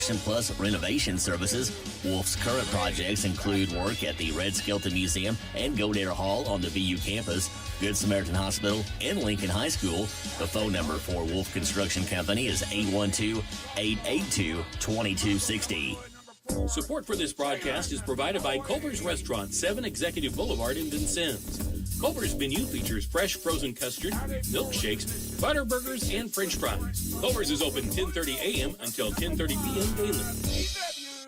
Plus renovation services. Wolf's current projects include work at the Red Skelton Museum and Godare Hall on the VU campus, Good Samaritan Hospital, and Lincoln High School. The phone number for Wolf Construction Company is 812-882-2260. Support for this broadcast is provided by Culver's Restaurant, 7 Executive Boulevard in Vincennes. Culver's menu features fresh frozen custard, milkshakes, butter burgers, and french fries. Culver's is open 10:30 a.m. until 10:30 p.m. daily.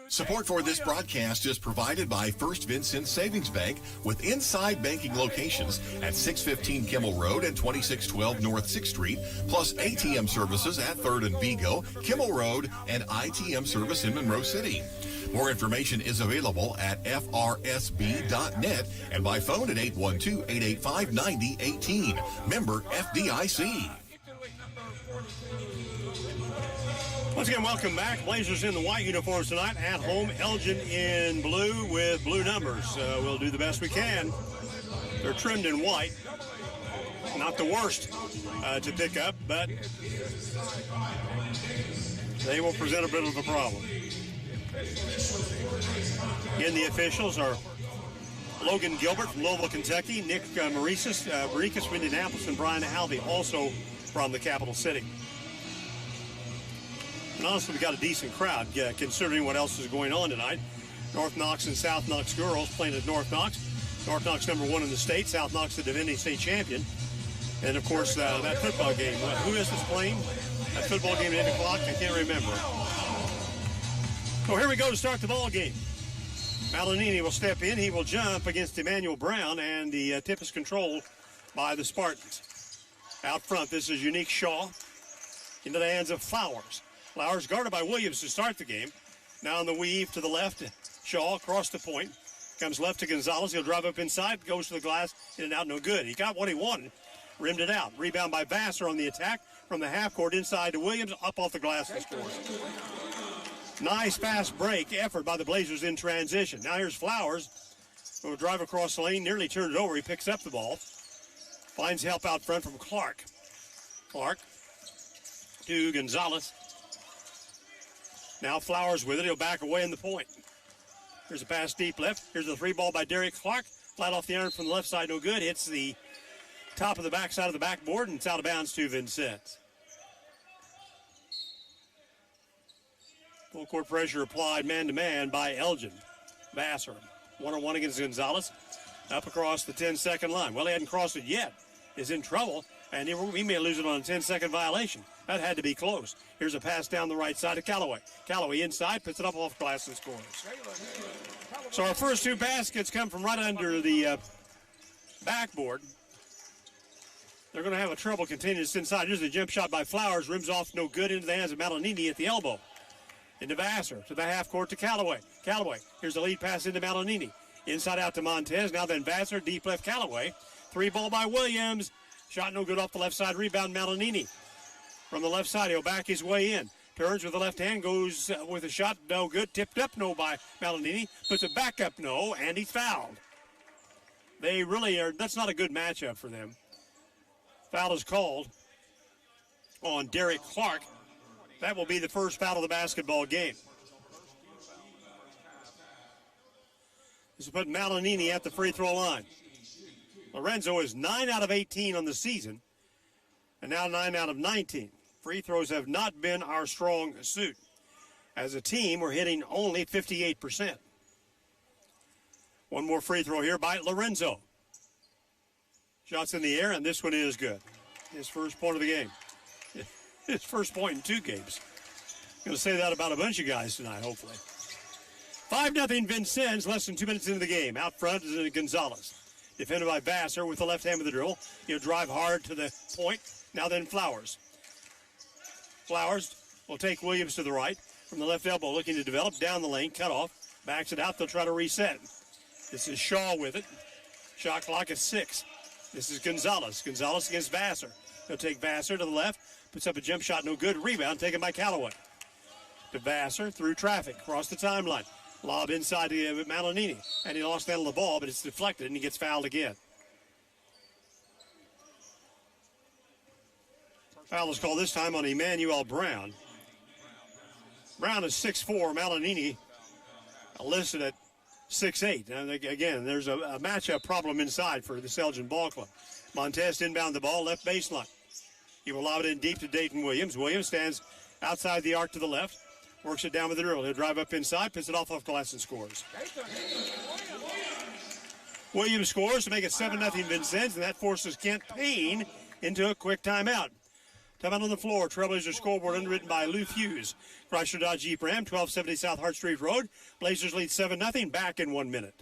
Support for this broadcast is provided by First Vincent Savings Bank with inside banking locations at 615 Kimmel Road and 2612 North 6th Street, plus ATM services at 3rd and Vigo, Kimmel Road, and ITM service in Monroe City. More information is available at frsb.net and by phone at 812-885-9018. Member FDIC. Once again, welcome back. Blazers in the white uniforms tonight. At home, Elgin in blue with blue numbers. We'll do the best we can. They're trimmed in white. Not the worst to pick up, but they will present a bit of a problem. In the officials are Logan Gilbert from Louisville, Kentucky, Nick Marikas from Indianapolis, and Brian Halvey, also from the capital city. And honestly, we got a decent crowd, considering what else is going on tonight. North Knox and South Knox girls playing at North Knox. North Knox #1 in the state, South Knox the defending state champion. And, of course, that football game. Who is this playing? That football game at 8 o'clock? I can't remember. So here we go to start the ball game. Malanini will step in. He will jump against Emmanuel Brown, and the tip is controlled by the Spartans. Out front, this is Unique Shaw into the hands of Flowers. Flowers guarded by Williams to start the game. Now on the weave to the left, Shaw across the point. Comes left to Gonzalez. He'll drive up inside, goes to the glass, in and out, no good. He got what he wanted, rimmed it out. Rebound by Vassar on the attack from the half court inside to Williams, up off the glass and scores. Nice fast break effort by the Blazers in transition. Now here's Flowers, who will drive across the lane, nearly turned it over. He picks up the ball. Finds help out front from Clark. Clark to Gonzalez. Now Flowers with it. He'll back away in the point. Here's a pass deep left. Here's the three ball by Derek Clark. Flat off the iron from the left side, no good. Hits the top of the backside of the backboard, and it's out of bounds to Vincennes. Full court pressure applied man-to-man by Elgin. Vassar, one-on-one against Gonzalez. Up across the 10-second line. Well, he hadn't crossed it yet. Is in trouble, and he may lose it on a 10-second violation. That had to be close. Here's a pass down the right side to Callaway. Callaway inside, puts it up off glass and scores. So our first two baskets come from right under the backboard. They're going to have a trouble continuing this inside. Here's a jump shot by Flowers. Rims off, no good, into the hands of Malanini at the elbow. Into Vassar, to the half court to Callaway. Callaway, here's the lead pass into Malanini. Inside out to Montez, now then Vassar, deep left Callaway. Three ball by Williams. Shot no good off the left side, rebound Malanini. From the left side, he'll back his way in. Turns with the left hand, goes with a shot, no good. Tipped up, no by Malanini. Puts it back up, no, and he's fouled. They really are, that's not a good matchup for them. Foul is called on Derek Clark. That will be the first foul of the basketball game. This will put Malanini at the free throw line. Lorenzo is 9 out of 18 on the season, and now 9 out of 19. Free throws have not been our strong suit. As a team, we're hitting only 58%. One more free throw here by Lorenzo. Shots in the air, and this one is good. His first point of the game. His first point in 2 games. I'm going to say that about a bunch of guys tonight, hopefully. 5-0 Vincennes, less than 2 minutes into the game. Out front is Gonzalez. Defended by Vassar with the left hand with the dribble. He'll drive hard to the point. Now then Flowers. Flowers will take Williams to the right. From the left elbow, looking to develop. Down the lane, cut off. Backs it out. They'll try to reset. This is Shaw with it. Shot clock is 6. This is Gonzalez. Gonzalez against Vassar. He'll take Vassar to the left. Puts up a jump shot, no good. Rebound taken by Callaway. To Vassar, through traffic, across the timeline. Lob inside to Malanini. And he lost the handle of the ball, but it's deflected, and he gets fouled again. Foul is called this time on Emmanuel Brown. Brown is 6'4", Malinini listed at 6'8". And again, there's a matchup problem inside for the Elgin Ball Club. Montez inbound the ball, left baseline. He will lob it in deep to Dayton Williams. Williams stands outside the arc to the left, works it down with the dribble. He'll drive up inside, puts it off glass and scores. Williams scores to make it 7-0 Vincennes, and that forces Kent Payne into a quick timeout. Timeout on the floor. Trailblazers scoreboard underwritten by Lou Hughes. Chrysler Dodge Jeep Ram, 1270 South Hart Street Road. Blazers lead 7-0. Back in 1 minute.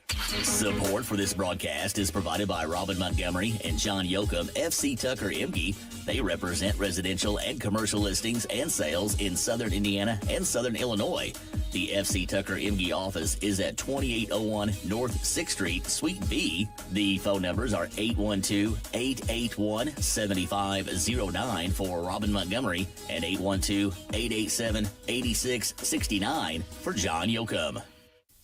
Support for this broadcast is provided by Robin Montgomery and John Yoakum, FC Tucker Imge. They represent residential and commercial listings and sales in southern Indiana and southern Illinois. The FC Tucker Imge office is at 2801 North 6th Street, Suite B. The phone numbers are 812-881-7509 for Robin Montgomery and 812-887-8669 for John Yoakum.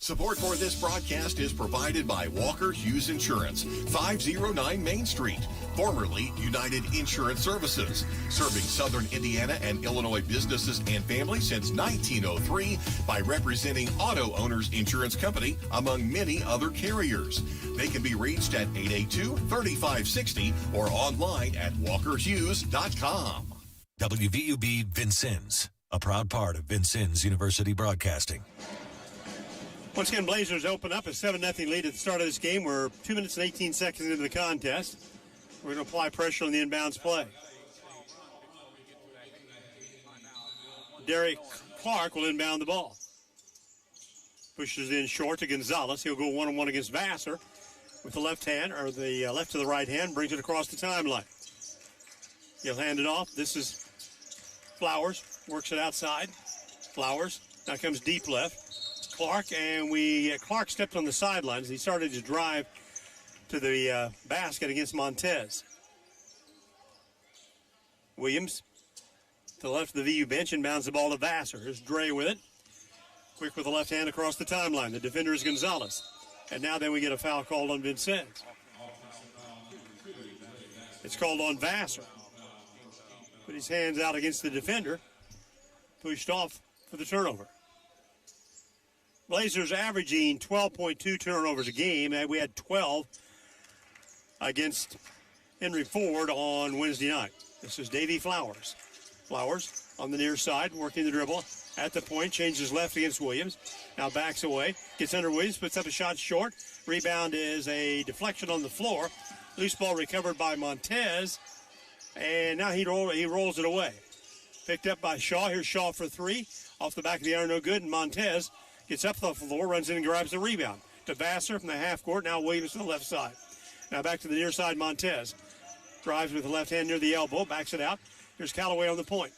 Support for this broadcast is provided by Walker Hughes Insurance, 509 Main Street, formerly United Insurance Services, serving southern Indiana and Illinois businesses and families since 1903 by representing Auto Owners Insurance Company, among many other carriers. They can be reached at 882-3560 or online at walkerhughes.com. WVUB Vincennes, a proud part of Vincennes University Broadcasting. Once again, Blazers open up a 7-0 lead at the start of this game. We're 2 minutes and 18 seconds into the contest. We're going to apply pressure on the inbounds play. Derek Clark will inbound the ball. Pushes in short to Gonzalez. He'll go one-on-one against Vassar with the left hand, or the left to the right hand, brings it across the timeline. He'll hand it off. This is Flowers, works it outside. Flowers, now comes deep left. Clark, and Clark stepped on the sidelines. He started to drive to the basket against Montez. Williams to the left of the VU bench and bounds the ball to Vassar. Here's Dre with it. Quick with the left hand across the timeline. The defender is Gonzalez. And now then we get a foul called on Vincennes. It's called on Vassar. Put his hands out against the defender. Pushed off for the turnover. Blazers averaging 12.2 turnovers a game, and we had 12 against Henry Ford on Wednesday night. This is Davey Flowers. Flowers on the near side, working the dribble at the point, changes left against Williams. Now backs away, gets under Williams, puts up a shot short. Rebound is a deflection on the floor. Loose ball recovered by Montez, and now he rolls it away. Picked up by Shaw. Here's Shaw for three. Off the back of the iron, no good, and Montez gets up the floor, runs in and grabs the rebound. To Vassar from the half court. Now Williams to the left side. Now back to the near side, Montez. Drives with the left hand near the elbow, backs it out. Here's Callaway on the point.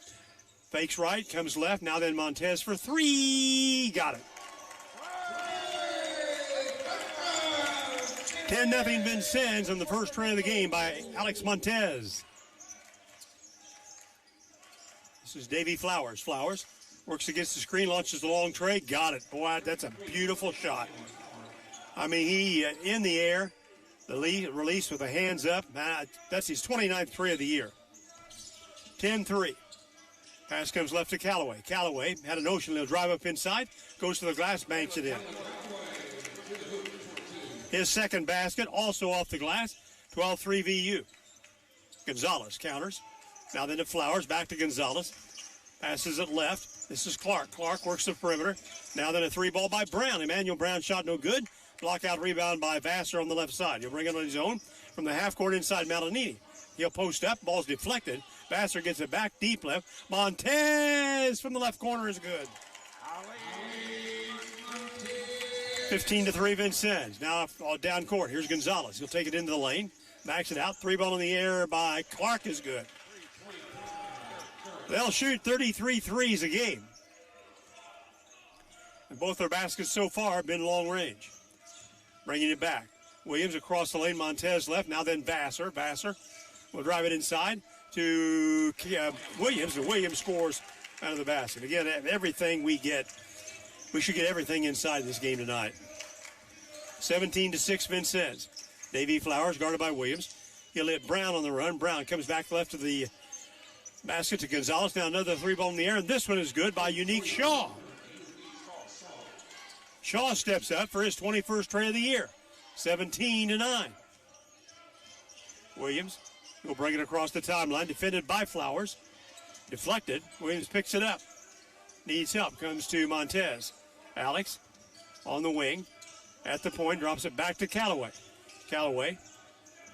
Fakes right, comes left. Now then Montez for three. Got it. 10-0 Vincennes on the first try of the game by Alex Montez. This is Davey Flowers. Flowers works against the screen, launches the long tray. Got it. Boy, that's a beautiful shot. I mean, he in the air, the release with the hands up. That's his 29th three of the year. 10-3. Pass comes left to Callaway. Callaway had a notion he'll drive up inside, goes to the glass, banks it in. His second basket, also off the glass, 12-3 VU. Gonzalez counters. Now then to Flowers, back to Gonzalez. Passes it left. This is Clark. Clark works the perimeter. Now then a three ball by Brown. Emmanuel Brown shot no good. Block out rebound by Vassar on the left side. He'll bring it on his own from the half court inside Malinini. He'll post up. Ball's deflected. Vassar gets it back deep left. Montez from the left corner is good. 15-3 Vincennes. Now down court. Here's Gonzalez. He'll take it into the lane. Backs it out. Three ball in the air by Clark is good. They'll shoot 33 threes a game. And both their baskets so far have been long range. Bringing it back. Williams across the lane. Montez left. Now then Vassar. Vassar will drive it inside to Williams. And Williams scores out of the basket. Again, everything we get, we should get everything inside this game tonight. 17-6 Vincennes. Davey Flowers guarded by Williams. He'll hit Brown on the run. Brown comes back left to the basket to Gonzalez. Now another three ball in the air, and this one is good by Unique Shaw. Shaw steps up for his 21st tray of the year. 17-9. Williams will bring it across the timeline, defended by Flowers. Deflected. Williams picks it up. Needs help. Comes to Montez. Alex on the wing. At the point, drops it back to Callaway. Callaway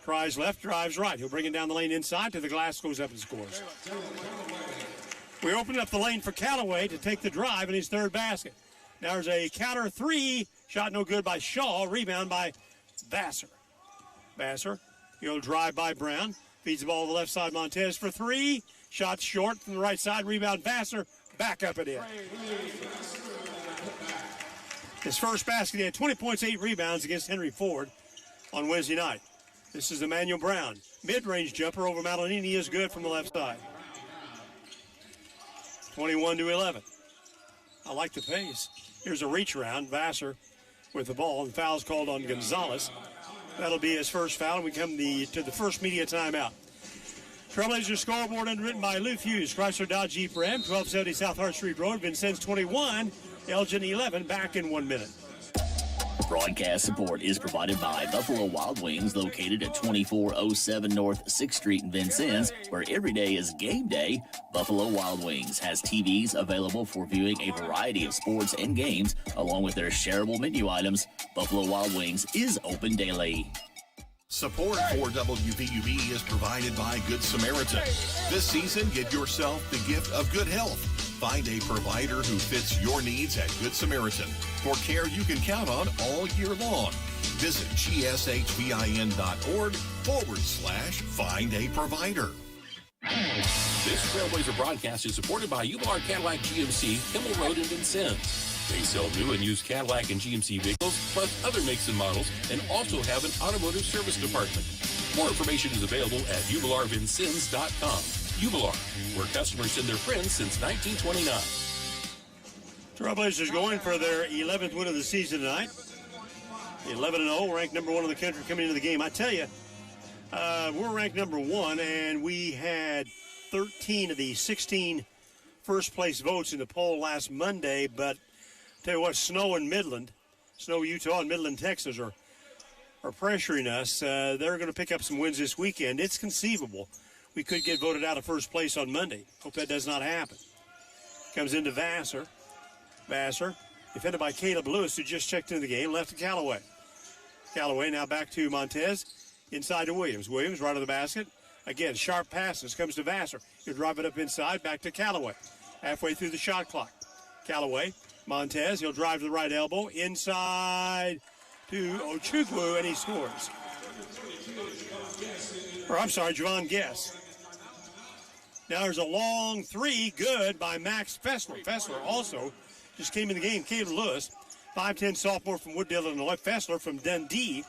tries left, drives right. He'll bring it down the lane inside to the glass, goes up and scores. We opened up the lane for Callaway to take the drive in his third basket. Now there's a counter three. Shot no good by Shaw. Rebound by Vassar. Vassar, he'll drive by Brown. Feeds the ball to the left side. Montez for three. Shot short from the right side. Rebound Vassar. Back up and in. His first basket, he had 20 points, 8 rebounds against Henry Ford on Wednesday night. This is Emmanuel Brown. Mid-range jumper over Malinini is good from the left side. 21-11. I like the pace. Here's a reach around. Vassar with the ball, and foul's called on Gonzalez. That'll be his first foul, and we come to the first media timeout. Trailblazer scoreboard underwritten by Lou Hughes, Chrysler Dodge Jeep Ram, 1270 South Hart Street Road, Vincennes 21, Elgin 11, back in 1 minute. Broadcast support is provided by Buffalo Wild Wings, located at 2407 North 6th Street in Vincennes, where every day is game day. Buffalo Wild Wings has TVs available for viewing a variety of sports and games, along with their shareable menu items. Buffalo Wild Wings is open daily. Support for WVUB is provided by Good Samaritan. This season, give yourself the gift of good health. Find a provider who fits your needs at Good Samaritan for care you can count on all year long. Visit gshbin.org/find a provider. This Trailblazer broadcast is supported by Ular Cadillac GMC, Kimmel Road in Vincennes. They sell new and used Cadillac and GMC vehicles, plus other makes and models, and also have an automotive service department. More information is available at ubilarvincennes.com. Ubilar, where customers send their friends since 1929. Trailblazers going for their 11th win of the season tonight. 11-0, ranked number 1 in the country coming into the game. I tell you, we're ranked number 1, and we had 13 of the 16 first-place votes in the poll last Monday, but tell you what, Snow, Utah, and Midland, Texas are pressuring us. They're going to pick up some wins this weekend. It's conceivable we could get voted out of first place on Monday. Hope that does not happen. Comes into Vassar. Vassar, defended by Caleb Lewis, who just checked into the game, left to Callaway. Callaway now back to Montez, inside to Williams. Williams right of the basket. Again, sharp passes, comes to Vassar. He'll drive it up inside, back to Callaway. Halfway through the shot clock. Callaway, Montez, he'll drive to the right elbow, inside to Ochukwu, and he scores. Javon Guess. Now there's a long three, good by Max Fessler. Fessler also just came in the game. Caleb Lewis, 5'10 sophomore from Wooddale, Illinois. Fessler from Dundee,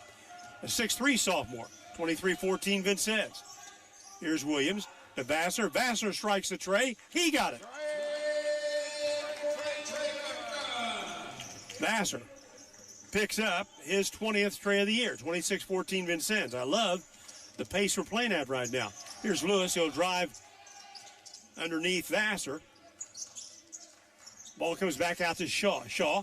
a 6'3 sophomore, 23-14 Vincennes. Here's Williams to Vassar. Vassar strikes the tray. He got it. Vassar picks up his 20th tray of the year, 26-14 Vincennes. I love the pace we're playing at right now. Here's Lewis. He'll drive underneath Vassar. Ball comes back out to Shaw. Shaw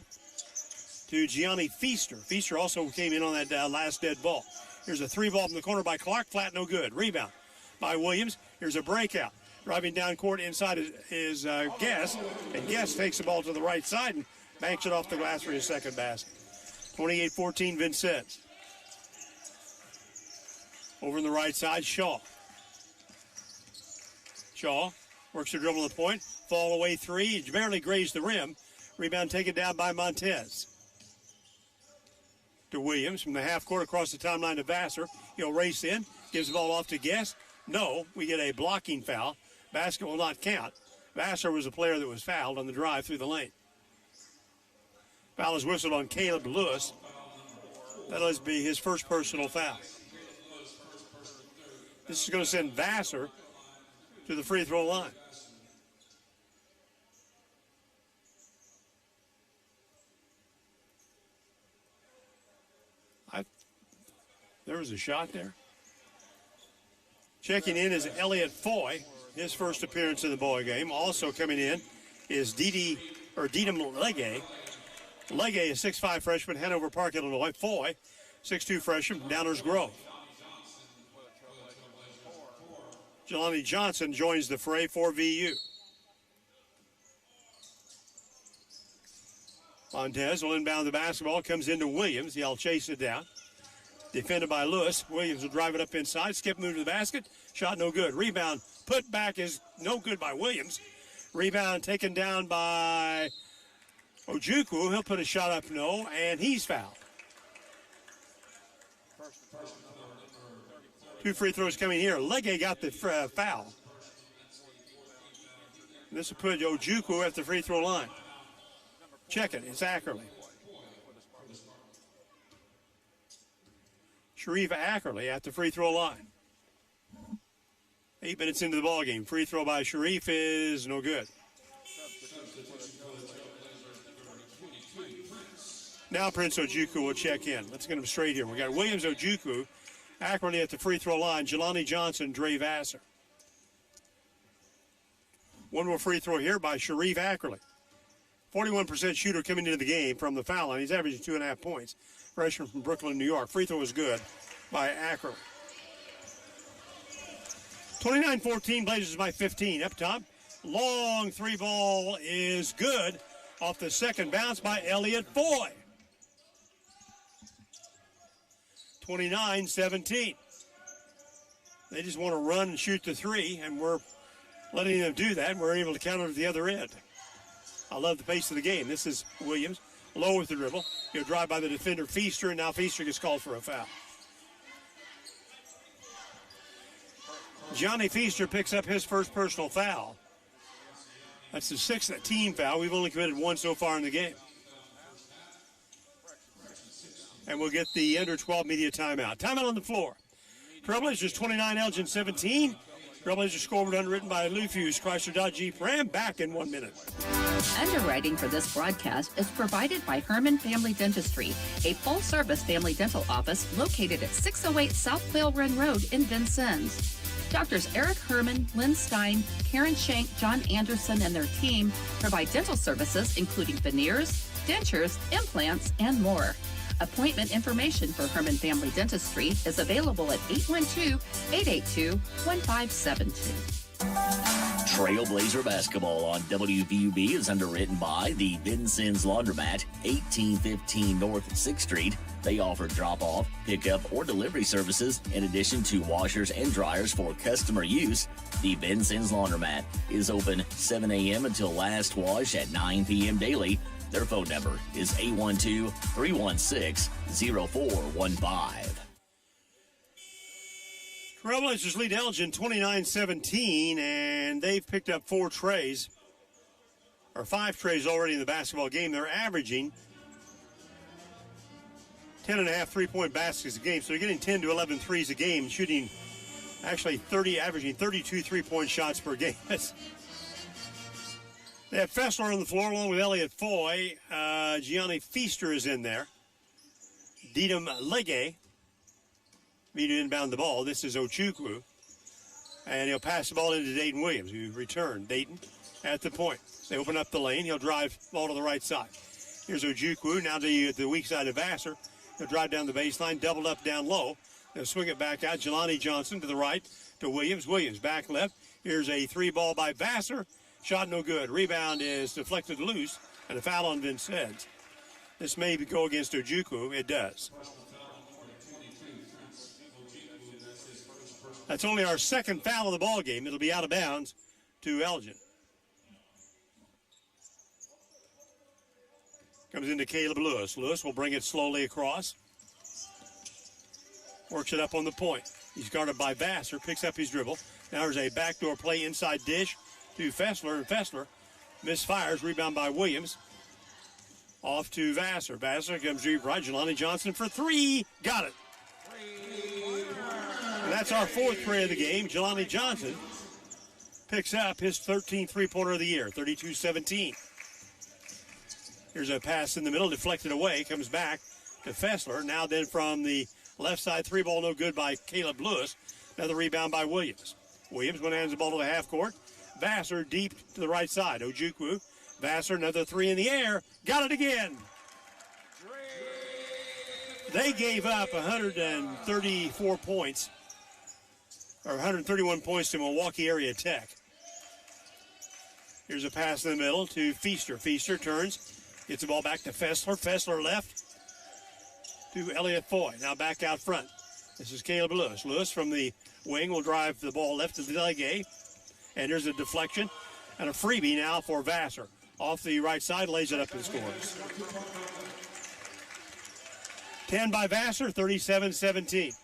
to Gianni Feaster. Feaster also came in on that last dead ball. Here's a three ball from the corner by Clark. Flat, no good. Rebound by Williams. Here's a breakout. Driving down court inside is Guess. And Guess takes the ball to the right side and banks it off the glass for his second basket. 28-14 Vincennes. Over on the right side, Shaw. Shaw works the dribble at the point. Fall away three. He barely grazed the rim. Rebound taken down by Montez. To Williams from the half court across the timeline to Vassar. He'll race in. Gives the ball off to Guess. No, we get a blocking foul. Basket will not count. Vassar was a player that was fouled on the drive through the lane. Foul is whistled on Caleb Lewis. That'll be his first personal foul. This is going to send Vassar to the free throw line. There was a shot there. Checking in is Elliott Foy, his first appearance in the ball game. Also coming in is Didem Legge. Legge, a 6'5 freshman, Hanover Park, Illinois. Foy, 6'2 freshman, Downers Grove. Jelani Johnson joins the fray for VU. Montez will inbound the basketball, comes into Williams. He'll chase it down. Defended by Lewis. Williams will drive it up inside. Skip move to the basket. Shot no good. Rebound put back is no good by Williams. Rebound taken down by Ojukwu. He'll put a shot up no, and he's fouled. 2 free throws coming here. Legge got the foul. This will put Ojukwu at the free throw line. Check it. It's Ackerley. Sharif Ackerley at the free throw line. 8 minutes into the ball game. Free throw by Sharif is no good. Now Prince Ojukwu will check in. Let's get him straight here. We got Williams, Ojukwu, Ackerley at the free throw line. Jelani Johnson, Dre Vassar. One more free throw here by Sharif Ackerley. 41% shooter coming into the game from the foul line. He's averaging 2.5 points. Freshman from Brooklyn, New York. Free throw is good by Ackerley. 29-14, Blazers by 15. Up top, long 3 ball is good. Off the second bounce by Elliott Foy. 29-17. They just want to run and shoot the 3, and we're letting them do that, and we're able to counter at the other end. I love the pace of the game. This is Williams, low with the dribble. He'll drive by the defender, Feaster, and now Feaster gets called for a foul. Johnny Feaster picks up his first personal foul. That's the 6th team foul. We've only committed 1 so far in the game. And we'll get the under 12 media timeout. Timeout on the floor. Trailblazers 29, Elgin 17. Trailblazers scoreboard underwritten by Lou Fuse, Chrysler Dodge Jeep Ram. Back in 1 minute. Underwriting for this broadcast is provided by Herman Family Dentistry, a full-service family dental office located at 608 South Quail Run Road in Vincennes. Doctors Eric Herman, Lynn Stein, Karen Shank, John Anderson, and their team provide dental services including veneers, dentures, implants, and more. Appointment information for Herman Family Dentistry is available at 812-882-1572. Trailblazer basketball on WVUB is underwritten by the Vincennes Laundromat, 1815 North 6th Street. They offer drop-off, pickup, or delivery services in addition to washers and dryers for customer use. The Vincennes Laundromat is open 7 a.m. until last wash at 9 p.m. daily. Their phone number is 812-316-0415. Trailblazers lead Elgin 29-17, and they've picked up 5 trays already in the basketball game. They're averaging 10.5 3-point baskets a game, so they're getting 10 to 11 threes a game, shooting actually averaging 32 3-point shots per game. They have Fessler on the floor along with Elliott Foy. Gianni Feaster is in there. Dedham Legge. Me to inbound the ball. This is Ojukwu. And he'll pass the ball into Dayton Williams, who returned. Dayton at the point. They open up the lane. He'll drive the ball to the right side. Here's Ojukwu. Now to the weak side of Vassar. He'll drive down the baseline, doubled up down low. They'll swing it back out. Jelani Johnson to the right to Williams. Williams back left. Here's a 3 ball by Vassar. Shot no good. Rebound is deflected loose, and a foul on Vincennes. This may go against Ojukwu. It does. That's only our second foul of the ball game. It'll be out of bounds to Elgin. Comes into Caleb Lewis. Lewis will bring it slowly across. Works it up on the point. He's guarded by Vassar. Picks up his dribble. Now there's a backdoor play inside dish to Fessler, and Fessler misfires. Rebound by Williams. Off to Vassar. Vassar comes deep right. Jelani Johnson for 3. Got it. And that's our 4th tray of the game. Jelani Johnson picks up his 13th three-pointer of the year, 32-17. Here's a pass in the middle, deflected away, comes back to Fessler. Now then from the left side, 3 ball no good by Caleb Lewis. Another rebound by Williams. Williams when hands the ball to the half court. Vassar deep to the right side. Ojukwu. Vassar, another 3 in the air. Got it again. They gave up 134 points, or 131 points to Milwaukee Area Tech. Here's a pass in the middle to Feaster. Feaster turns, gets the ball back to Fessler. Fessler left to Elliott Foy. Now back out front. This is Caleb Lewis. Lewis from the wing will drive the ball left to the Legay. And there's a deflection and a freebie now for Vassar. Off the right side, lays it up and scores. 10 by Vassar, 37-17.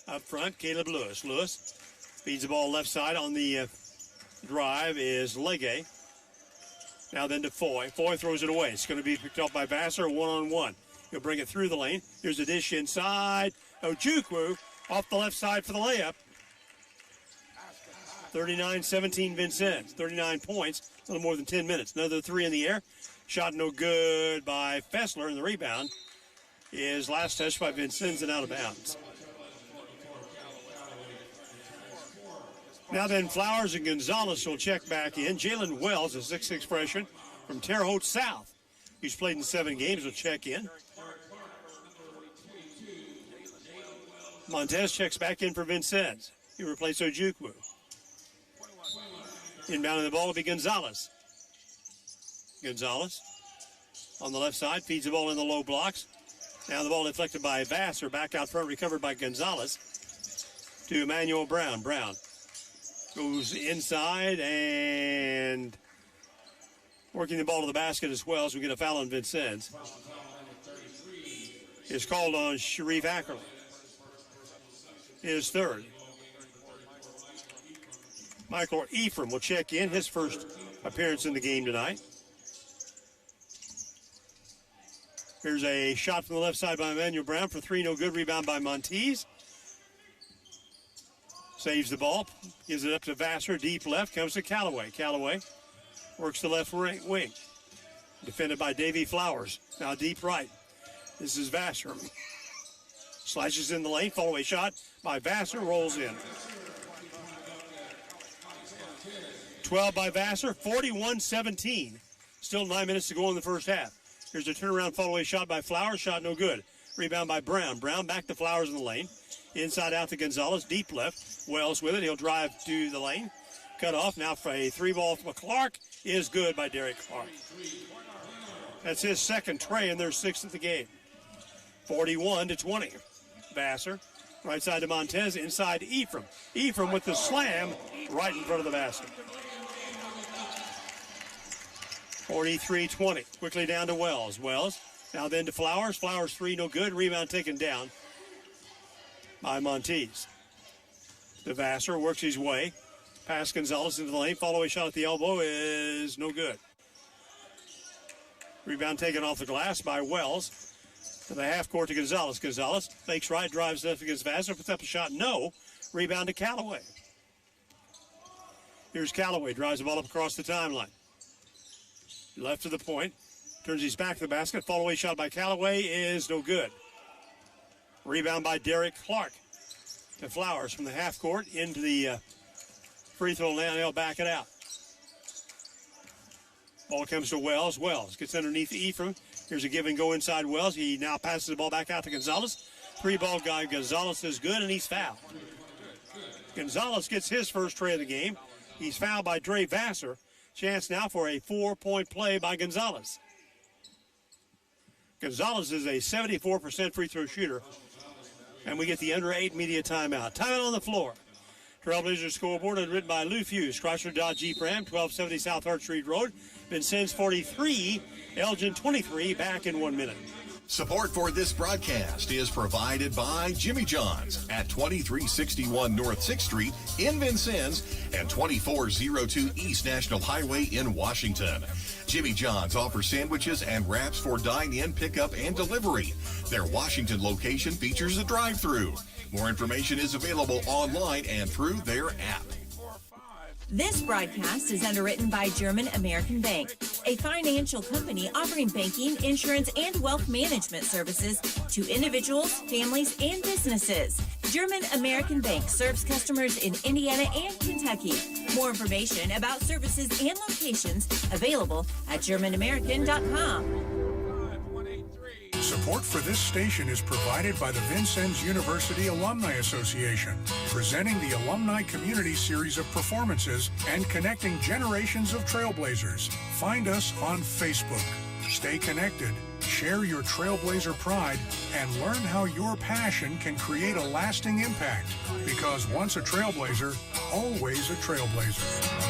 Up front, Caleb Lewis. Lewis feeds the ball left side. On the drive is Legay. Now then to Foy. Foy throws it away. It's going to be picked up by Vassar, one-on-one. He'll bring it through the lane. Here's a dish inside. Ojukwu off the left side for the layup. 39-17 Vincennes. 39 points, a little more than 10 minutes. Another three in the air. Shot no good by Fessler, and the rebound is last touched by Vincennes and out of bounds. Now then, Flowers and Gonzalez will check back in. Jalen Wells, a 6'6 freshman from Terre Haute South, who's played in 7 games, will check in. Montez checks back in for Vincennes. He replaced Ojukwu. Inbounding the ball will be Gonzalez. Gonzalez on the left side feeds the ball in the low blocks. Now the ball deflected by Vassar. Back out front, recovered by Gonzalez to Emmanuel Brown. Brown goes inside and working the ball to the basket as well as we get a foul on Vincennes. It's called on Sharif Ackerley. His third. Michael Ephraim will check in, his first appearance in the game tonight. Here's a shot from the left side by Emmanuel Brown for three, no good. Rebound by Montees. Saves the ball, gives it up to Vassar, deep left, comes to Callaway. Callaway works the left wing. Defended by Davey Flowers. Now deep right. This is Vassar. Slashes in the lane, follow away shot by Vassar, rolls in. 12 by Vassar, 41-17. Still 9 minutes to go in the first half. Here's a turnaround follow away shot by Flowers, shot no good. Rebound by Brown. Brown back to Flowers in the lane. Inside out to Gonzalez, deep left. Wells with it, he'll drive to the lane. Cut off now for a three ball from Clark is good by Derek Clark. That's his second tray and their sixth of the game. 41-20. Vassar, right side to Montez, inside to Ephraim. Ephraim with the slam right in front of the basket. 43-20. Quickly down to Wells. Wells now then to Flowers. Flowers three, no good. Rebound taken down by Montees. The Vassar works his way. Pass Gonzalez into the lane. Follow-away shot at the elbow is no good. Rebound taken off the glass by Wells. To the half court to Gonzalez. Gonzalez fakes right, drives left against Vassar, puts up a shot, no. Rebound to Callaway. Here's Callaway, drives the ball up across the timeline. Left to the point, turns his back to the basket. Follow away shot by Callaway is no good. Rebound by Derek Clark to Flowers from the half court into the free throw line. They'll back it out. Ball comes to Wells. Wells gets underneath Ephraim. Here's a give and go inside Wells. He now passes the ball back out to Gonzalez. Three ball guy Gonzalez is good and he's fouled. Gonzalez gets his first tray of the game. He's fouled by Dre Vassar. Chance now for a 4-point play by Gonzalez. Gonzalez is a 74% free throw shooter. And we get the under 8 media timeout. Timeout on the floor. Trailblazers scoreboard is written by Lou Hughes. Chrysler Dodge Jeep Ram, 1270 South Hart Street Road. Vincennes 43, Elgin 23. Back in 1 minute. Support for this broadcast is provided by Jimmy John's at 2361 North 6th Street in Vincennes and 2402 East National Highway in Washington. Jimmy John's offers sandwiches and wraps for dine-in, pickup, and delivery. Their Washington location features a drive-thru. More information is available online and through their app. This broadcast is underwritten by German American Bank, a financial company offering banking, insurance, and wealth management services to individuals, families, and businesses. German American Bank serves customers in Indiana and Kentucky. More information about services and locations available at GermanAmerican.com. Support for this station is provided by the Vincennes University Alumni Association, presenting the Alumni Community Series of performances and connecting generations of trailblazers. Find us on Facebook. Stay connected, share your trailblazer pride, and learn how your passion can create a lasting impact. Because once a trailblazer, always a trailblazer.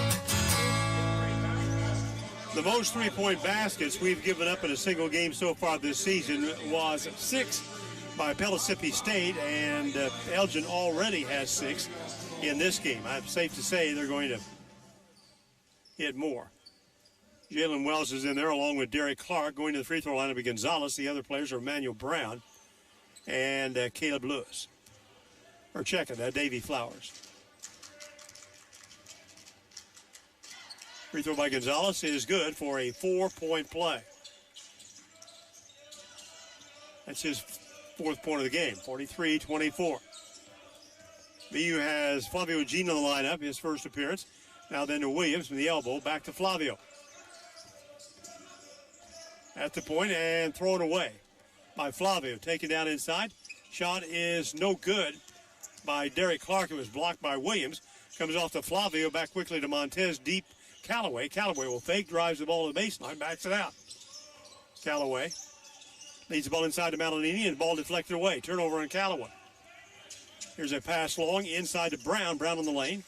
The most three-point baskets we've given up in a single game so far this season was 6 by Pellissippi State, and Elgin already has 6 in this game. I'm safe to say they're going to hit more. Jalen Wells is in there along with Derek Clark. Going to the free throw line will be Gonzalez. The other players are Emmanuel Brown and Caleb Lewis. Or check it, Davey Flowers. Free throw by Gonzalez is good for a 4-point play. That's his 4th point of the game, 43-24. BU has Flavio Jean on the lineup, his first appearance. Now then to Williams from the elbow, back to Flavio. At the point and thrown away by Flavio. Taken down inside. Shot is no good by Derek Clark. It was blocked by Williams. Comes off to Flavio, back quickly to Montez, deep Callaway. Callaway will fake, drives the ball to the baseline, backs it out. Callaway leads the ball inside to Malinini, and the ball deflected away. Turnover on Callaway. Here's a pass long inside to Brown. Brown on the lane.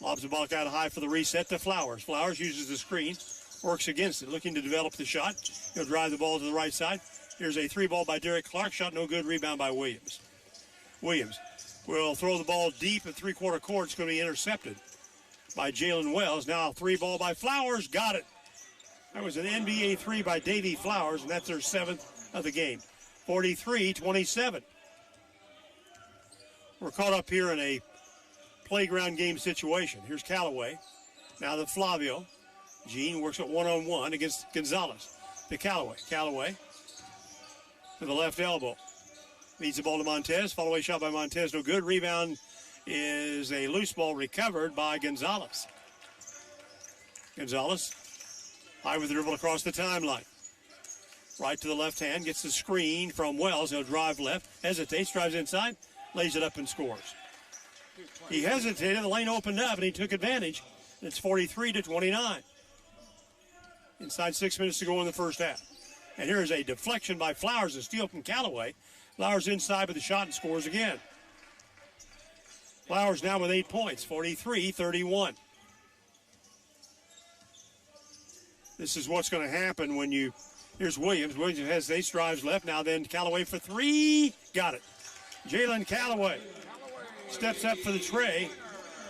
Lobs the ball out high for the reset to Flowers. Flowers uses the screen, works against it, looking to develop the shot. He'll drive the ball to the right side. Here's a 3-ball by Derek Clark. Shot no good. Rebound by Williams. Williams will throw the ball deep at three-quarter court. It's going to be intercepted by Jalen Wells. Now 3-ball by Flowers. Got it. That was an NBA 3 by Davey Flowers, and that's their 7th of the game. 43-27. We're caught up here in a playground game situation. Here's Callaway. Now to Flavio. Jean works at one-on-one against Gonzalez. To Callaway. Callaway to the left elbow. Leads the ball to Montez. Follow-away shot by Montez. No good. Rebound is a loose ball recovered by Gonzalez. Gonzalez high with the dribble across the timeline. Right to the left hand. Gets the screen from Wells. He'll drive left. Hesitates. Drives inside. Lays it up and scores. He hesitated. The lane opened up and he took advantage. And it's 43-29. Inside 6 minutes to go in the first half. And here's a deflection by Flowers, a steal from Callaway. Flowers inside with the shot and scores again. Flowers now with 8 points, 43-31. This is what's going to happen when you, here's Williams. Williams has 8 drives left. Now then Callaway for 3. Got it. Jalen Callaway steps up for the tray.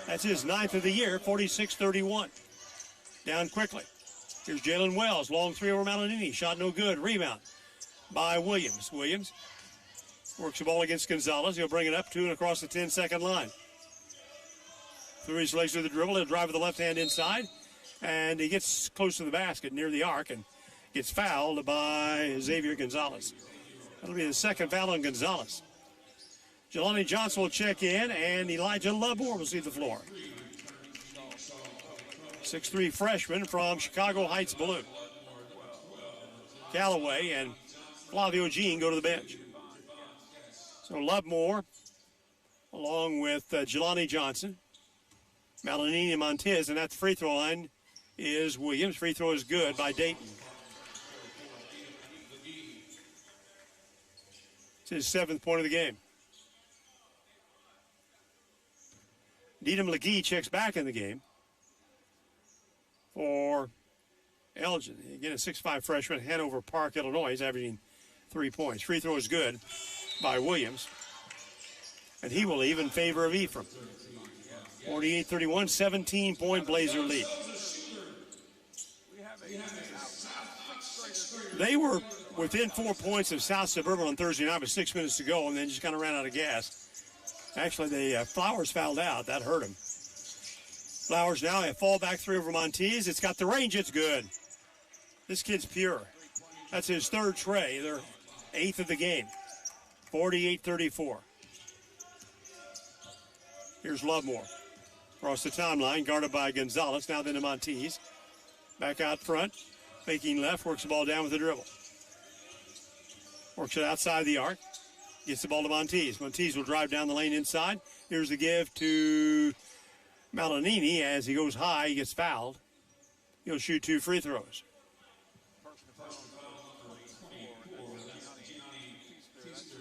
That's his 9th of the year, 46-31. Down quickly. Here's Jalen Wells, long 3 over Malinini. Shot no good. Rebound by Williams. Williams works the ball against Gonzalez. He'll bring it up to and across the 10-second line. Through his legs to the dribble. He'll drive with the left hand inside. And he gets close to the basket near the arc and gets fouled by Xavier Gonzalez. That'll be the second foul on Gonzalez. Jelani Johnson will check in, and Elijah Lovemore will see the floor. 6'3" freshman from Chicago Heights Blue. Callaway and Flavio Jean go to the bench. So Lovemore, along with Jelani Johnson, Malinini and Montez, and at the free throw line is Williams. Free throw is good by Dayton. It's his 7th point of the game. Needham McGee checks back in the game for Elgin. Again, a 6'5" freshman, Hanover Park, Illinois. He's averaging 3 points. Free throw is good by Williams. And he will leave in favor of Ephraim. 48-31, 17-point Blazer lead. They were within 4 points of South Suburban on Thursday night with 6 minutes to go, and then just kind of ran out of gas. Actually, the Flowers fouled out. That hurt him. Flowers now a fallback 3 over Montez. It's got the range. It's good. This kid's pure. That's his 3rd tray. They're 8th of the game. 48-34. Here's Lovemore. Across the timeline, guarded by Gonzalez. Now then to Montez. Back out front. Faking left. Works the ball down with the dribble. Works it outside the arc. Gets the ball to Montes. Montes will drive down the lane inside. Here's the give to Malanini. As he goes high, he gets fouled. He'll shoot 2 free throws.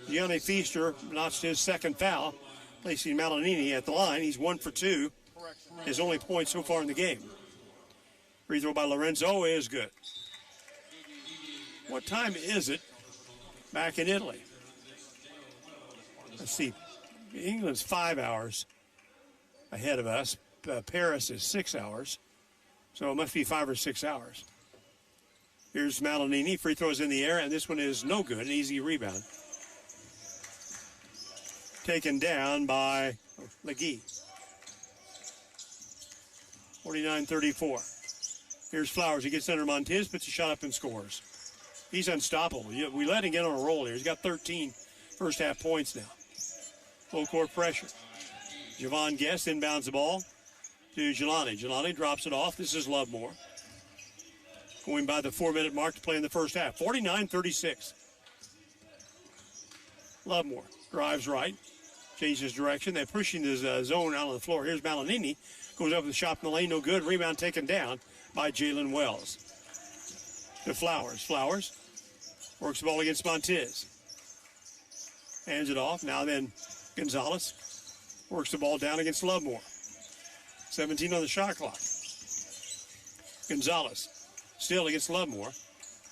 Gianni Feaster notched his second foul, placing Malanini at the line. He's 1 for 2. His only point so far in the game. Free throw by Lorenzo is good. What time is it back in Italy? Let's see. England's 5 hours ahead of us. Paris is 6 hours. So it must be 5 or 6 hours. Here's Malanini. Free throws in the air, and this one is no good. An easy rebound. Taken down by Legui. 49-34. Here's Flowers. He gets under Montez, puts a shot up and scores. He's unstoppable. We let him get on a roll here. He's got 13 first half points now. Full court pressure. Javon Guest inbounds the ball to Jelani. Jelani drops it off. This is Lovemore. Going by the 4-minute mark to play in the first half. 49-36. Lovemore drives right. Changes direction. They're pushing his zone out on the floor. Here's Malanini. Goes up the shot in the lane. No good. Rebound taken down by Jalen Wells. To Flowers. Flowers works the ball against Montez. Hands it off. Now then Gonzalez works the ball down against Lovemore. 17 on the shot clock. Gonzalez still against Lovemore.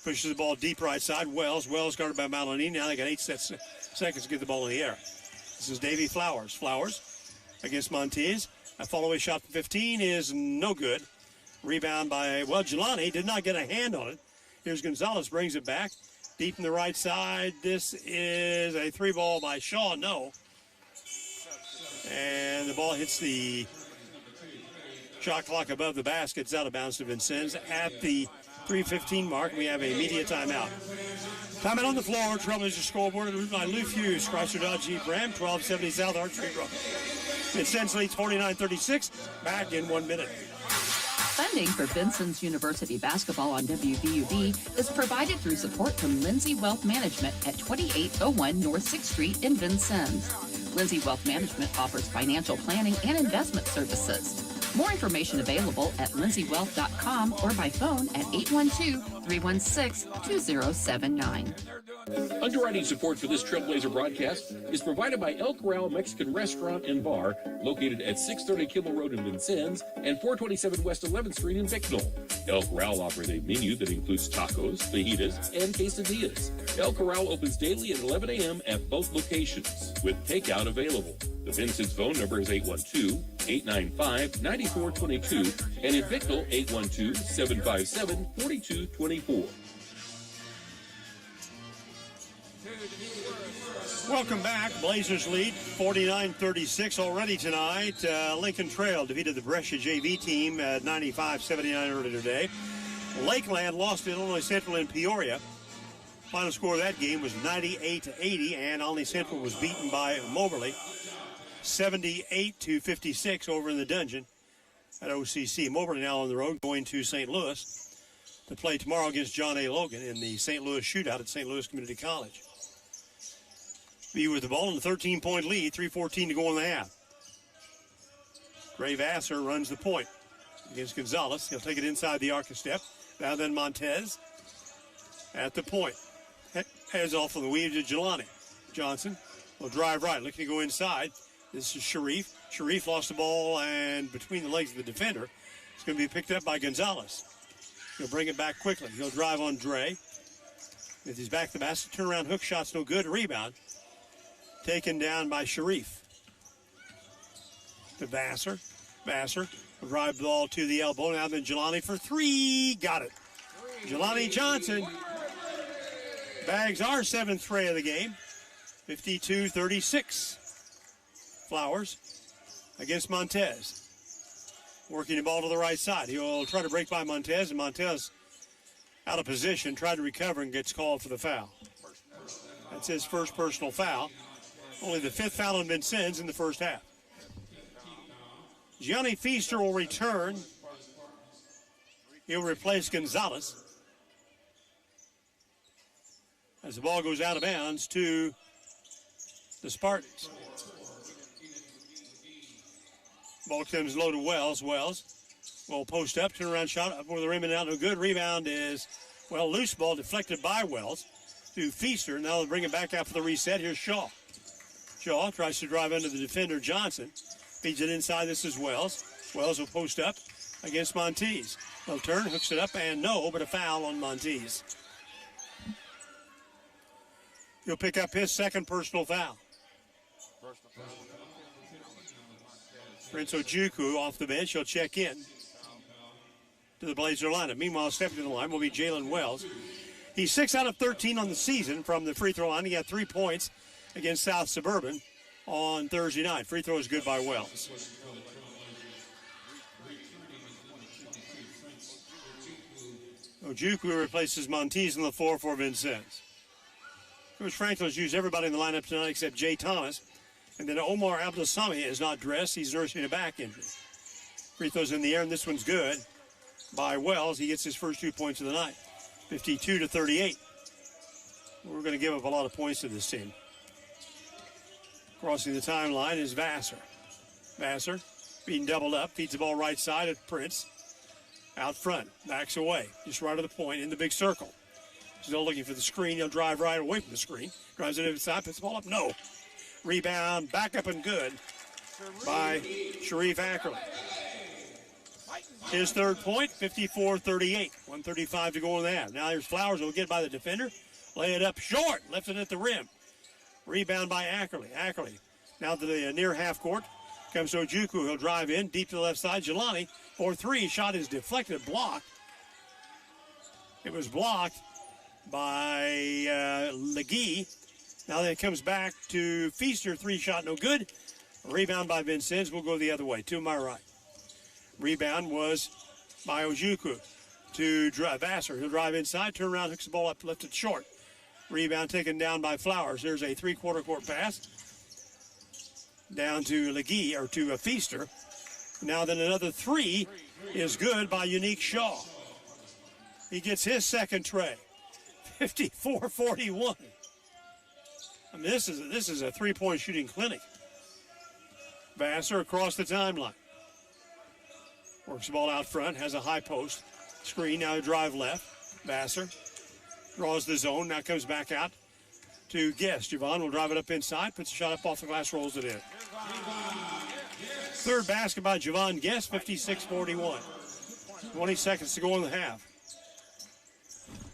Pushes the ball deep right side. Wells guarded by Malanini. Now they got 8 seconds to get the ball in the air. This is Davy Flowers. Flowers against Montez. A follow-away shot from 15 is no good. Rebound by, Jelani did not get a hand on it. Here's Gonzalez, brings it back. Deep in the right side. This is a 3-ball by Shaw, no. And the ball hits the shot clock above the basket. It's out of bounds to Vincennes. At the 3:15 mark, we have a media timeout. Timeout on the floor. Trailblazer scoreboard by Lou Hughes, Chrysler Dodge Jeep Ram, 1270 South Arch Street Road. Vincennes leads 49-36. Back in 1 minute. Funding for Vincennes University basketball on WVUB is provided through support from Lindsay Wealth Management at 2801 North 6th Street in Vincennes. Lindsay Wealth Management offers financial planning and investment services. More information available at lindsaywealth.com or by phone at 812-316-2079. Underwriting support for this Trailblazer broadcast is provided by El Corral Mexican Restaurant and Bar, located at 630 Kimmel Road in Vincennes and 427 West 11th Street in Bicknell. El Corral offers a menu that includes tacos, fajitas, and quesadillas. El Corral opens daily at 11 a.m. at both locations, with takeout available. The Vincennes phone number is 812-895-9422, and in Bicknell, 812-757-4224. Welcome back. Blazers lead 49-36 already tonight. Lincoln Trail defeated the Brescia JV team at 95-79 earlier today. Lakeland lost to Illinois Central in Peoria. Final score of that game was 98-80, and Olney Central was beaten by Moberly 78-56 over in the dungeon at OCC. Moberly now on the road going to St. Louis to play tomorrow against John A. Logan in the St. Louis shootout at St. Louis Community College. Be with the ball in the 13-point lead, 3:14 to go in the half. Ray Vassar runs the point against Gonzalez. He'll take it inside the arc a step. Now then Montez at the point. Heads off on the weave to Jelani. Johnson will drive right, looking to go inside. This is Sharif. Sharif lost the ball, and between the legs of the defender, it's going to be picked up by Gonzalez. He'll bring it back quickly. He'll drive on Dre. With his back to the basket, turnaround hook shot's no good. Rebound taken down by Sharif. To Vassar. Vassar will drive the ball to the elbow. Now then Jelani for 3. Got it. Jelani Johnson bags our 7th tray of the game. 52-36. Flowers against Montez. Working the ball to the right side. He'll try to break by Montez, and Montez out of position, tried to recover and gets called for the foul. That's his first personal foul. Only the 5th foul on Vincennes in the first half. Gianni Feaster will return. He'll replace Gonzalez. as the ball goes out of bounds to the Spartans. Ball comes low to Wells. Wells will post up, turn around shot up over the rim and out. No good. Rebound is, well, loose ball deflected by Wells to Feaster. Now they'll bring it back out for the reset. Here's Shaw. Shaw tries to drive under the defender, Johnson. Feeds it inside. This is Wells. Wells will post up against Monteez. They'll turn, hooks it up, and no, but a foul on Monteez. He'll pick up his second personal foul. Prince Ojukwu off the bench. He'll check in to the Blazer lineup. Meanwhile, stepping to the line will be Jalen Wells. He's 6 out of 13 on the season from the free throw line. He got 3 points against South Suburban on Thursday night. Free throw is good by Wells. Ojukwu replaces Monteez on the floor for Vincennes. Coach Franklin's used everybody in the lineup tonight except Jay Thomas. And then Omar Abdulsami is not dressed. He's nursing a back injury. Free throws in the air, and this one's good by Wells. He gets his first 2 points of the night, 52-38. We're going to give up a lot of points to this team. Crossing the timeline is Vassar. Vassar being doubled up, feeds the ball right side at Prince. Out front, backs away, just right of the point in the big circle. Still looking for the screen. He'll drive right away from the screen. Drives it inside, puts the ball up. No. Rebound, back up and good by Sharif Ackerley. His third point, 54-38. 1:35 to go in the half. Now here's Flowers. Will get by the defender. Lay it up short. Left it at the rim. Rebound by Ackerley. Ackerley now to the near half court. Comes Ojukwu. He'll drive in deep to the left side. Jelani for 3. Shot is deflected, blocked. It was blocked by Legee. Now then it comes back to Feaster. 3 shot, no good. Rebound by Vincennes. We'll go the other way, to my right. Rebound was by Ojukwu to Vassar. He'll drive inside, turn around, hooks the ball up, left it short. Rebound taken down by Flowers. There's a 3/4 court pass down to Legee, or to a Feaster. Now then another 3 is good by Unique Shaw. He gets his second tray. 54-41. I mean, this is a 3-point shooting clinic. Vassar across the timeline. Works the ball out front, has a high post. Screen, now drive left. Vassar draws the zone, now comes back out to Guest. Javon will drive it up inside, puts a shot up off the glass, rolls it in. Third basket by Javon Guest, 56-41. 20 seconds to go in the half.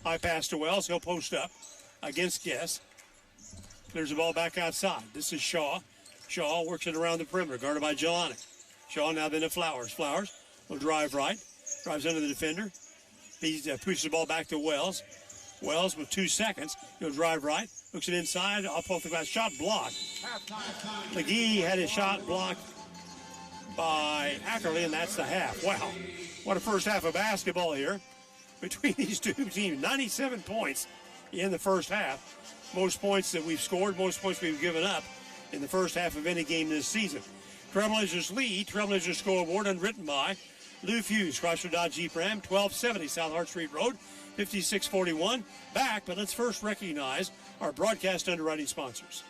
High pass to Wells, he'll post up against Guest. There's the ball back outside. This is Shaw. Shaw works it around the perimeter, guarded by Jelani. Shaw now then to Flowers. Flowers will drive right, drives under the defender. He pushes the ball back to Wells. Wells with 2 seconds. He'll drive right, hooks it inside, off the glass. Shot blocked. McGee had his shot blocked by Ackerley, and that's the half. Wow, what a first half of basketball here between these two teams. 97 points in the first half. Most points that we've scored, most points we've given up in the first half of any game this season. Trailblazers lead. Trailblazers scoreboard unwritten by Lou Fuse, Chrysler Dodge Jeep Ram, 1270 South Hart Street Road, 5641. Back, but let's first recognize our broadcast underwriting sponsors.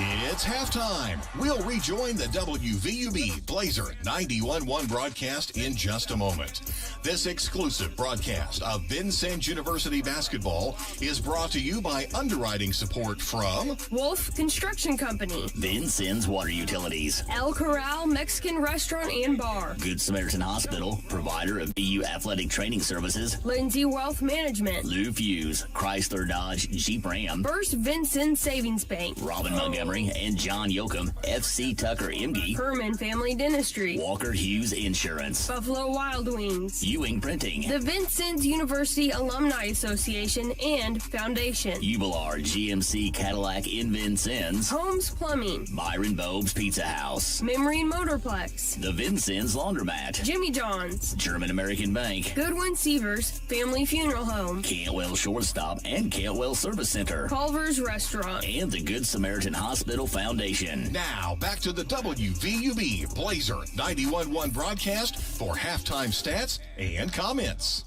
It's halftime. We'll rejoin the WVUB Blazer 91.1 broadcast in just a moment. This exclusive broadcast of Vincennes University basketball is brought to you by underwriting support from Wolf Construction Company, Vincennes Water Utilities, El Corral Mexican Restaurant and Bar, Good Samaritan Hospital, provider of BU Athletic Training Services, Lindsay Wealth Management, Lou Fuse, Chrysler Dodge Jeep Ram, First Vincennes Savings Bank, Robin Montgomery and John Yoakum, FC Tucker Imge, Herman Family Dentistry, Walker Hughes Insurance, Buffalo Wild Wings, Ewing Printing, the Vincennes University Alumni Association and Foundation, Ubilar GMC Cadillac in Vincennes, Holmes Plumbing, Byron Bob's Pizza House, Memory Motorplex, the Vincennes Laundromat, Jimmy John's, German American Bank, Goodwin Sievers Family Funeral Home, Cantwell Shortstop and Cantwell Service Center, Culver's Restaurant, and the Good Samaritan Hospital Foundation. Now, back to the WVUB Blazer 91.1 broadcast for halftime stats and comments.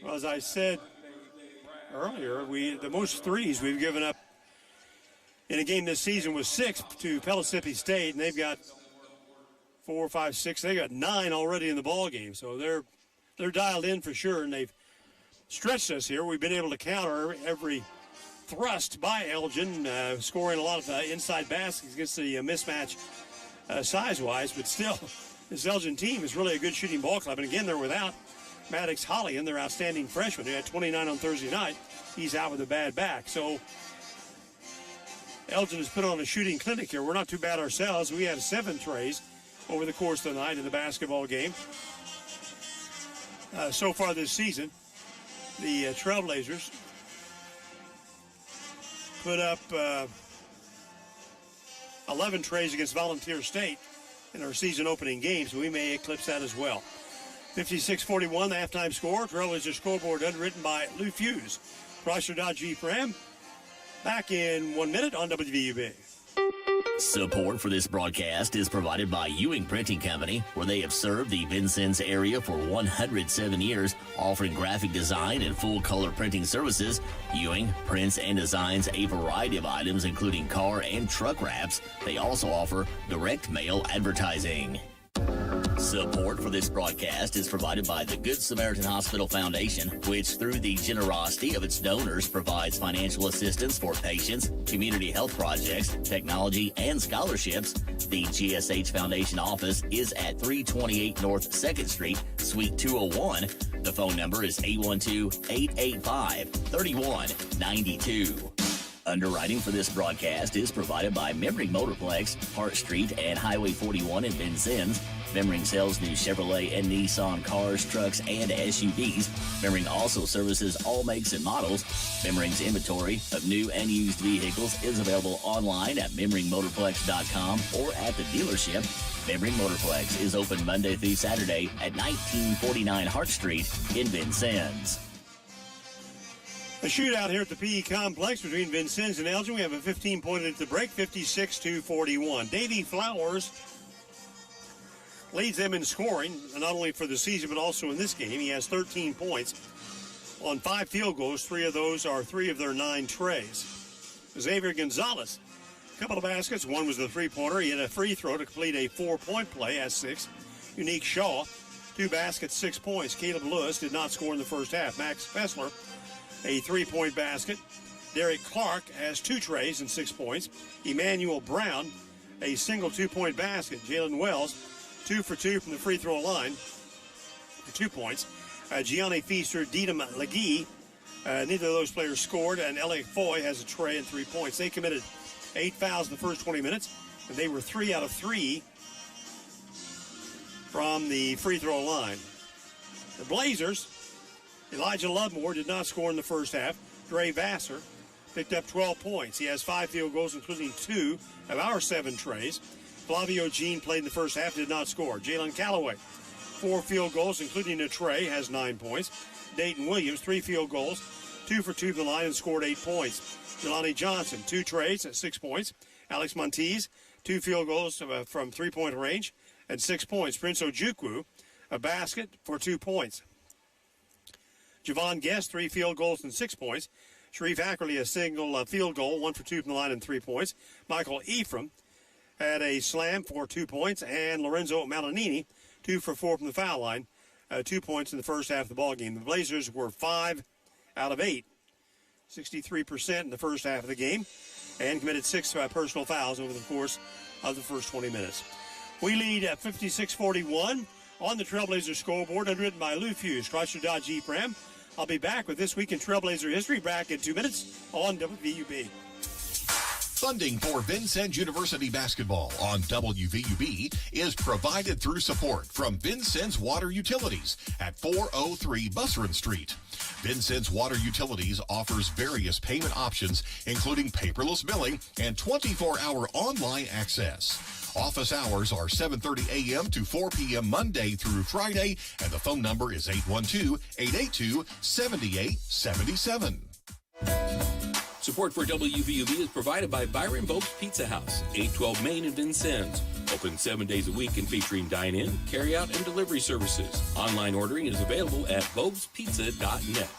Well, as I said earlier, the most threes we've given up in a game this season was 6 to Pellissippi State, and they've got 4, 5, 6. They got 9 already in the ball game, so they're dialed in for sure, and they've stretched us here. We've been able to counter every thrust by Elgin, scoring a lot of inside baskets against the mismatch size-wise, but still, this Elgin team is really a good shooting ball club, and again, they're without Maddox Holly and their outstanding freshman. They had 29 on Thursday night. He's out with a bad back, so Elgin has put on a shooting clinic here. We're not too bad ourselves. We had 7 trays over the course of the night in the basketball game. So far this season, the Trailblazers put up 11 trays against Volunteer State in our season opening game, so we may eclipse that as well. 56-41, the halftime score. Trailblazers scoreboard underwritten by Lou Fuse. Chrysler Dodge Jeep Ram. Back in 1 minute on WVUB. Support for this broadcast is provided by Ewing Printing Company, where they have served the Vincennes area for 107 years, offering graphic design and full-color printing services. Ewing prints and designs a variety of items, including car and truck wraps. They also offer direct mail advertising. Support for this broadcast is provided by the Good Samaritan Hospital Foundation, which, through the generosity of its donors, provides financial assistance for patients, community health projects, technology, and scholarships. The GSH Foundation office is at 328 North 2nd Street, Suite 201. The phone number is 812-885-3192. Underwriting for this broadcast is provided by Memring Motorplex, Hart Street, and Highway 41 in Vincennes. Memring sells new Chevrolet and Nissan cars, trucks, and SUVs. Memring also services all makes and models. Memring's inventory of new and used vehicles is available online at memringmotorplex.com or at the dealership. Memring Motorplex is open Monday through Saturday at 1949 Hart Street in Vincennes. A shootout here at the PE Complex between Vincennes and Elgin. We have a 15-point at the break, 56-41. Davey Flowers leads them in scoring, not only for the season but also in this game. He has 13 points on 5 field goals. 3 of those are 3 of their 9 trays. Xavier Gonzalez, a couple of baskets. One was the three-pointer. He had a free throw to complete a 4-point play at 6. Unique Shaw, 2 baskets, 6 points. Caleb Lewis did not score in the first half. Max Fessler, a 3-point basket. Derek Clark has 2 trays and 6 points. Emmanuel Brown, a single 2-point basket. Jalen Wells, 2 for 2 from the free throw line for 2 points. Gianni Feaster, Dedham Legee, neither of those players scored, and Elliot Foy has a tray and 3 points. They committed 8 fouls in the first 20 minutes, and they were 3 out of 3 from the free throw line. The Blazers, Elijah Lovemore did not score in the first half. Dre Vassar picked up 12 points. He has 5 field goals, including 2 of our 7 trays. Flavio Jean played in the first half, did not score. Jalen Calloway, 4 field goals, including a tray, has 9 points. Dayton Williams, 3 field goals, 2 for 2 from the line and scored 8 points. Jelani Johnson, 2 trays at 6 points. Alex Montiz, 2 field goals from 3-point range and 6 points. Prince Ojukwu, a basket for 2 points. Javon Guest, 3 field goals and 6 points. Sharif Ackerley, a single field goal, 1 for 2 from the line and 3 points. Michael Ephraim had a slam for 2 points, and Lorenzo Malanini, 2 for 4 from the foul line, 2 points in the first half of the ball game. The Blazers were 5 out of 8, 63% in the first half of the game, and committed 6 personal fouls over the course of the first 20 minutes. We lead at 56-41 on the Trailblazer scoreboard, underwritten by Lou Fuse, Chrysler Dodge Jeep Ram. I'll be back with This Week in Trailblazer History back in 2 minutes on WVUB. Funding for Vincennes University basketball on WVUB is provided through support from Vincennes Water Utilities at 403 Busserin Street. Vincennes Water Utilities offers various payment options, including paperless billing and 24-hour online access. Office hours are 7:30 a.m. to 4 p.m. Monday through Friday, and the phone number is 812-882-7877. Support for WVUB is provided by Byron Bope's Pizza House, 812 Main in Vincennes. Open 7 days a week and featuring dine-in, carry-out, and delivery services. Online ordering is available at bobespizza.net.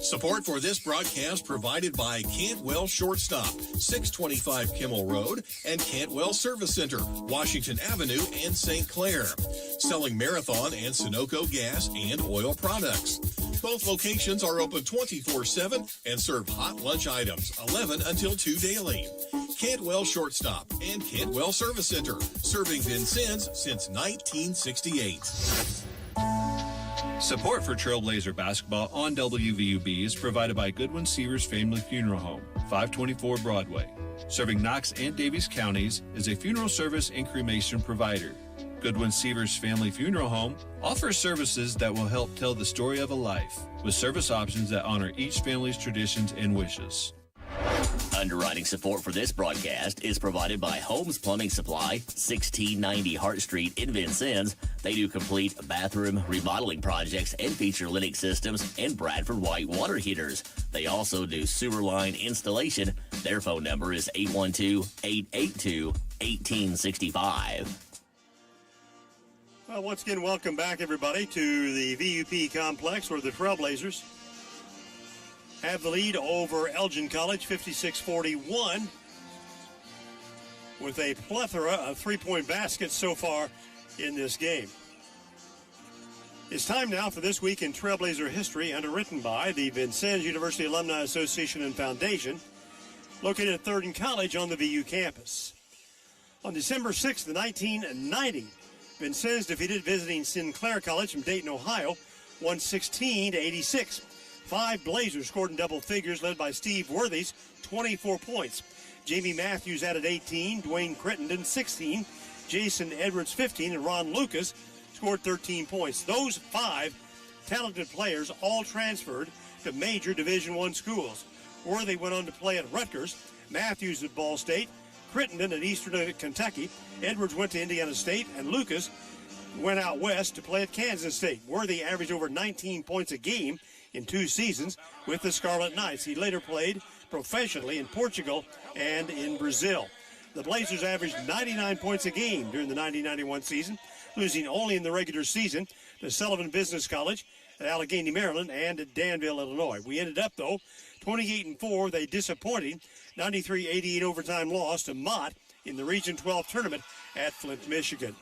Support for this broadcast provided by Cantwell Shortstop, 625 Kimmel Road, and Cantwell Service Center, Washington Avenue and St. Clair. Selling Marathon and Sunoco gas and oil products. Both locations are open 24/7 and serve hot lunch items, 11 until 2 daily. Cantwell Shortstop and Cantwell Service Center, serving Vincennes since 1968. Support for Trailblazer basketball on WVUB is provided by Goodwin Seavers Family Funeral Home, 524 Broadway. Serving Knox and Davies counties is a funeral service and cremation provider. Goodwin Seavers Family Funeral Home offers services that will help tell the story of a life, with service options that honor each family's traditions and wishes. Underwriting support for this broadcast is provided by Holmes Plumbing Supply, 1690 Hart Street in Vincennes. They do complete bathroom remodeling projects and feature Lennox systems and Bradford White water heaters. They also do sewer line installation. Their phone number is 812-882-1865. Well, once again, welcome back, everybody, to the VUP complex where the Trailblazers have the lead over Elgin College, 56-41, with a plethora of three-point baskets so far in this game. It's time now for This Week in Trailblazer History, underwritten by the Vincennes University Alumni Association and Foundation, located at 3rd and College on the VU campus. On December 6th, 1990, Vincennes defeated visiting Sinclair College from Dayton, Ohio, 116-86. 5 Blazers scored in double figures, led by Steve Worthy's 24 points. Jamie Matthews added 18, Dwayne Crittenden 16, Jason Edwards 15, and Ron Lucas scored 13 points. Those 5 talented players all transferred to major Division I schools. Worthy went on to play at Rutgers, Matthews at Ball State, Crittenden at Eastern Kentucky, Edwards went to Indiana State, and Lucas went out west to play at Kansas State. Worthy averaged over 19 points a game in 2 seasons with the Scarlet Knights. He later played professionally in Portugal and in Brazil. The Blazers averaged 99 points a game during the 1991 season, losing only in the regular season to Sullivan Business College at Allegheny, Maryland, and at Danville, Illinois. We ended up, though, 28-4 with a disappointing 93-88 overtime loss to Mott in the Region 12 tournament at Flint, Michigan.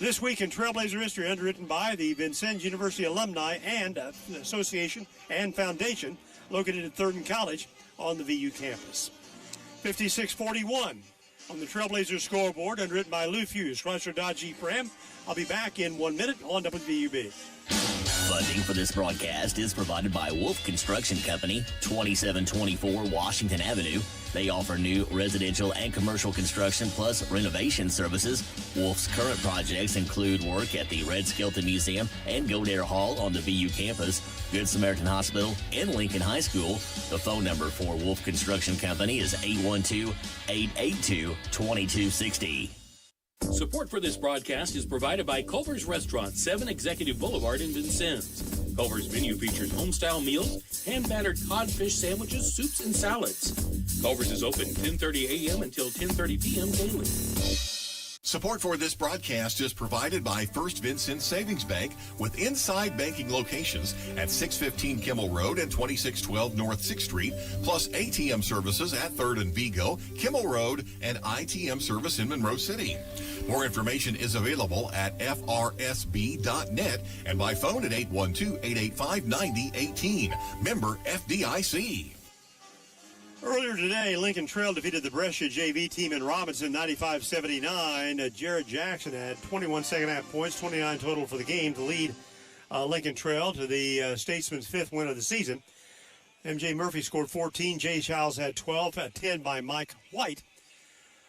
This Week in Trailblazer History, underwritten by the Vincennes University Alumni and Association and Foundation, located at 3rd and College on the VU campus. 56-41 on the Trailblazer scoreboard, underwritten by Lou Fuse, Chrysler Dodge Jeep Ram. I'll be back in 1 minute on WVUB. Funding for this broadcast is provided by Wolf Construction Company, 2724 Washington Avenue. They offer new residential and commercial construction plus renovation services. Wolf's current projects include work at the Red Skelton Museum and Godare Hall on the VU campus, Good Samaritan Hospital, and Lincoln High School. The phone number for Wolf Construction Company is 812-882-2260. Support for this broadcast is provided by Culver's Restaurant, 7 Executive Boulevard in Vincennes. Culver's menu features home-style meals, hand-battered codfish sandwiches, soups, and salads. Culver's is open 10:30 a.m. until 10:30 p.m. daily. Support for this broadcast is provided by First Vincent Savings Bank with inside banking locations at 615 Kimmel Road and 2612 North 6th Street, plus ATM services at 3rd and Vigo, Kimmel Road, and ITM service in Monroe City. More information is available at frsb.net and by phone at 812-885-9018. Member FDIC. Earlier today, Lincoln Trail defeated the Brescia JV team in Robinson 95-79. Jared Jackson had 21 second-half points, 29 total for the game to lead Lincoln Trail to the Statesman's 5th win of the season. MJ Murphy scored 14. Jay Childs had 12, 10 by Mike White.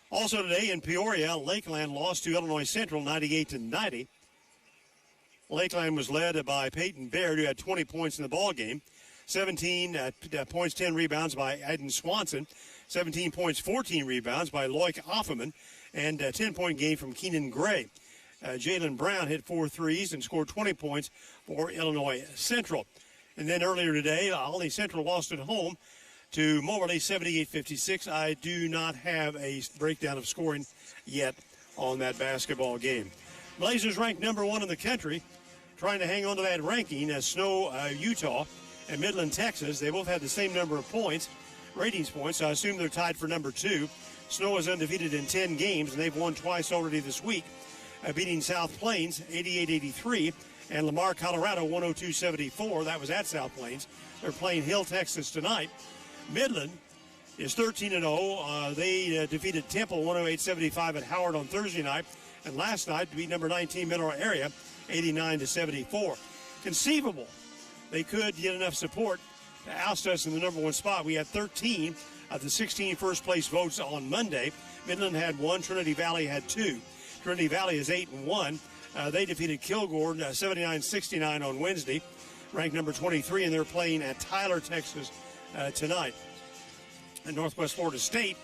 Also today in Peoria, Lakeland lost to Illinois Central 98-90. Lakeland was led by Peyton Baird, who had 20 points in the ball game. 17 points, 10 rebounds by Aiden Swanson. 17 points, 14 rebounds by Loic Offerman. And a 10-point game from Keenan Gray. Jalen Brown hit 4 threes and scored 20 points for Illinois Central. And then earlier today, Olney Central lost at home to Moberly 78-56. I do not have a breakdown of scoring yet on that basketball game. Blazers ranked number 1 in the country, trying to hang on to that ranking as Snow, Utah, and Midland, Texas. They both had the same number of points, ratings points, so I assume they're tied for number 2. Snow is undefeated in 10 games, and they've won twice already this week, beating South Plains 88-83 and Lamar, Colorado 102-74. That was at South Plains. They're playing Hill, Texas tonight. Midland is 13-0. They defeated Temple 108-75 at Howard on Thursday night, and last night beat number 19 Mineral Area 89-74. Conceivable they could get enough support to oust us in the number 1 spot. We had 13 of the 16 first place votes on Monday. Midland had 1, Trinity Valley had 2. Trinity Valley is 8-1. They defeated Kilgore 79-69 on Wednesday, ranked number 23, and they're playing at Tyler, Texas tonight. And Northwest Florida State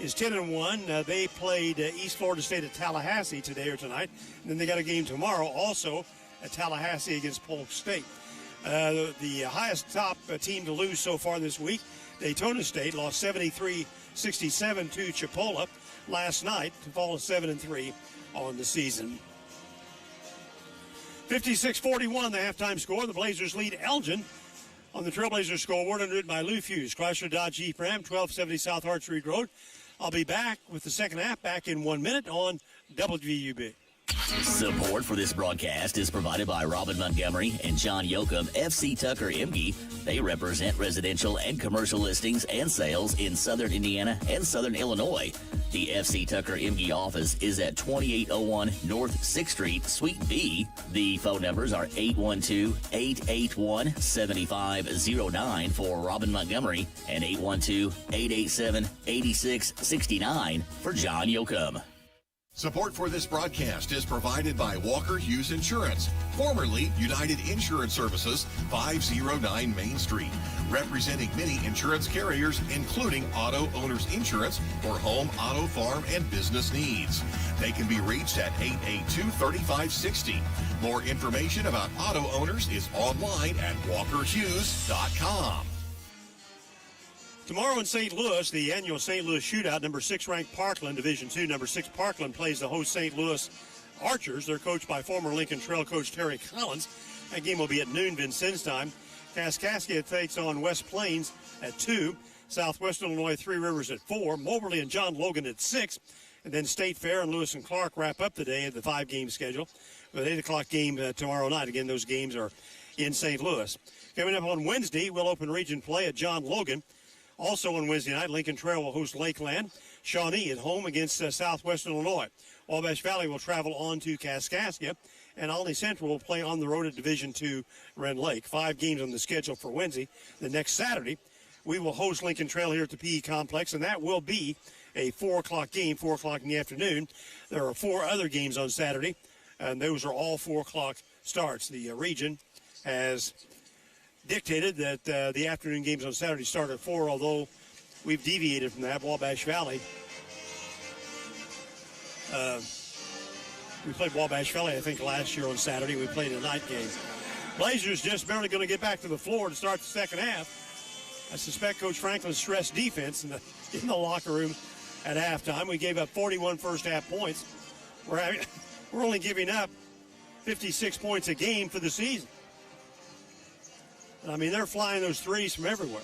is 10-1. They played East Florida State at Tallahassee today or tonight. And then they got a game tomorrow also at Tallahassee against Polk State. The highest top team to lose so far this week, Daytona State, lost 73-67 to Chipola last night to fall to 7-3 on the season. 56-41, the halftime score. The Blazers lead Elgin on the Trailblazers scoreboard, underwritten by Lou Fuse, Chrysler Dodge Jeep Ram, 1270 South Hart Street Road. I'll be back with the second half back in 1 minute on WVUB. Support for this broadcast is provided by Robin Montgomery and John Yoakum, FC Tucker Emge. They represent residential and commercial listings and sales in southern Indiana and southern Illinois. The FC Tucker Emge office is at 2801 North 6th Street, Suite B. The phone numbers are 812-881-7509 for Robin Montgomery and 812-887-8669 for John Yoakum. Support for this broadcast is provided by Walker Hughes Insurance, formerly United Insurance Services, 509 Main Street, representing many insurance carriers, including Auto Owners Insurance for home, auto, farm, and business needs. They can be reached at 882-3560. More information about Auto Owners is online at walkerhughes.com. Tomorrow in St. Louis, the annual St. Louis Shootout, number 6 ranked Parkland, Division II. Number 6 Parkland plays the host St. Louis Archers. They're coached by former Lincoln Trail coach Terry Collins. That game will be at noon Vincennes time. Kaskaskia takes on West Plains at 2. Southwest Illinois, Three Rivers at 4. Moberly and John Logan at 6. And then State Fair and Lewis and Clark wrap up the day at the 5-game schedule with an 8 o'clock game tomorrow night. Again, those games are in St. Louis. Coming up on Wednesday, we'll open region play at John Logan. Also on Wednesday night, Lincoln Trail will host Lakeland. Shawnee at home against Southwest Illinois. Wabash Valley will travel on to Kaskaskia. And Olney Central will play on the road at Division II Rend Lake. 5 games on the schedule for Wednesday. The next Saturday, we will host Lincoln Trail here at the PE Complex, and that will be a 4 o'clock game, 4 o'clock in the afternoon. There are 4 other games on Saturday, and those are all 4 o'clock starts. The region has dictated that the afternoon games on Saturday start at 4, although we've deviated from that. Wabash Valley. We played Wabash Valley, I think, last year on Saturday. We played a night game. Blazers just barely going to get back to the floor to start the second half. I suspect Coach Franklin stressed defense in the locker room at halftime. We gave up 41 first half points. We're only giving up 56 points a game for the season. I mean, they're flying those threes from everywhere.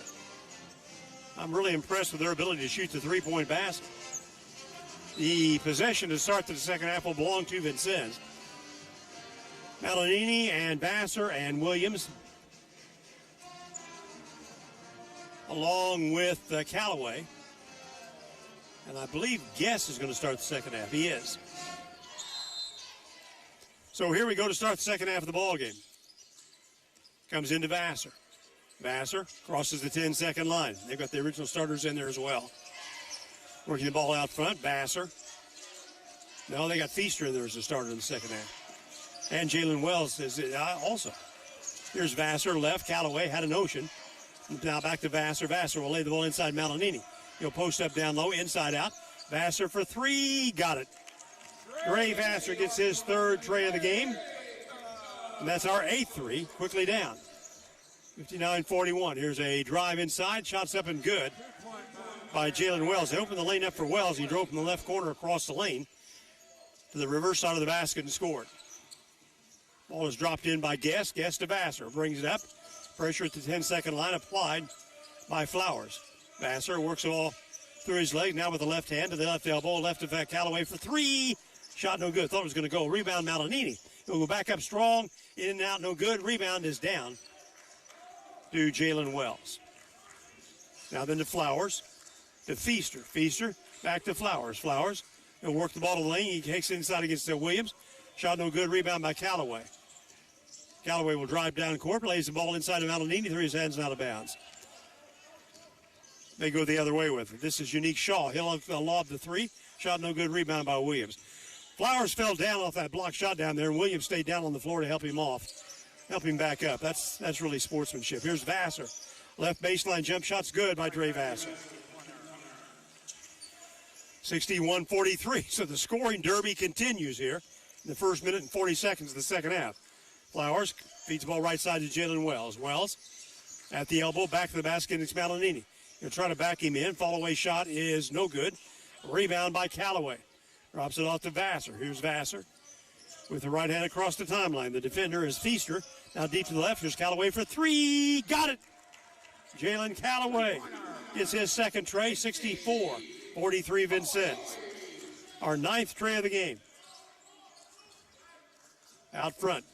I'm really impressed with their ability to shoot the three-point basket. The possession to start the second half will belong to Vincennes. Malinini and Vassar and Williams, along with Callaway. And I believe Guess is going to start the second half. He is. So here we go to start the second half of the ball game. Comes into Vassar. Vassar crosses the 10-second line. They've got the original starters in there as well. Working the ball out front, Vassar. No, they got Feaster in there as a starter in the second half. And Jalen Wells is also. Here's Vassar left. Callaway had a notion. Now back to Vassar. Vassar will lay the ball inside Malinini. He'll post up down low, inside out. Vassar for 3. Got it. Gray Vassar gets his 3rd tray of the game. And that's our 8th 3. Quickly down. 59-41. Here's a drive inside. Shots up and good by Jalen Wells. They opened the lane up for Wells. He drove from the left corner across the lane to the reverse side of the basket and scored. Ball is dropped in by Guest. Guest to Vassar. Brings it up. Pressure at the 10-second line applied by Flowers. Vassar works the ball through his leg. Now with the left hand to the left elbow. Left to Callaway for three. Shot no good. Thought it was going to go. Rebound Malinini. He'll go back up strong. In and out, no good. Rebound is down to Jalen Wells. Now then to Flowers. To Feaster. Feaster back to Flowers. Flowers. He'll work the ball to the lane. He takes it inside against Williams. Shot no good. Rebound by Callaway. Callaway will drive down court. Lays the ball inside of Malinini. Through his hands and out of bounds. They go the other way with it. This is Unique Shaw. He'll lob the three. Shot no good. Rebound by Williams. Flowers fell down off that block shot down there, and Williams stayed down on the floor to help him off. Help him back up. That's really sportsmanship. Here's Vassar. Left baseline jump shot's good by Dre Vassar. 61-43. So the scoring derby continues here in the first minute and 40 seconds of the second half. Flowers feeds the ball right side to Jalen Wells. Wells at the elbow, back to the basket, and it's Malinini. He'll try to back him in. Fall away shot is no good. Rebound by Callaway. Drops it off to Vassar. Here's Vassar with the right hand across the timeline. The defender is Feaster. Now deep to the left. Here's Callaway for three. Got it. Jalen Callaway gets his second tray. 64-43 Vincennes. Our ninth tray of the game. Out front.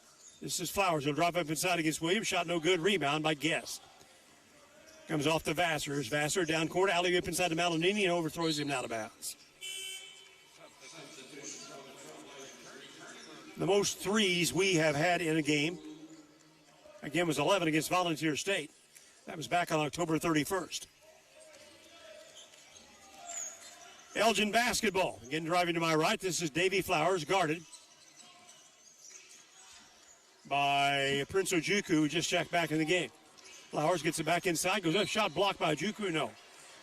This is Flowers. He'll drop up inside against Williams. Shot no good. Rebound by Guest. Comes off to Vassar. Here's Vassar down court. Alley up inside to Malinini and overthrows him out of bounds. The most threes we have had in a game, again, was 11 against Volunteer State. That was back on October 31st. Elgin basketball. Again, driving to my right. This is Davy Flowers, guarded by Prince Ojukwu, who just checked back in the game. Flowers gets it back inside, goes up, shot blocked by Ojukwu. No.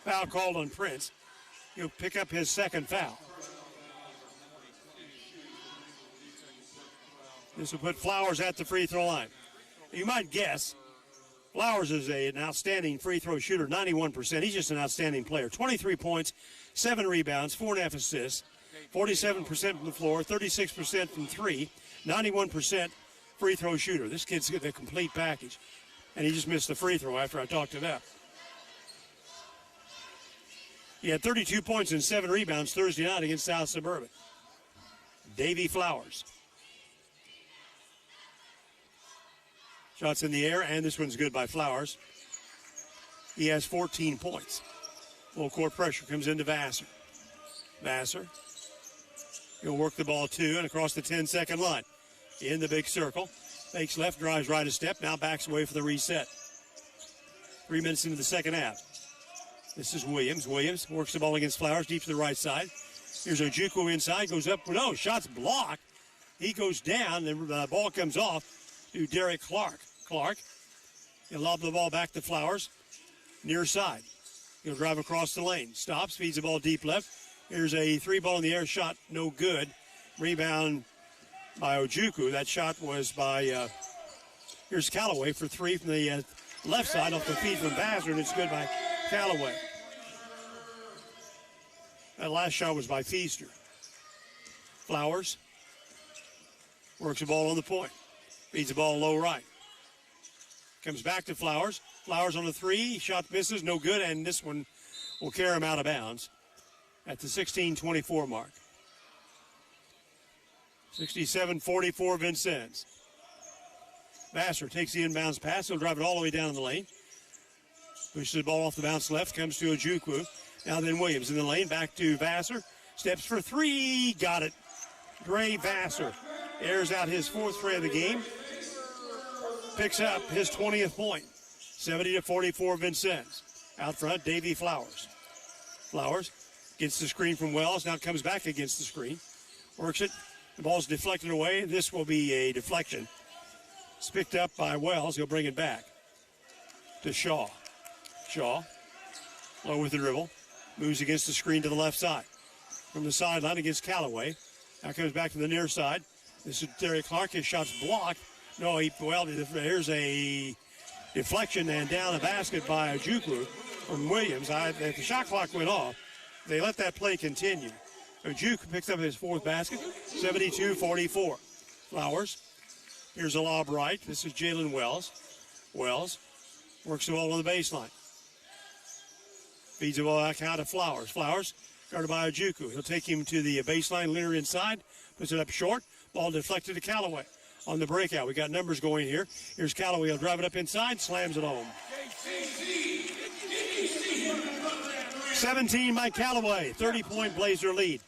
Foul called on Prince. He'll pick up his second foul. This will put Flowers at the free throw line. You might guess, Flowers is an outstanding free throw shooter, 91%. He's just an outstanding player. 23 points, 7 rebounds, 4.5 assists, 47% from the floor, 36% from three, 91% free throw shooter. This kid's got the complete package. And he just missed the free throw after I talked it up. He had 32 points and 7 rebounds Thursday night against South Suburban. Davy Flowers. Shots in the air, and this one's good by Flowers. He has 14 points. Full court pressure comes into Vassar. Vassar. He'll work the ball two and across the 10-second line. In the big circle. Fakes left, drives right a step, now backs away for the reset. 3 minutes into the second half. This is Williams. Williams works the ball against Flowers, deep to the right side. Here's Ojukwu inside, goes up. No, shot's blocked. He goes down, and the ball comes off to Derek Clark. Clark, he'll lob the ball back to Flowers, near side. He'll drive across the lane. Stops, feeds the ball deep left. Here's a three ball in the air shot, no good. Rebound by Ojukwu. That shot was by, here's Callaway for three from the left side off the feed from Vassar, and it's good by Callaway. That last shot was by Feaster. Flowers works the ball on the point. Feeds the ball low right. Comes back to Flowers. Flowers on the three. Shot misses, no good, and this one will carry him out of bounds at the 16-24 mark. 67-44 Vincennes. Vassar takes the inbounds pass. He'll drive it all the way down in the lane. Pushes the ball off the bounce left. Comes to Ojukwu. Now then Williams in the lane. Back to Vassar. Steps for three. Got it. Dre Vassar airs out his fourth tray of the game. Picks up his 20th point. 70-44 Vincennes. Out front, Davy Flowers. Flowers gets the screen from Wells. Now comes back against the screen. Works it. The ball's deflected away. This will be a deflection. It's picked up by Wells. He'll bring it back to Shaw. Shaw, low with the dribble. Moves against the screen to the left side. From the sideline against Callaway. Now comes back to the near side. This is Derek Clark. His shot's blocked. No, here's a Deflection and down a basket by Ojukwu from Williams. If the shot clock went off, they let that play continue. Ojukwu picks up his fourth basket, 72-44. Flowers. Here's a lob right. This is Jalen Wells. Wells works the ball on the baseline. Feeds the ball back out to Flowers. Flowers guarded by Ojukwu. He'll take him to the baseline. Leonard inside. Puts it up short. Ball deflected to Callaway on the breakout. We got numbers going here. Here's Callaway. He'll drive it up inside. Slams it home. 17 by Callaway. 30-point Blazer lead.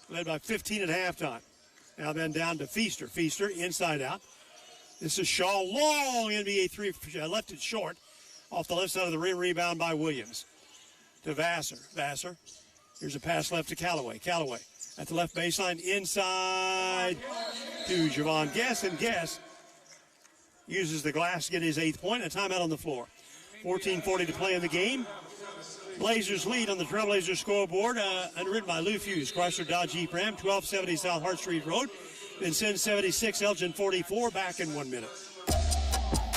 Led by 15 at halftime. Now then down to Feaster. Feaster inside out. This is Shaw. Long NBA three. Left it short. Off the left side of the rim. Rebound by Williams. To Vassar. Vassar. Here's a pass left to Callaway. Callaway at the left baseline. Inside to Javon Guess. And Guess uses the glass to get his 8th point. A timeout on the floor. 14:40 to play in the game. Blazers lead on the Trailblazers scoreboard, underwritten by Lou Fuse, Chrysler Dodge Jeep Ram, 1270 South Hart Street Road. Vincennes 76, Elgin 44, back in 1 minute.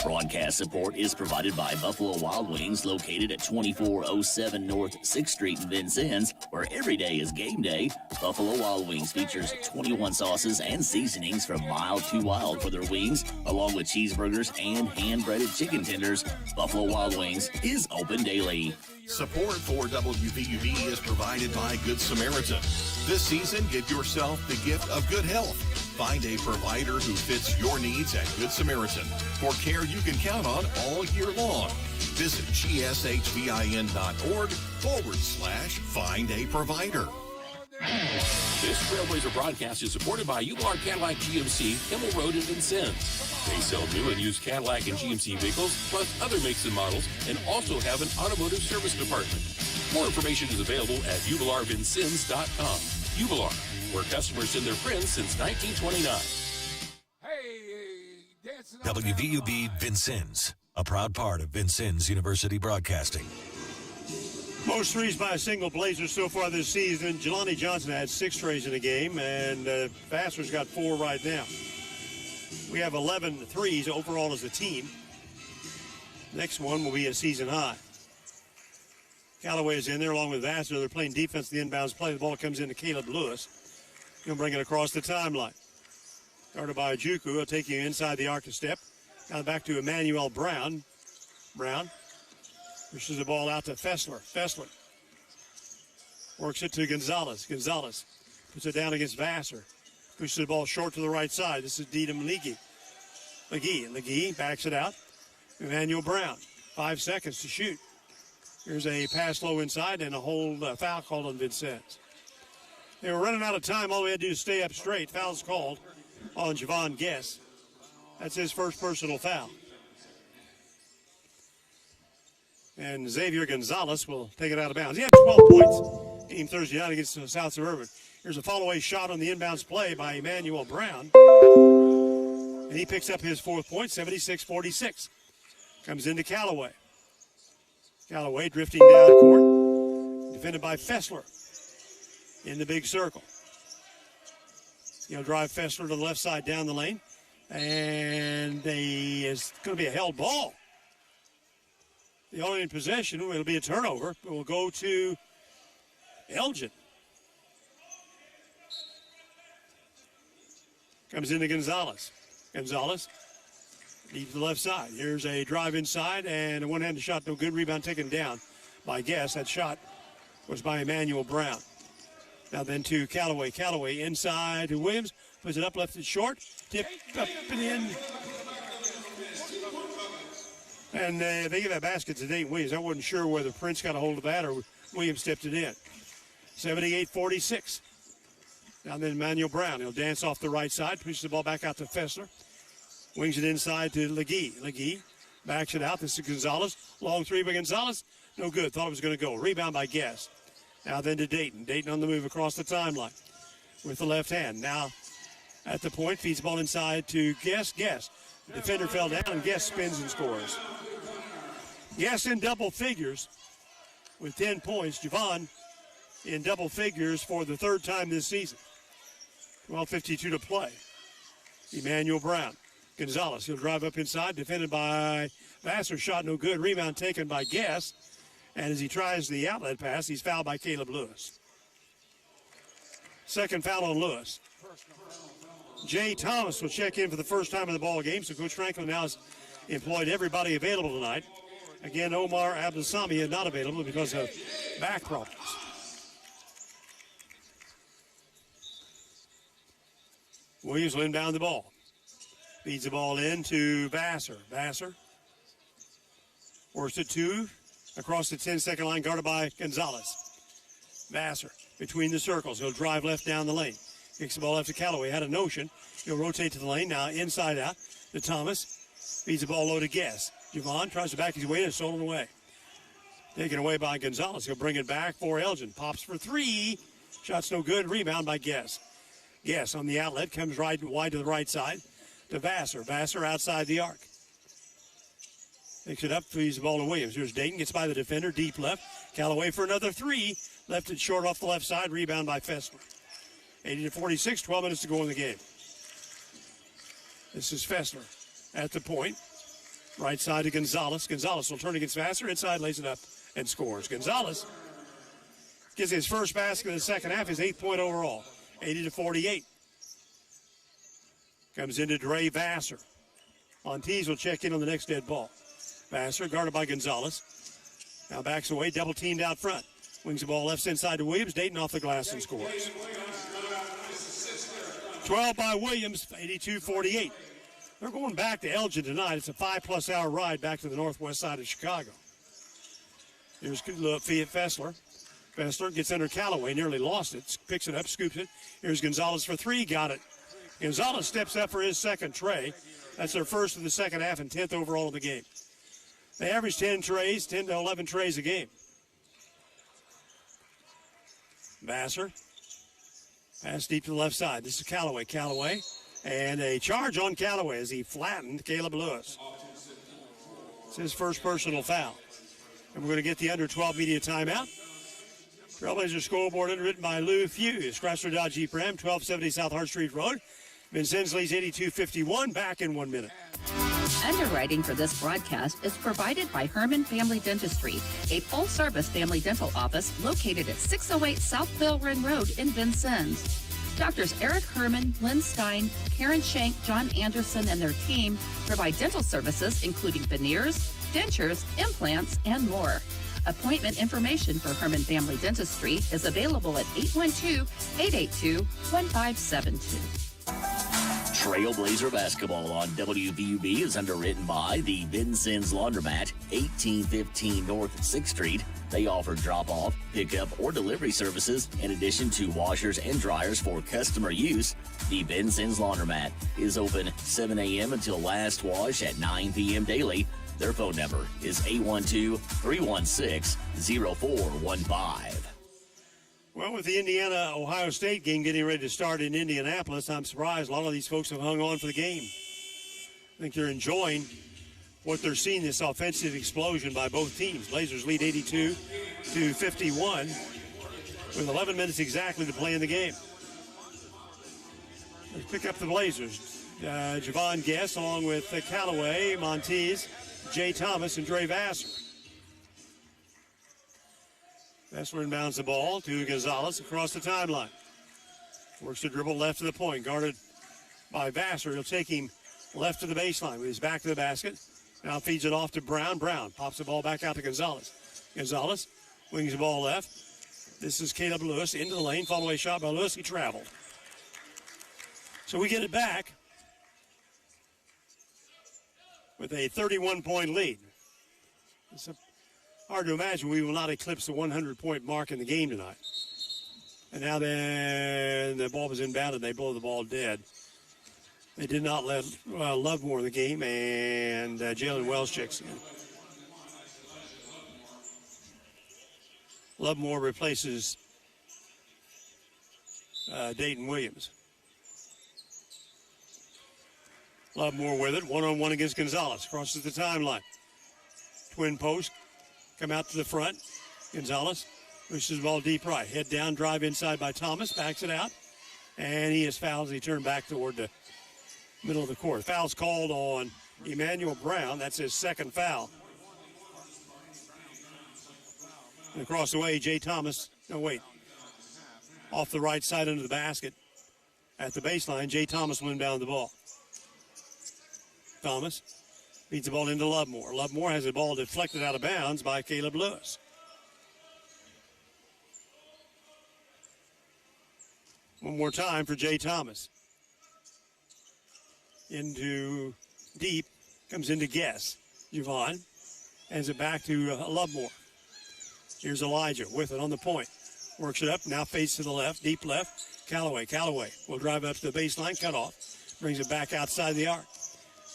Broadcast support is provided by Buffalo Wild Wings, located at 2407 North 6th Street in Vincennes, where every day is game day. Buffalo Wild Wings features 21 sauces and seasonings from mild to wild for their wings, along with cheeseburgers and hand-breaded chicken tenders. Buffalo Wild Wings is open daily. Support for WVUB is provided by Good Samaritan. This season, give yourself the gift of good health. Find a provider who fits your needs at Good Samaritan for care you can count on all year long. Visit gshvin.org/find a provider. This Trailblazer broadcast is supported by Ular Cadillac GMC, Kimmel Road in Vincennes. They sell new and used Cadillac and GMC vehicles, plus other makes and models, and also have an automotive service department. More information is available at ularvincennes.com. Ular, where customers send their friends since 1929. WVUB Vincennes, a proud part of Vincennes University Broadcasting. Most threes by a single Blazer so far this season. Jelani Johnson had 6 trays in the game, and Vassar's got 4 right now. We have 11 threes overall as a team. Next one will be a season high. Callaway is in there along with Vassar. They're playing defense the inbounds play. The ball comes into Caleb Lewis. He'll bring it across the timeline. Guarded by Ojukwu. He'll take you inside the arc to step. Now back to Emmanuel Brown. Brown pushes the ball out to Fessler. Fessler works it to Gonzalez. Gonzalez puts it down against Vassar. Pushes the ball short to the right side. This is Dedham Legee. Legee backs it out. Emmanuel Brown, 5 seconds to shoot. Here's a pass low inside and a hold foul called on Vincennes. They were running out of time. All we had to do is stay up straight. Foul's called on Javon Guess. That's his first personal foul. And Xavier Gonzalez will take it out of bounds. He had 12 points game Thursday night against South Suburban. Here's a follow-away shot on the inbounds play by Emmanuel Brown. And he picks up his 4th point, 76-46. Comes into Callaway. Callaway drifting down court. Defended by Fessler in the big circle. He'll drive Fessler to the left side down the lane. And it's going to be a held ball. The only in possession, it'll be a turnover. It will go to Elgin. Comes into Gonzalez. Gonzalez deep to the left side. Here's a drive inside and a one-handed shot, no good. Rebound taken down by Guess. That shot was by Emmanuel Brown. Now then to Callaway. Callaway inside to Williams. Puts it up, left it short. Tip up and in. And they give that basket to Dayton Williams. I wasn't sure whether Prince got a hold of that or Williams tipped it in. 78-46. Now then Emmanuel Brown. He'll dance off the right side. Pushes the ball back out to Fessler. Wings it inside to Legee. Legee backs it out. This is Gonzalez. Long three by Gonzalez. No good. Thought it was going to go. Rebound by Guess. Now then to Dayton. Dayton on the move across the timeline with the left hand. Now at the point. Feeds the ball inside to Guess. Guess. The defender fell down and Guess spins and scores. Guess in double figures with 10 points. Javon in double figures for the 3rd time this season. 12:52 to play. Emmanuel Brown. Gonzalez, he'll drive up inside, defended by Vassar, shot no good. Rebound taken by Guess. And as he tries the outlet pass, he's fouled by Caleb Lewis. Second foul on Lewis. Jay Thomas will check in for the first time in the ball game, so Coach Franklin now has employed everybody available tonight. Again, Omar Abdulsami is not available because of back problems. Williams will inbound the ball. Feeds the ball in to Vassar. Vassar works it two across the 10-second line, guarded by Gonzalez. Vassar between the circles. He'll drive left down the lane. Kicks the ball left to Callaway. Had a notion. He'll rotate to the lane. Now inside out to Thomas. Feeds the ball low to Guess. Javon tries to back his way and stolen away. Taken away by Gonzalez. He'll bring it back for Elgin. Pops for three. Shot's no good. Rebound by Guess. Guess on the outlet. Comes right wide to the right side to Vassar. Vassar outside the arc. Picks it up. Feeds the ball to Williams. Here's Dayton. Gets by the defender. Deep left. Callaway for another three. Left it short off the left side. Rebound by Fessler. 80-46. 12 minutes to go in the game. This is Fessler at the point. Right side to Gonzalez. Gonzalez will turn against Vassar. Inside, lays it up and scores. Gonzalez gets his first basket in the second half, his 8th point overall. 80-48. Comes into Dre Vassar. Montees will check in on the next dead ball. Vassar guarded by Gonzalez. Now backs away, double teamed out front. Wings the ball left inside to Williams. Dayton off the glass and scores. 12 by Williams, 82-48. They're going back to Elgin tonight. It's a 5+ hour ride back to the northwest side of Chicago. Here's Fessler. Fessler gets under Callaway, nearly lost it. Picks it up, scoops it. Here's Gonzalez for three, got it. Gonzalez steps up for his second tray. That's their first of the second half and 10th overall of the game. They average 10 to 11 trays a game. Vassar. Pass deep to the left side. This is Callaway. Callaway. And a charge on Callaway as he flattened Caleb Lewis. It's his first personal foul. And we're going to get the under 12 media timeout. Trailblazer scoreboard underwritten by Lou Fuse. Chrysler Dodge Jeep Ram, 1270 South Hart Street Road. Vincennes leads 82-51. Back in 1 minute. Underwriting for this broadcast is provided by Herman Family Dentistry, a full-service family dental office located at 608 South Quail Run Road in Vincennes. Doctors Eric Herman, Lynn Stein, Karen Shank, John Anderson, and their team provide dental services including veneers, dentures, implants, and more. Appointment information for Herman Family Dentistry is available at 812-882-1572. Trailblazer basketball on WVUB is underwritten by the Vincennes Laundromat, 1815 North 6th Street. They offer drop-off, pickup, or delivery services in addition to washers and dryers for customer use. The Vincennes Laundromat is open 7 a.m. until last wash at 9 p.m. daily. Their phone number is 812-316-0415. Well, with the Indiana-Ohio State game getting ready to start in Indianapolis, I'm surprised a lot of these folks have hung on for the game. I think they're enjoying what they're seeing, this offensive explosion by both teams. Blazers lead 82-51 with 11 minutes exactly to play in the game. Let's pick up the Blazers. Javon Guess along with Callaway, Montees, Jay Thomas, and Dre Vassar. Vassar inbounds the ball to Gonzalez across the timeline. Works the dribble left to the point, guarded by Vassar. He'll take him left to the baseline with his back to the basket. Now feeds it off to Brown. Brown pops the ball back out to Gonzalez. Gonzalez wings the ball left. This is Caleb Lewis into the lane. Follow away shot by Lewis. He traveled. So we get it back with a 31-point lead. It's hard to imagine we will not eclipse the 100-point mark in the game tonight. And now then the ball was inbounded. They blow the ball dead. They did not let Lovemore in the game, and Jalen Wells checks in. Lovemore replaces Dayton Williams. Lovemore with it, one-on-one against Gonzalez. Crosses the timeline. Twin post, come out to the front. Gonzalez pushes the ball deep right. Head down, drive inside by Thomas, backs it out. And he is fouled as he turned back toward the middle of the court. Foul's called on Emmanuel Brown. That's his second foul. And across the way, Jay Thomas. No, wait. Off the right side under the basket. At the baseline, Jay Thomas will inbound the ball. Thomas beats the ball into Lovemore. Lovemore has the ball deflected out of bounds by Caleb Lewis. One more time for Jay Thomas. Into deep, comes into Guess. Javon hands it back to Lovemore. Here's Elijah with it on the point. Works it up, now fades to the left, deep left. Callaway will drive up to the baseline, cut off. Brings it back outside the arc.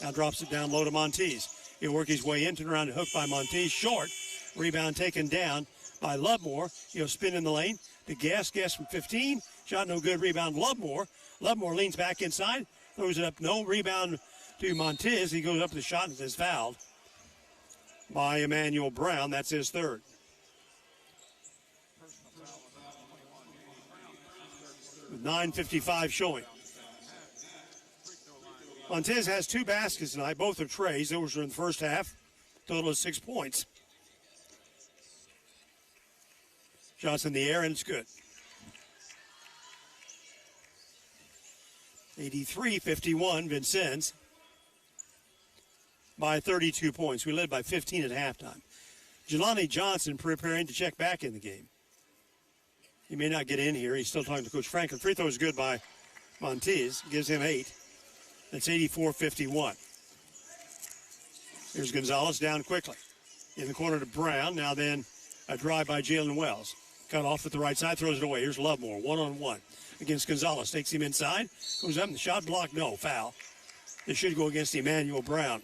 Now drops it down low to Montees. He'll work his way in, turn around and hook by Montees. Short. Rebound taken down by Lovemore. He'll spin in the lane to Guess. Guess from 15. Shot no good. Rebound Lovemore. Lovemore leans back inside. Throws it up. No rebound to Montez. He goes up to the shot and is fouled by Emmanuel Brown. That's his third. With 9:55 showing. Montez has 2 baskets tonight. Both are Trey's. Those were in the first half. Total of 6 points. Shots in the air, and it's good. 83-51, Vincennes by 32 points. We led by 15 at halftime. Jelani Johnson preparing to check back in the game. He may not get in here. He's still talking to Coach Franklin. Free throw is good by Montez. Gives him 8. That's 84-51. Here's Gonzalez down quickly. In the corner to Brown. Now then a drive by Jalen Wells. Cut off at the right side, throws it away. Here's Lovemore, one-on-one against Gonzalez. Takes him inside, goes up, and the shot blocked. No, foul. This should go against Emmanuel Brown.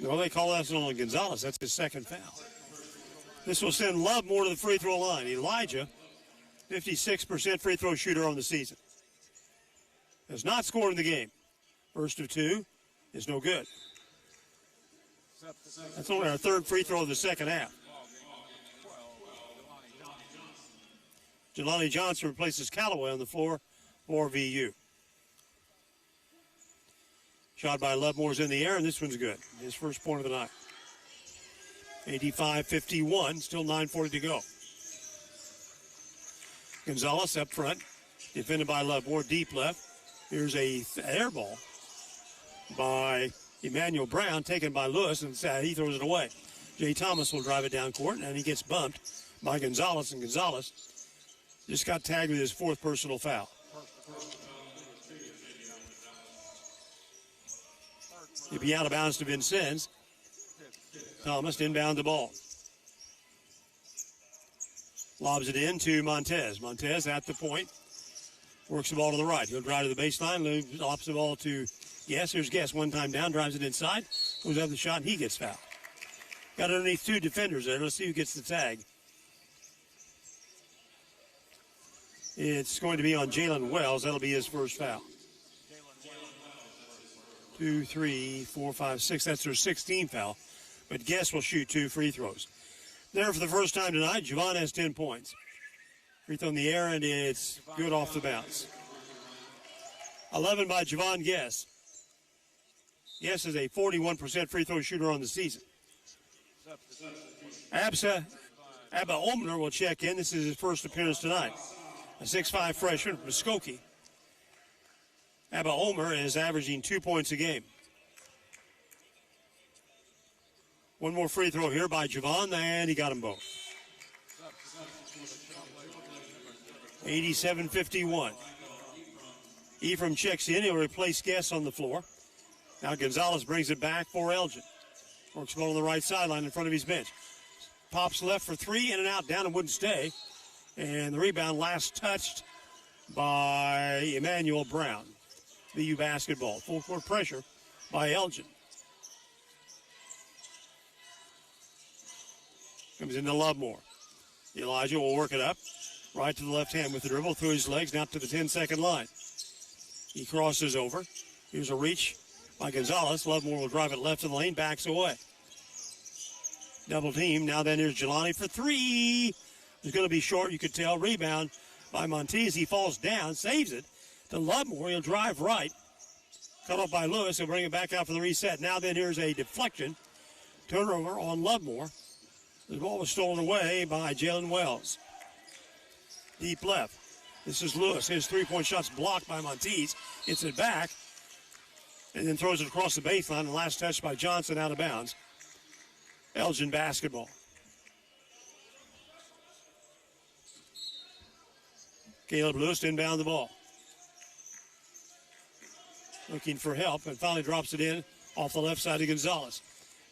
Well, they call that on Gonzalez. That's his second foul. This will send Lovemore to the free throw line. Elijah, 56% free throw shooter on the season. Has not scored in the game. First of 2 is no good. That's only our third free throw of the second half. Jelani Johnson replaces Callaway on the floor for VU. Shot by Lovemore's in the air, and this one's good. His first point of the night. 85-51, still 9:40 to go. Gonzalez up front, defended by Lovemore, deep left. Here's a air ball by Emmanuel Brown, taken by Lewis, and he throws it away. Jay Thomas will drive it down court, and he gets bumped by Gonzalez, and Gonzalez just got tagged with his 4th personal foul. He'll be out of bounds to Vincennes. Thomas inbound the ball. Lobs it in to Montez. Montez at the point. Works the ball to the right. He'll drive to the baseline. Lobs the ball to Guess. Here's Guess. One time down. Drives it inside. Goes up the shot, and he gets fouled. Got underneath 2 defenders there. Let's see who gets the tag. It's going to be on Jalen Wells. That'll be his first foul. 2, 3, 4, 5, 6. That's their 16th foul. But Guess will shoot 2 free throws. There for the first time tonight, Javon has 10 points. Free throw in the air, and it's good off the bounce. 11 by Javon Guess. Guess is a 41% free throw shooter on the season. Abba Omner will check in. This is his first appearance tonight. A 6'5 freshman from Muskogee. Abba Omer is averaging 2 points a game. One more free throw here by Javon, and he got them both. 87-51. Ephraim checks in. He'll replace Guess on the floor. Now Gonzalez brings it back for Elgin. Works the ball on the right sideline in front of his bench. Pops left for 3, in and out, down and wouldn't stay. And the rebound last touched by Emmanuel Brown. VU basketball. Full court pressure by Elgin. Comes into Lovemore. Elijah will work it up. Right to the left hand with the dribble through his legs, now to the 10-second line. He crosses over. Here's a reach by Gonzalez. Lovemore will drive it left in the lane, backs away. Double team. Now then here's Jelani for 3. is going to be short, you could tell. Rebound by Montez. He falls down, saves it to Lovemore. He'll drive right. Cut off by Lewis. He'll bring it back out for the reset. Now then, here's a deflection. Turnover on Lovemore. The ball was stolen away by Jalen Wells. Deep left. This is Lewis. His three-point shot's blocked by Montez. Gets it back. And then throws it across the baseline. And last touch by Johnson out of bounds. Elgin basketball. Caleb Lewis to inbound the ball. Looking for help and finally drops it in off the left side to Gonzalez.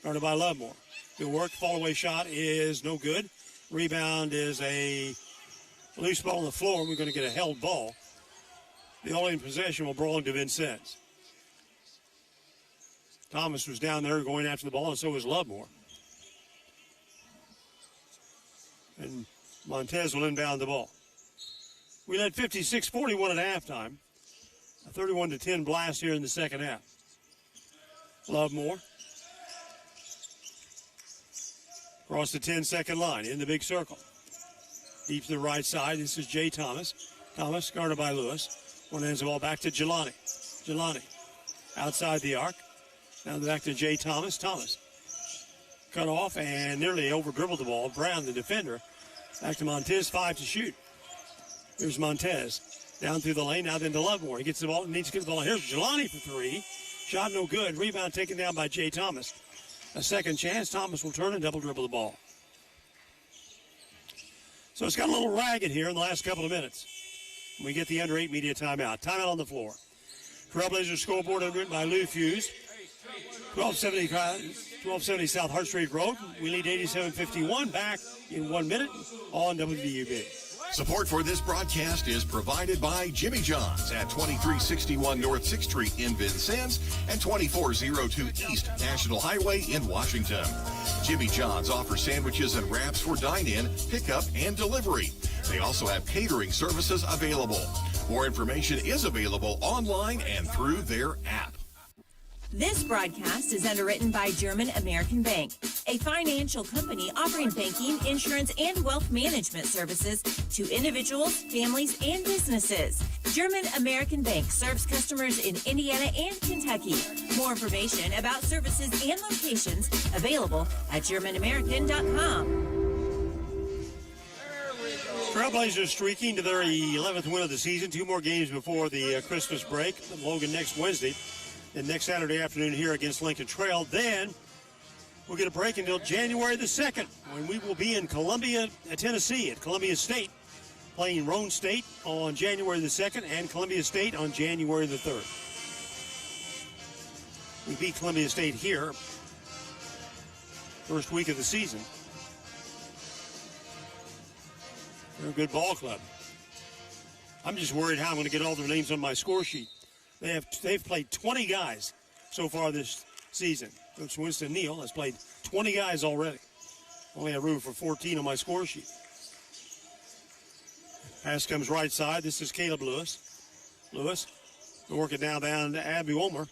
Guarded by Lovemore. Good work. Fall away shot is no good. Rebound is a loose ball on the floor. We're going to get a held ball. The only in possession will belong to Vincennes. Thomas was down there going after the ball, and so was Lovemore. And Montez will inbound the ball. We led 56-41 at halftime. A 31-10 blast here in the second half. Lovemore. Across the 10-second line in the big circle. Deep to the right side. This is Jay Thomas. Thomas guarded by Lewis. One hands the ball back to Jelani. Jelani outside the arc. Now back to Jay Thomas. Thomas cut off and nearly over-dribbled the ball. Brown, the defender. Back to Montez, 5 to shoot. Here's Montez. Down through the lane, now then to Lovemore. He gets the ball, needs to get the ball. Here's Jelani for 3. Shot no good. Rebound taken down by Jay Thomas. A second chance. Thomas will turn and double dribble the ball. So it's got a little ragged here in the last couple of minutes. We get the under 8 media timeout. Timeout on the floor. Trailblazers scoreboard underwritten by Lou Fuse. 1270 South Hart Street Road. We lead 87-51 back in 1 minute on WVUB. Support for this broadcast is provided by Jimmy John's at 2361 North 6th Street in Vincennes and 2402 East National Highway in Washington. Jimmy John's offers sandwiches and wraps for dine-in, pickup, and delivery. They also have catering services available. More information is available online and through their app. This broadcast is underwritten by German American Bank, a financial company offering banking, insurance, and wealth management services to individuals, families, and businesses. German American Bank serves customers in Indiana and Kentucky. More information about services and locations available at GermanAmerican.com. Trailblazers streaking to their 11th win of the season. 2 more games before the Christmas break. Logan next Wednesday. And next Saturday afternoon here against Lincoln Trail. Then we'll get a break until January the 2nd when we will be in Columbia, Tennessee at Columbia State, playing Roane State on January the 2nd and Columbia State on January the 3rd. We beat Columbia State here first week of the season. They're a good ball club. I'm just worried how I'm going to get all their names on my score sheet. They've played 20 guys so far this season. Coach Winston Neal has played 20 guys already. Only have room for 14 on my score sheet. Pass comes right side. This is Caleb Lewis. Lewis will work it down to Abby Ulmer.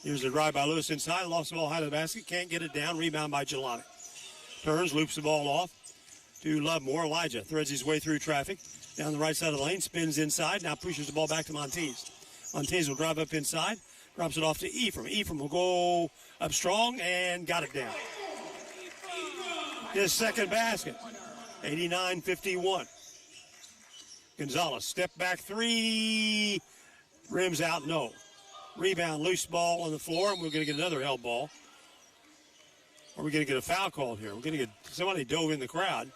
Here's the drive by Lewis inside. Lost the ball high to the basket. Can't get it down. Rebound by Jelani. Turns, loops the ball off to Lovemore. Elijah threads his way through traffic. Down the right side of the lane. Spins inside. Now pushes the ball back to Montez. Montez will drive up inside, drops it off to Ephraim. Ephraim will go up strong and got it down. His second basket, 89-51. Gonzalez, step back 3, rims out, no. Rebound, loose ball on the floor, and we're going to get another held ball. Or we're going to get a foul called here. We're going to get somebody dove in the crowd.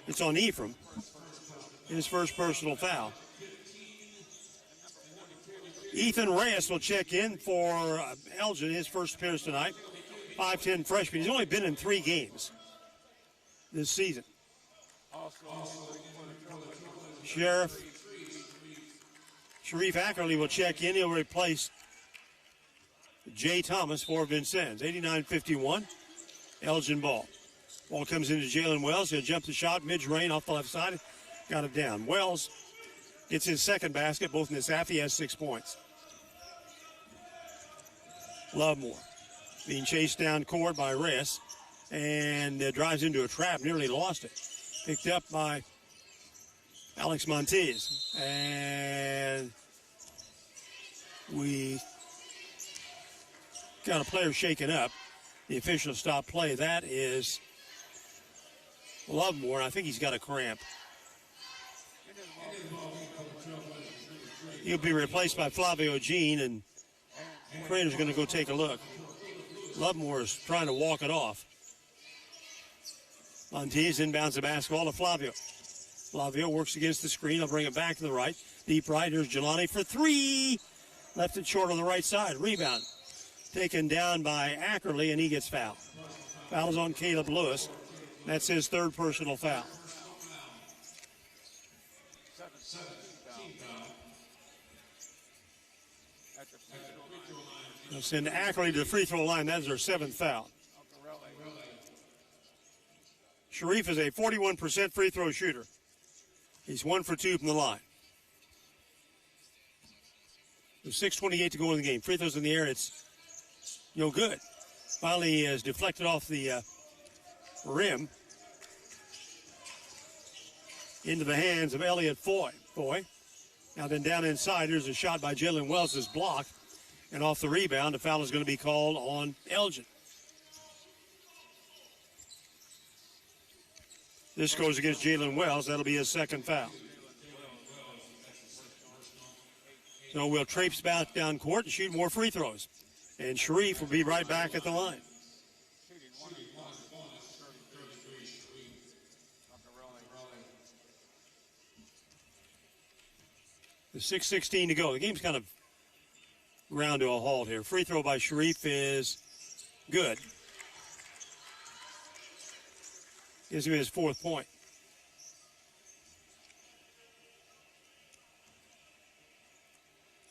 It's on Ephraim. His first personal foul. Ethan Reyes will check in for Elgin, his first appearance tonight. 5'10 freshman. He's only been in 3 games this season. Sharif Ackerley will check in. He'll replace Jay Thomas for Vincennes. 89-51. Elgin ball. Ball comes into Jalen Wells. He'll jump the shot. Mid-range off the left side. Got it down. Wells gets his second basket, both in this half. He has 6 points. Lovemore being chased down court by Reyes, and drives into a trap, nearly lost it. Picked up by Alex Montes, and we got a player shaken up. The official stopped play. That is Lovemore. I think he's got a cramp. He'll be replaced by Flavio Jean, and Craner's going to go take a look. Lovemore is trying to walk it off. Montes inbounds the basketball to Flavio. Flavio works against the screen. He'll bring it back to the right. Deep right. Here's Jelani for three. Left it short on the right side. Rebound. Taken down by Ackerley, and he gets fouled. Foul is on Caleb Lewis. That's his third personal foul. They'll send Ackerley to the free throw line. That's their seventh foul. Sharif is a 41% free throw shooter. He's 1 for 2 from the line. There's 6:28 to go in the game. Free throws in the air, it's no good. Finally, he has deflected off the rim into the hands of Elliott Foy. Now then down inside, here's a shot by Jalen Wells, is blocked. And off the rebound, a foul is going to be called on Elgin. This goes against Jalen Wells. That'll be his second foul. So we'll traipse back down court and shoot more free throws. And Sharif will be right back at the line. There's 6:16 to go. The game's kind of ground to a halt here. Free throw by Sharif is good. Gives him his fourth point.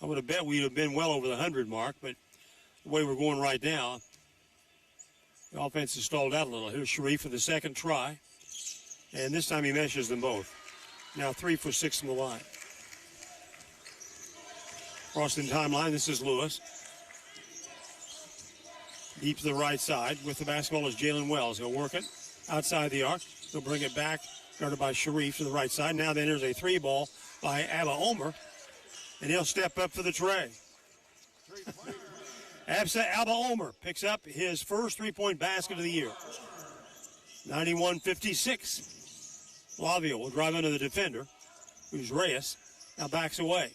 I would have bet we'd have been well over the 100 mark, but the way we're going right now, the offense has stalled out a little. Here's Sharif for the second try, and this time he meshes them both. Now 3 for 6 from the line. Crossing timeline, this is Lewis. Deep to the right side. With the basketball is Jalen Wells. He'll work it outside the arc. He'll bring it back, guarded by Sharif to the right side. Now then there's a three ball by Abba Omer, and he'll step up for the tray. Abba Omer picks up his first three-point basket of the year. 91-56. Flavio will drive into the defender, who's Reyes. Now backs away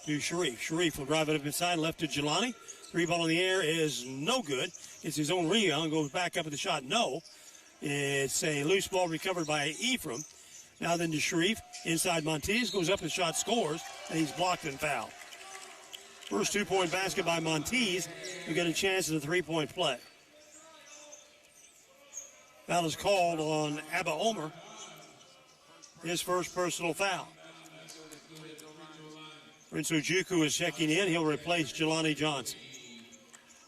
to Sharif. Sharif will drive it up inside, left to Jelani. Three ball in the air is no good. It's his own rebound, goes back up at the shot. No. It's a loose ball recovered by Ephraim. Now then to Sharif. Inside Montes, goes up the shot, scores, and he's blocked and fouled. First two-point basket by Montes. We get a chance at a three-point play. Foul is called on Abba Omer. His first personal foul. Prince Ojukwu is checking in. He'll replace Jelani Johnson.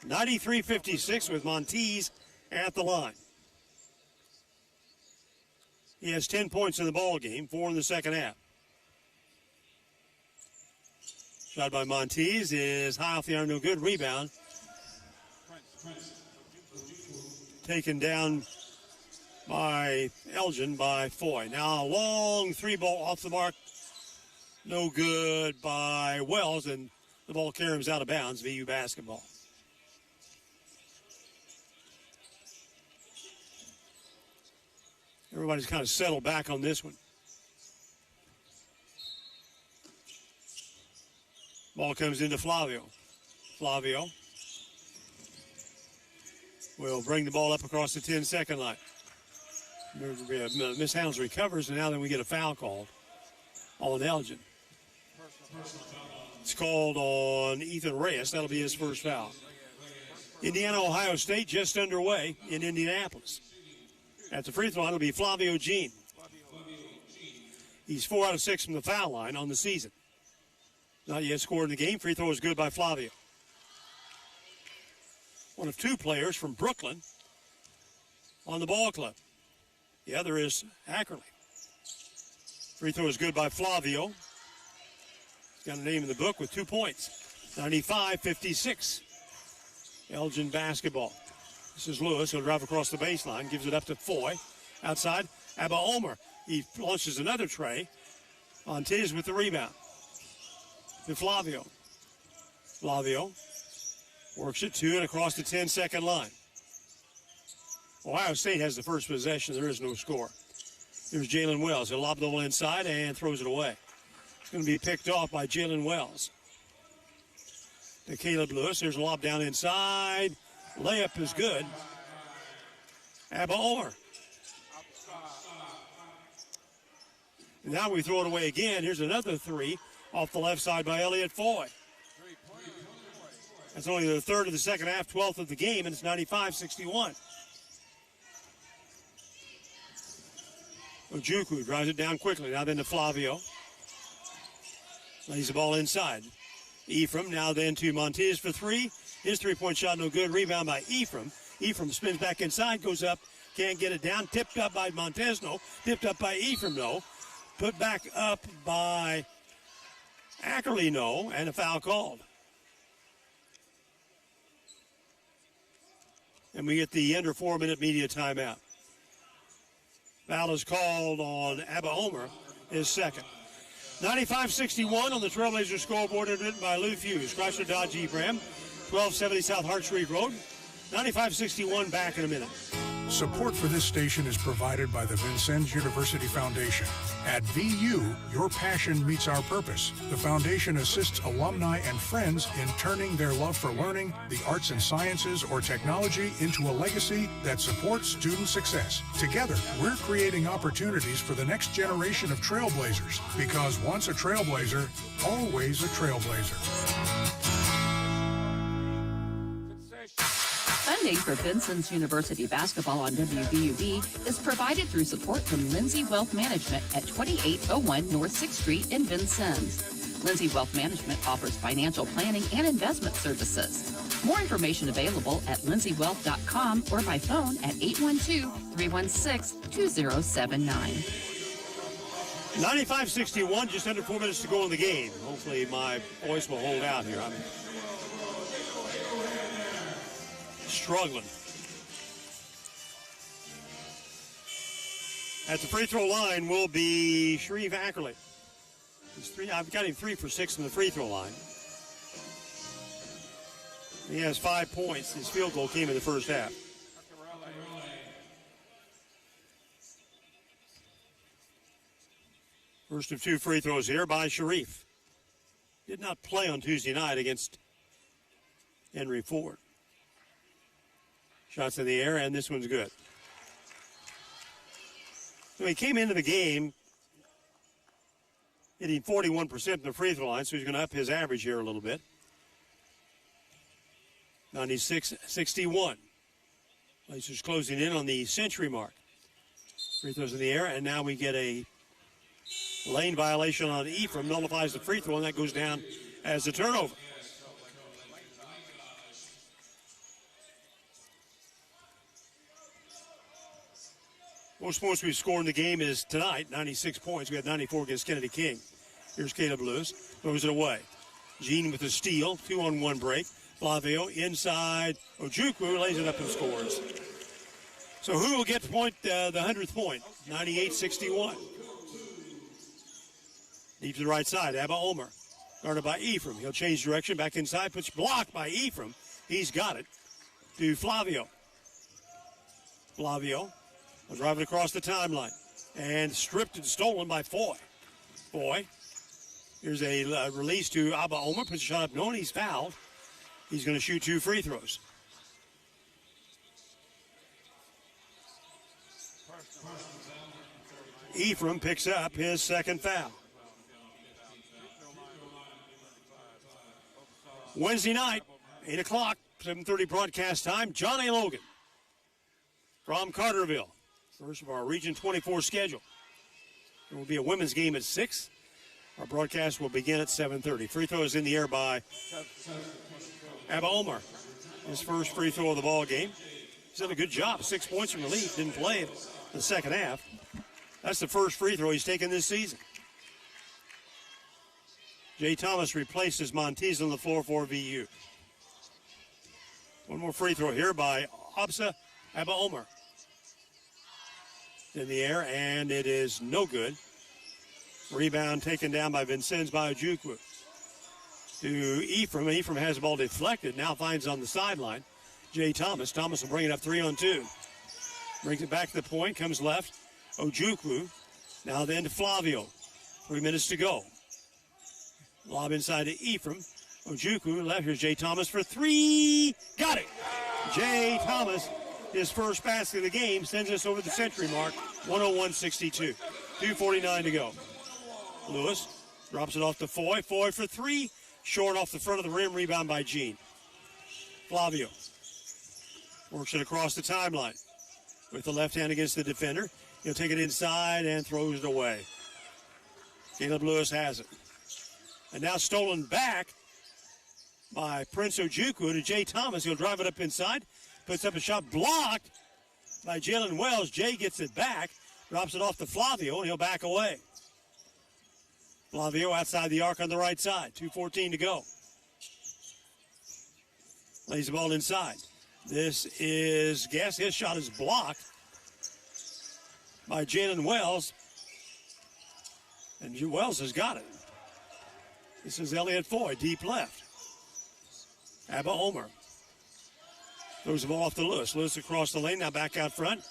93-56 with Montes at the line. He has 10 points in the ball game, 4 in the second half. Shot by Montes is high off the arm, no good. Rebound. Taken down by Elgin by Foy. Now a long three ball off the mark. No good by Wells, and the ball carries out of bounds, VU basketball. Everybody's kind of settled back on this one. Ball comes into Flavio. Flavio will bring the ball up across the 10-second line. Mishandles, recovers, and now then we get a foul called on Elgin. It's called on Ethan Reyes. That'll be his first foul. Indiana, Ohio State just underway in Indianapolis. At the free throw line, it'll be Flavio Jean. He's 4 out of 6 from the foul line on the season. Not yet scored in the game. Free throw is good by Flavio. One of two players from Brooklyn on the ball club. The other is Ackerley. Free throw is good by Flavio. He's got a name in the book with 2 points. 95-56. Elgin basketball. This is Lewis. He'll drive across the baseline, gives it up to Foy. Outside, Abba Omer. He launches another tray. Montez with the rebound. To Flavio. Flavio works it to and across the 10-second line. Ohio State has the first possession. There is no score. Here's Jalen Wells. He'll lob the ball inside and throws it away. It's going to be picked off by Jalen Wells. To Caleb Lewis. There's a lob down inside. Layup is good. Abba Omer. Now we throw it away again. Here's another three off the left side by Elliott Foy. That's only the third of the second half, 12th of the game, and it's 95-61. Ojukwu drives it down quickly. Now then to Flavio. Lays the ball inside. Ephraim now then to Montez for three. His three-point shot no good. Rebound by Ephraim. Ephraim spins back inside, goes up, can't get it down. Tipped up by Montez, no. Tipped up by Ephraim, no. Put back up by Ackerley, no. And a foul called. And we get the under 4-minute media timeout. Foul is called on Abba Omer, his second. 95-61 on the Trailblazer scoreboard, written by Lou Fuse. Chrysler Dodge Jeep Ram, 1270 South Hart Street Road. 95-61, back in a minute. Support for this station is provided by the Vincennes University Foundation. At VU, your passion meets our purpose. The foundation assists alumni and friends in turning their love for learning, the arts and sciences, or technology into a legacy that supports student success. Together, we're creating opportunities for the next generation of trailblazers, because once a trailblazer, always a trailblazer. Funding for Vincennes University basketball on WVUB is provided through support from Lindsay Wealth Management at 2801 North 6th Street in Vincennes. Lindsay Wealth Management offers financial planning and investment services. More information available at lindsaywealth.com or by phone at 812-316-2079. 95-61, just under 4 minutes to go in the game. Hopefully my voice will hold out here. I'm struggling. At the free throw line will be Sharif Ackerley. I've got him 3 for 6 from the free throw line. He has 5 points. His field goal came in the first half. First of 2 free throws here by Sharif. Did not play on Tuesday night against Henry Ford. Shots in the air, and this one's good. So he came into the game hitting 41% from the free throw line, so he's going to up his average here a little bit. 96-61. Blazers closing in on the century mark. Free throws in the air, and now we get a lane violation on Ephraim, nullifies the free throw, and that goes down as a turnover. Most points we've scored in the game is tonight, 96 points. We had 94 against Kennedy King. Here's Caleb Lewis, throws it away. Jean with the steal, 2-on-1 break. Flavio inside. Ojukwu lays it up and scores. So who will get the 100th point? 98-61. Deep to the right side, Abba Omer. Guarded by Ephraim. He'll change direction, back inside, puts blocked by Ephraim. He's got it to Flavio. Flavio will drive it across the timeline. And stripped and stolen by Foy. Foy. Here's a release to Abba Omer. Puts a shot up. No, and he's fouled. He's going to shoot 2 free throws. Ephraim picks up his second foul. Wednesday night, 8 o'clock, 7:30 broadcast time. John A. Logan from Carterville. First of our Region 24 schedule. There will be a women's game at 6. Our broadcast will begin at 7:30. Free throws in the air by Abba Omer. His first free throw of the ball game. He's done a good job. 6 points from the lead. Didn't play in the second half. That's the first free throw he's taken this season. Jay Thomas replaces Montez on the floor for VU. One more free throw here by Absa Abba Omer. In the air, and it is no good. Rebound taken down by Vincennes by Ojukwu. To Ephraim. Ephraim has the ball deflected. Now finds on the sideline Jay Thomas. Thomas will bring it up 3-on-2. Brings it back to the point. Comes left. Ojukwu. Now then to Flavio. 3 minutes to go. Lob inside to Ephraim. Ojukwu left. Here's Jay Thomas for three. Got it. Jay Thomas, his first basket of the game, sends us over the century mark. 101-62. 2:49 to go. Lewis drops it off to Foy. Foy for three. Short off the front of the rim. Rebound by Jean. Flavio works it across the timeline with the left hand against the defender. He'll take it inside and throws it away. Caleb Lewis has it. And now stolen back by Prince Ojukwu to Jay Thomas. He'll drive it up inside. Puts up a shot blocked by Jalen Wells. Jay gets it back. Drops it off to Flavio, and he'll back away. Flavio outside the arc on the right side. 2:14 to go. Lays the ball inside. This is Guess. His shot is blocked by Jalen Wells. And Wells has got it. This is Elliott Foy, deep left. Abba Omer throws the ball off to Lewis. Lewis across the lane, now back out front.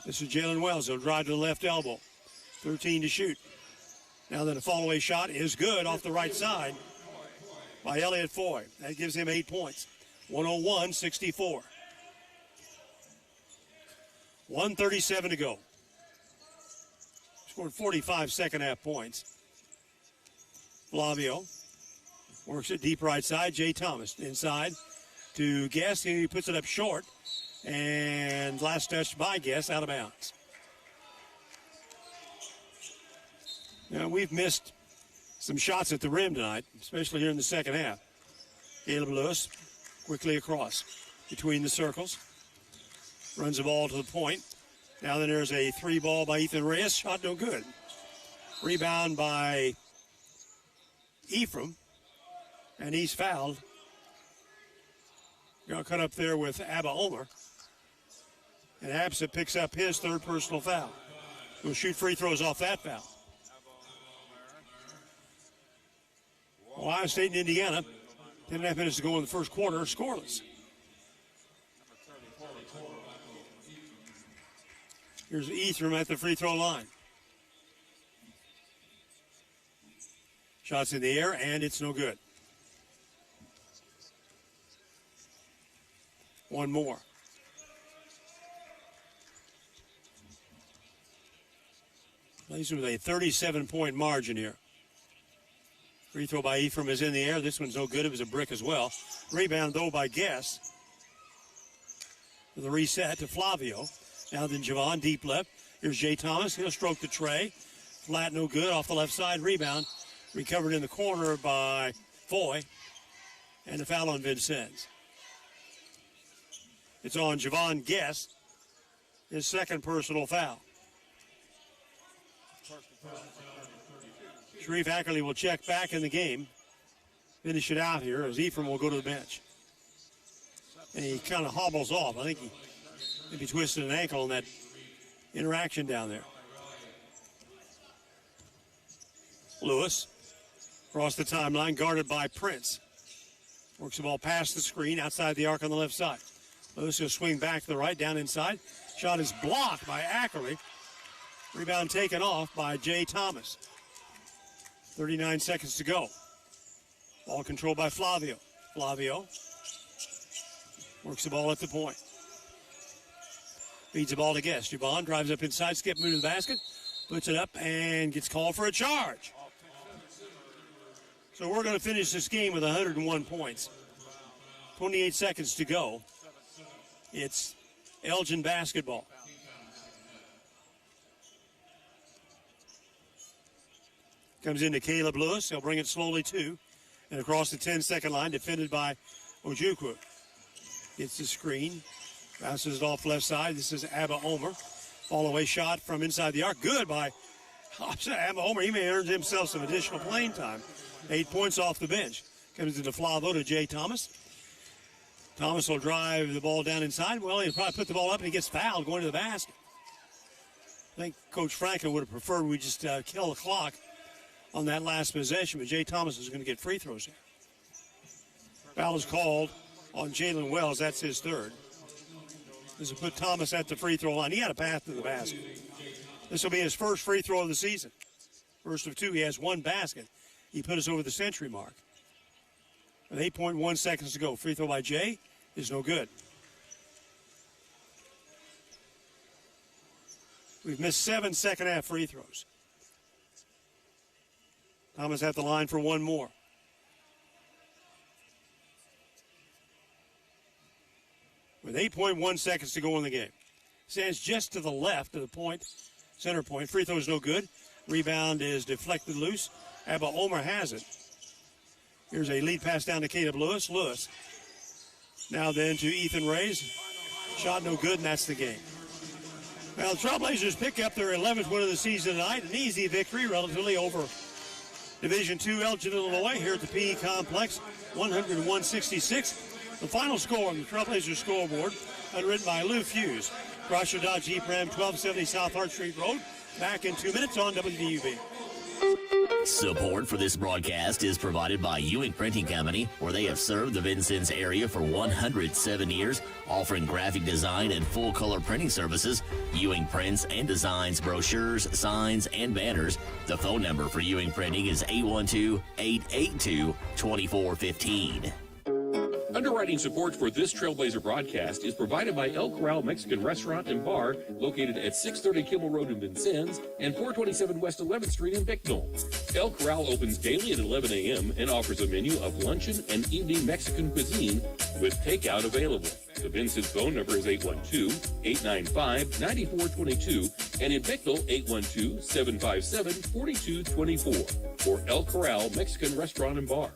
This is Jalen Wells. He'll drive to the left elbow. 13 to shoot. Now then, a fall-away shot is good off the right side by Elliott Foy. That gives him 8 points. 101-64. 1:37 to go. Scored 45 second-half points. Flavio works it deep right side. Jay Thomas inside to Guess. He puts it up short. And last touch by Guess, out of bounds. Now, we've missed some shots at the rim tonight, especially here in the second half. Caleb Lewis quickly across between the circles. Runs the ball to the point. Now then there's a three ball by Ethan Reyes. Shot no good. Rebound by Ephraim. And he's fouled. Got cut up there with Abba Omer. And Absa picks up his third personal foul. We'll shoot free throws off that foul. Ohio State and Indiana, 10.5 minutes to go in the first quarter, scoreless. Here's Ephraim at the free throw line. Shots in the air, and it's no good. One more. Plays with a 37-point margin here. Free throw by Ephraim is in the air. This one's no good. It was a brick as well. Rebound, though, by Guess. The reset to Flavio. Now then Javon, deep left. Here's Jay Thomas. He'll stroke the tray. Flat, no good. Off the left side. Rebound. Recovered in the corner by Foy. And the foul on Vincennes. It's on Javon Guess. His second personal foul. Sharif Ackerley will check back in the game. Finish it out here as Ephraim will go to the bench. And he kind of hobbles off. I think he maybe twisted an ankle in that interaction down there. Lewis across the timeline, guarded by Prince. Works the ball past the screen, outside the arc on the left side. Lewis will swing back to the right, down inside. Shot is blocked by Ackerley. Rebound taken off by Jay Thomas. 39 seconds to go. Ball controlled by Flavio. Flavio works the ball at the point. Feeds the ball to Guess. Javon drives up inside, skip move to the basket, puts it up and gets called for a charge. So we're going to finish this game with 101 points. 28 seconds to go. It's Elgin basketball. Comes into Caleb Lewis. He'll bring it slowly to. And across the 10-second line, defended by Ojukwu. Gets the screen. Bounces it off left side. This is Abba Omer. Fall-away shot from inside the arc. Good by Abba Omer. He may earn himself some additional playing time. 8 points off the bench. Comes into Flavo to Jay Thomas. Thomas will drive the ball down inside. Well, he'll probably put the ball up and he gets fouled going to the basket. I think Coach Franklin would have preferred we just kill the clock on that last possession, but Jay Thomas is going to get free throws here. Foul is called on Jalen Wells. That's his third. This will put Thomas at the free throw line. He had a path to the basket. This will be his first free throw of the season. First of two. He has one basket. He put us over the century mark. With 8.1 seconds to go. Free throw by Jay is no good. We've missed 7 second-half free throws. Thomas at the line for one more. With 8.1 seconds to go in the game. Stands just to the left of the point, center point. Free throw is no good. Rebound is deflected loose. Abba Omer has it. Here's a lead pass down to Caleb Lewis. Lewis. Now then to Ethan Reyes. Shot no good, and that's the game. Well, the Trailblazers pick up their 11th win of the season tonight. An easy victory, relatively, over Division II Elgin, Illinois, here at the PE Complex, 101-66. The final score on the Trailblazers scoreboard, underwritten by Lou Fuse. Chrysler Dodge Jeep Ram, 1270 South Hart Street Road. Back in 2 minutes on WVUB. Support for this broadcast is provided by Ewing Printing Company, where they have served the Vincennes area for 107 years, offering graphic design and full-color printing services. Ewing prints and designs brochures, signs, and banners. The phone number for Ewing Printing is 812-882-2415. Underwriting support for this Trailblazer broadcast is provided by El Corral Mexican Restaurant and Bar, located at 630 Kimmel Road in Vincennes and 427 West 11th Street in Bicknell. El Corral opens daily at 11 a.m. and offers a menu of luncheon and evening Mexican cuisine with takeout available. The Vincennes phone number is 812-895-9422 and in Bicknell, 812-757-4224 for El Corral Mexican Restaurant and Bar.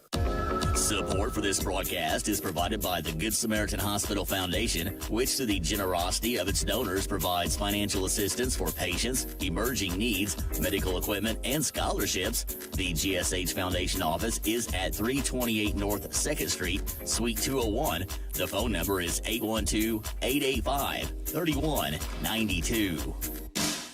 Support for this broadcast is provided by the Good Samaritan Hospital Foundation, which through the generosity of its donors provides financial assistance for patients, emerging needs, medical equipment, and scholarships. The GSH Foundation office is at 328 North 2nd Street, Suite 201. The phone number is 812-885-3192.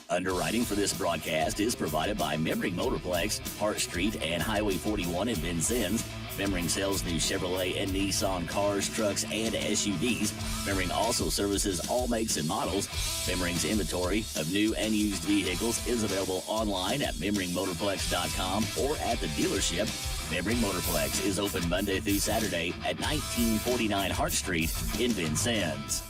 Underwriting for this broadcast is provided by Memring Motorplex, Hart Street, and Highway 41 in Vincennes. Memring sells new Chevrolet and Nissan cars, trucks, and SUVs. Memring also services all makes and models. Memring's inventory of new and used vehicles is available online at memringmotorplex.com or at the dealership. Memring Motorplex is open Monday through Saturday at 1949 Hart Street in Vincennes.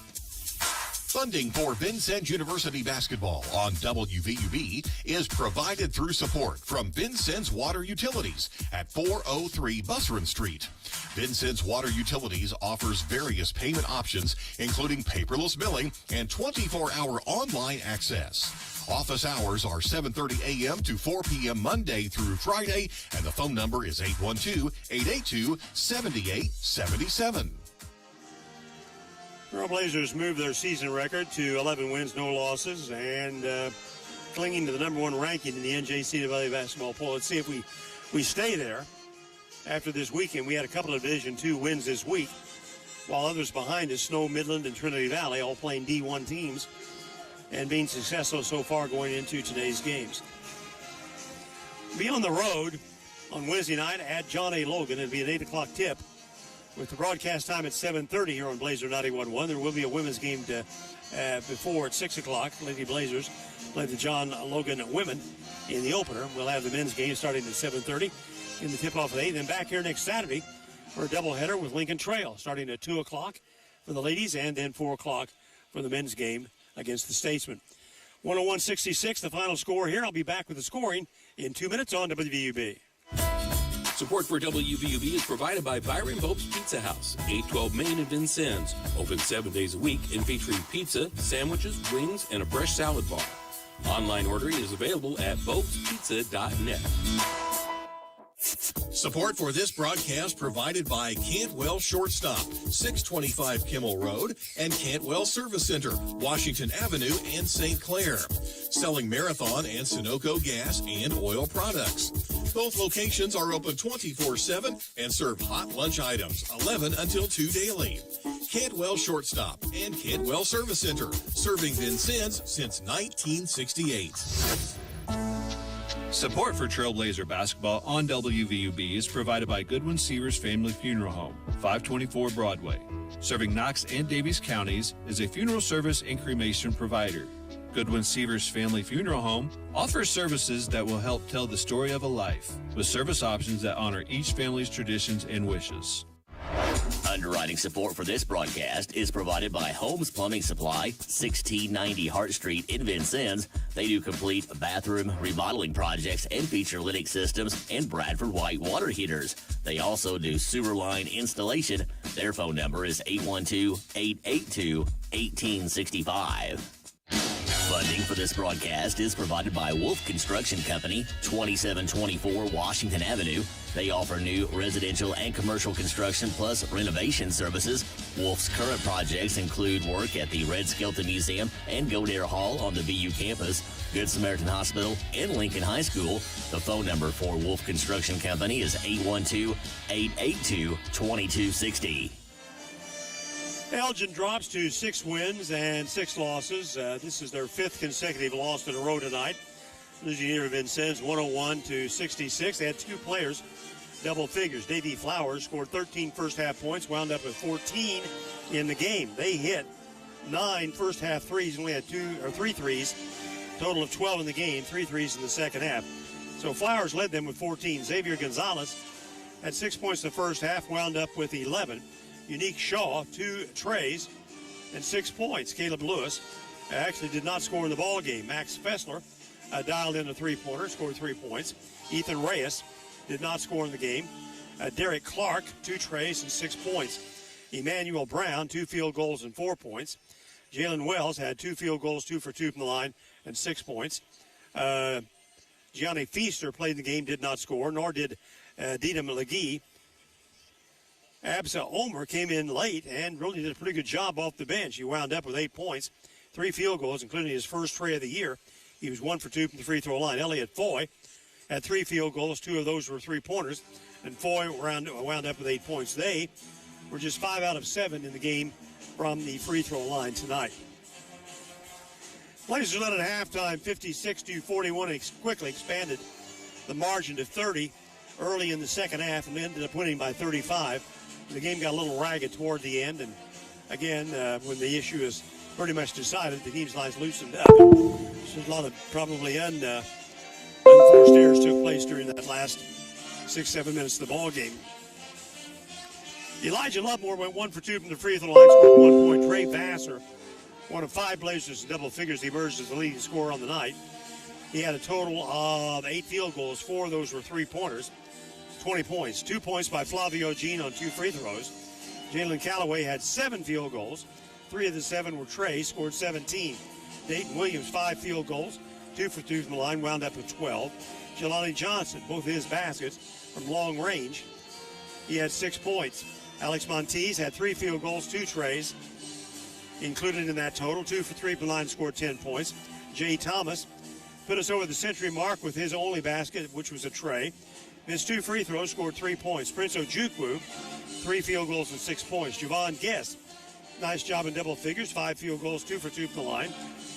Funding for Vincennes University basketball on WVUB is provided through support from Vincennes Water Utilities at 403 Busserin Street. Vincennes Water Utilities offers various payment options, including paperless billing and 24-hour online access. Office hours are 7:30 a.m. to 4 p.m. Monday through Friday, and the phone number is 812-882-7877. Trailblazers moved their season record to 11 wins, no losses, and clinging to the number one ranking in the NJCAA basketball poll. Let's see if we stay there after this weekend. We had a couple of Division II wins this week, while others behind us, Snow, Midland, and Trinity Valley, all playing D1 teams and being successful so far going into today's games. Be on the road on Wednesday night at John A. Logan. It'll be an 8 o'clock tip, with the broadcast time at 7:30 here on Blazer 91.1. There will be a women's game before at 6 o'clock. Lady Blazers play the John Logan women in the opener. We'll have the men's game starting at 7:30 in the tip-off at 8. Then back here next Saturday for a doubleheader with Lincoln Trail starting at 2 o'clock for the ladies and then 4 o'clock for the men's game against the Statesmen. 101-66, the final score here. I'll be back with the scoring in 2 minutes on WVUB. Support for WVUB is provided by Byron Bopes Pizza House, 812 Main in Vincennes. Open 7 days a week and featuring pizza, sandwiches, wings, and a fresh salad bar. Online ordering is available at bopespizza.net. Support for this broadcast provided by Cantwell Shortstop, 625 Kimmel Road, and Cantwell Service Center, Washington Avenue and St. Clair. Selling Marathon and Sunoco gas and oil products. Both locations are open 24/7 and serve hot lunch items, 11 until 2 daily. Cantwell Shortstop, and Cantwell Service Center, serving Vincennes since 1968. Support for Trailblazer basketball on WVUB is provided by Goodwin Seavers Family Funeral Home, 524 Broadway. Serving Knox and Davies counties is a funeral service and cremation provider. Goodwin Seavers Family Funeral Home offers services that will help tell the story of a life, with service options that honor each family's traditions and wishes. Underwriting support for this broadcast is provided by Holmes Plumbing Supply, 1690 Hart Street in Vincennes. They do complete bathroom remodeling projects and feature Linux systems and Bradford White water heaters. They also do sewer line installation. Their phone number is 812-882-1865. Funding for this broadcast is provided by Wolf Construction Company, 2724 Washington Avenue. They offer new residential and commercial construction plus renovation services. Wolf's current projects include work at the Red Skelton Museum and Godare Hall on the VU campus, Good Samaritan Hospital, and Lincoln High School. The phone number for Wolf Construction Company is 812-882-2260. Elgin drops to 6 wins and 6 losses. This is their 5th consecutive loss in a row tonight. Losing here to Vincennes 101-66. They had 2 players double figures. Davey Flowers scored 13 first half points, wound up with 14 in the game. They hit 9 first half threes, only had 3 threes. Total of 12 in the game, 3 threes in the second half. So Flowers led them with 14. Xavier Gonzalez had 6 points in the first half, wound up with 11. Unique Shaw, 2 trays and 6 points. Caleb Lewis actually did not score in the ball game. Max Fessler dialed in a 3-pointer, scored 3 points. Ethan Reyes did not score in the game. Derek Clark, 2 trays and 6 points. Emmanuel Brown, 2 field goals and 4 points. Jalen Wells had 2 field goals, 2 for 2 from the line, and 6 points. Gianni Feaster played the game, did not score, nor did Dina McGee. Absa Omer came in late and really did a pretty good job off the bench. He wound up with 8 points, 3 field goals, including his first tray of the year. He was 1 for 2 from the free throw line. Elliot Foy had 3 field goals. 2 of those were 3-pointers, and Foy wound up with 8 points. They were just 5 out of 7 in the game from the free throw line tonight. Blazers led at halftime 56-41 and quickly expanded the margin to 30 early in the second half and ended up winning by 35. The game got a little ragged toward the end, and again, when the issue is pretty much decided, the team's lines loosened up. So a lot of probably unforced errors took place during that last 6-7 minutes of the ball game. Elijah Lovemore went 1 for 2 from the free throw line, scored 1 point. Trey Vassar, one of 5 Blazers in double figures, he emerged as the leading scorer on the night. He had a total of 8 field goals. 4 of those were 3-pointers. 20 points. 2 points by Flavio Jean on 2 free throws. Jalen Calloway had 7 field goals. 3 of the 7 were Trey, scored 17. Dayton Williams, 5 field goals. 2 for 2 from the line, wound up with 12. Jelani Johnson, both his baskets from long range. He had 6 points. Alex Monteith had 3 field goals, 2 trays included in that total. 2 for 3 from the line, scored 10 points. Jay Thomas put us over the century mark with his only basket, which was a tray. Missed 2 free throws, scored 3 points. Prince Ojukwu, 3 field goals and 6 points. Javon Guest, nice job in double figures, 5 field goals, 2 for 2 from the line,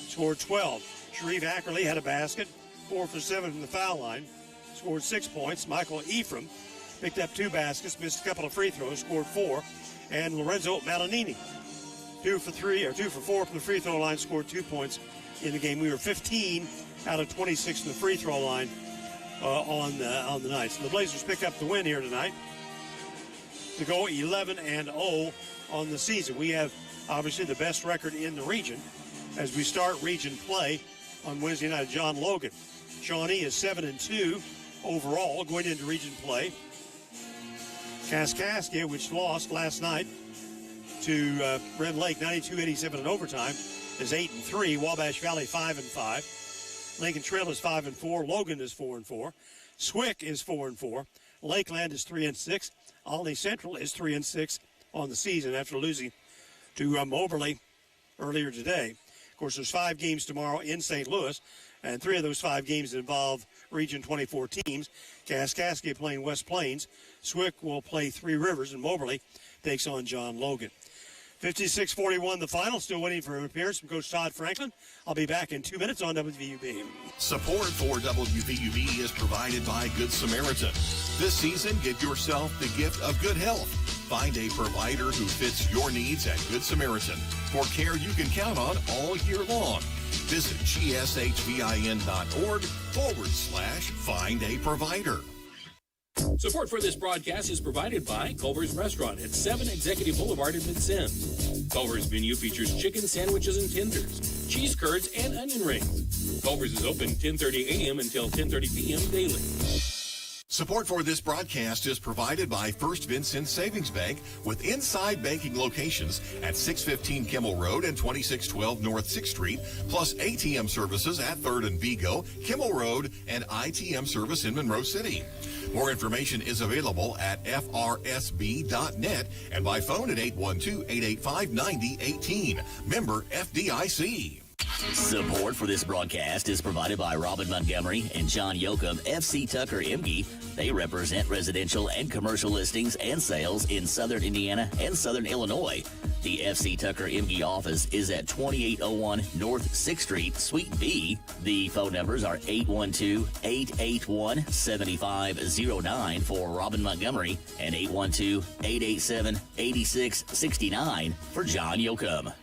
scored 12. Sharif Ackerley had a basket, 4 for 7 from the foul line, scored 6 points. Michael Ephraim picked up 2 baskets, missed a couple of free throws, scored 4. And Lorenzo Malanini, 2 for 4 from the free throw line, scored 2 points in the game. We were 15 out of 26 from the free throw line on the night. So the Blazers pick up the win here tonight to go 11-0 on the season. We have obviously the best record in the region as we start region play on Wednesday night. John Logan. Shawnee is 7-2 overall going into region play. Kaskaskia, which lost last night to Red Lake 92-87 in overtime, is 8-3. Wabash Valley 5-5. Lincoln Trail is 5-4. Logan is 4-4. Swick is 4-4. Lakeland is 3-6. Olney Central is 3-6 on the season after losing to Moberly earlier today. Of course, there's 5 games tomorrow in St. Louis, and 3 of those 5 games involve Region 24 teams. Kaskaskia playing West Plains. Swick will play Three Rivers, and Moberly takes on John Logan. 56-41 the final. Still waiting for an appearance from Coach Todd Franklin. I'll be back in 2 minutes on WVUB. Support for WVUB is provided by Good Samaritan. This season, give yourself the gift of good health. Find a provider who fits your needs at Good Samaritan for care you can count on all year long. Visit gshvin.org/find a provider. Support for this broadcast is provided by Culver's Restaurant at 7 Executive Boulevard in Vincennes. Culver's menu features chicken sandwiches and tenders, cheese curds, and onion rings. Culver's is open 10:30 a.m. until 10:30 p.m. daily. Support for this broadcast is provided by First Vincent Savings Bank with inside banking locations at 615 Kimmel Road and 2612 North 6th Street, plus ATM services at 3rd and Vigo, Kimmel Road, and ITM service in Monroe City. More information is available at frsb.net and by phone at 812-885-9018. Member FDIC. Support for this broadcast is provided by Robin Montgomery and John Yoakum, FC Tucker Emge. They represent residential and commercial listings and sales in Southern Indiana and Southern Illinois. The FC Tucker Emge office is at 2801 North 6th Street, Suite B. The phone numbers are 812-881-7509 for Robin Montgomery and 812-887-8669 for John Yoakum.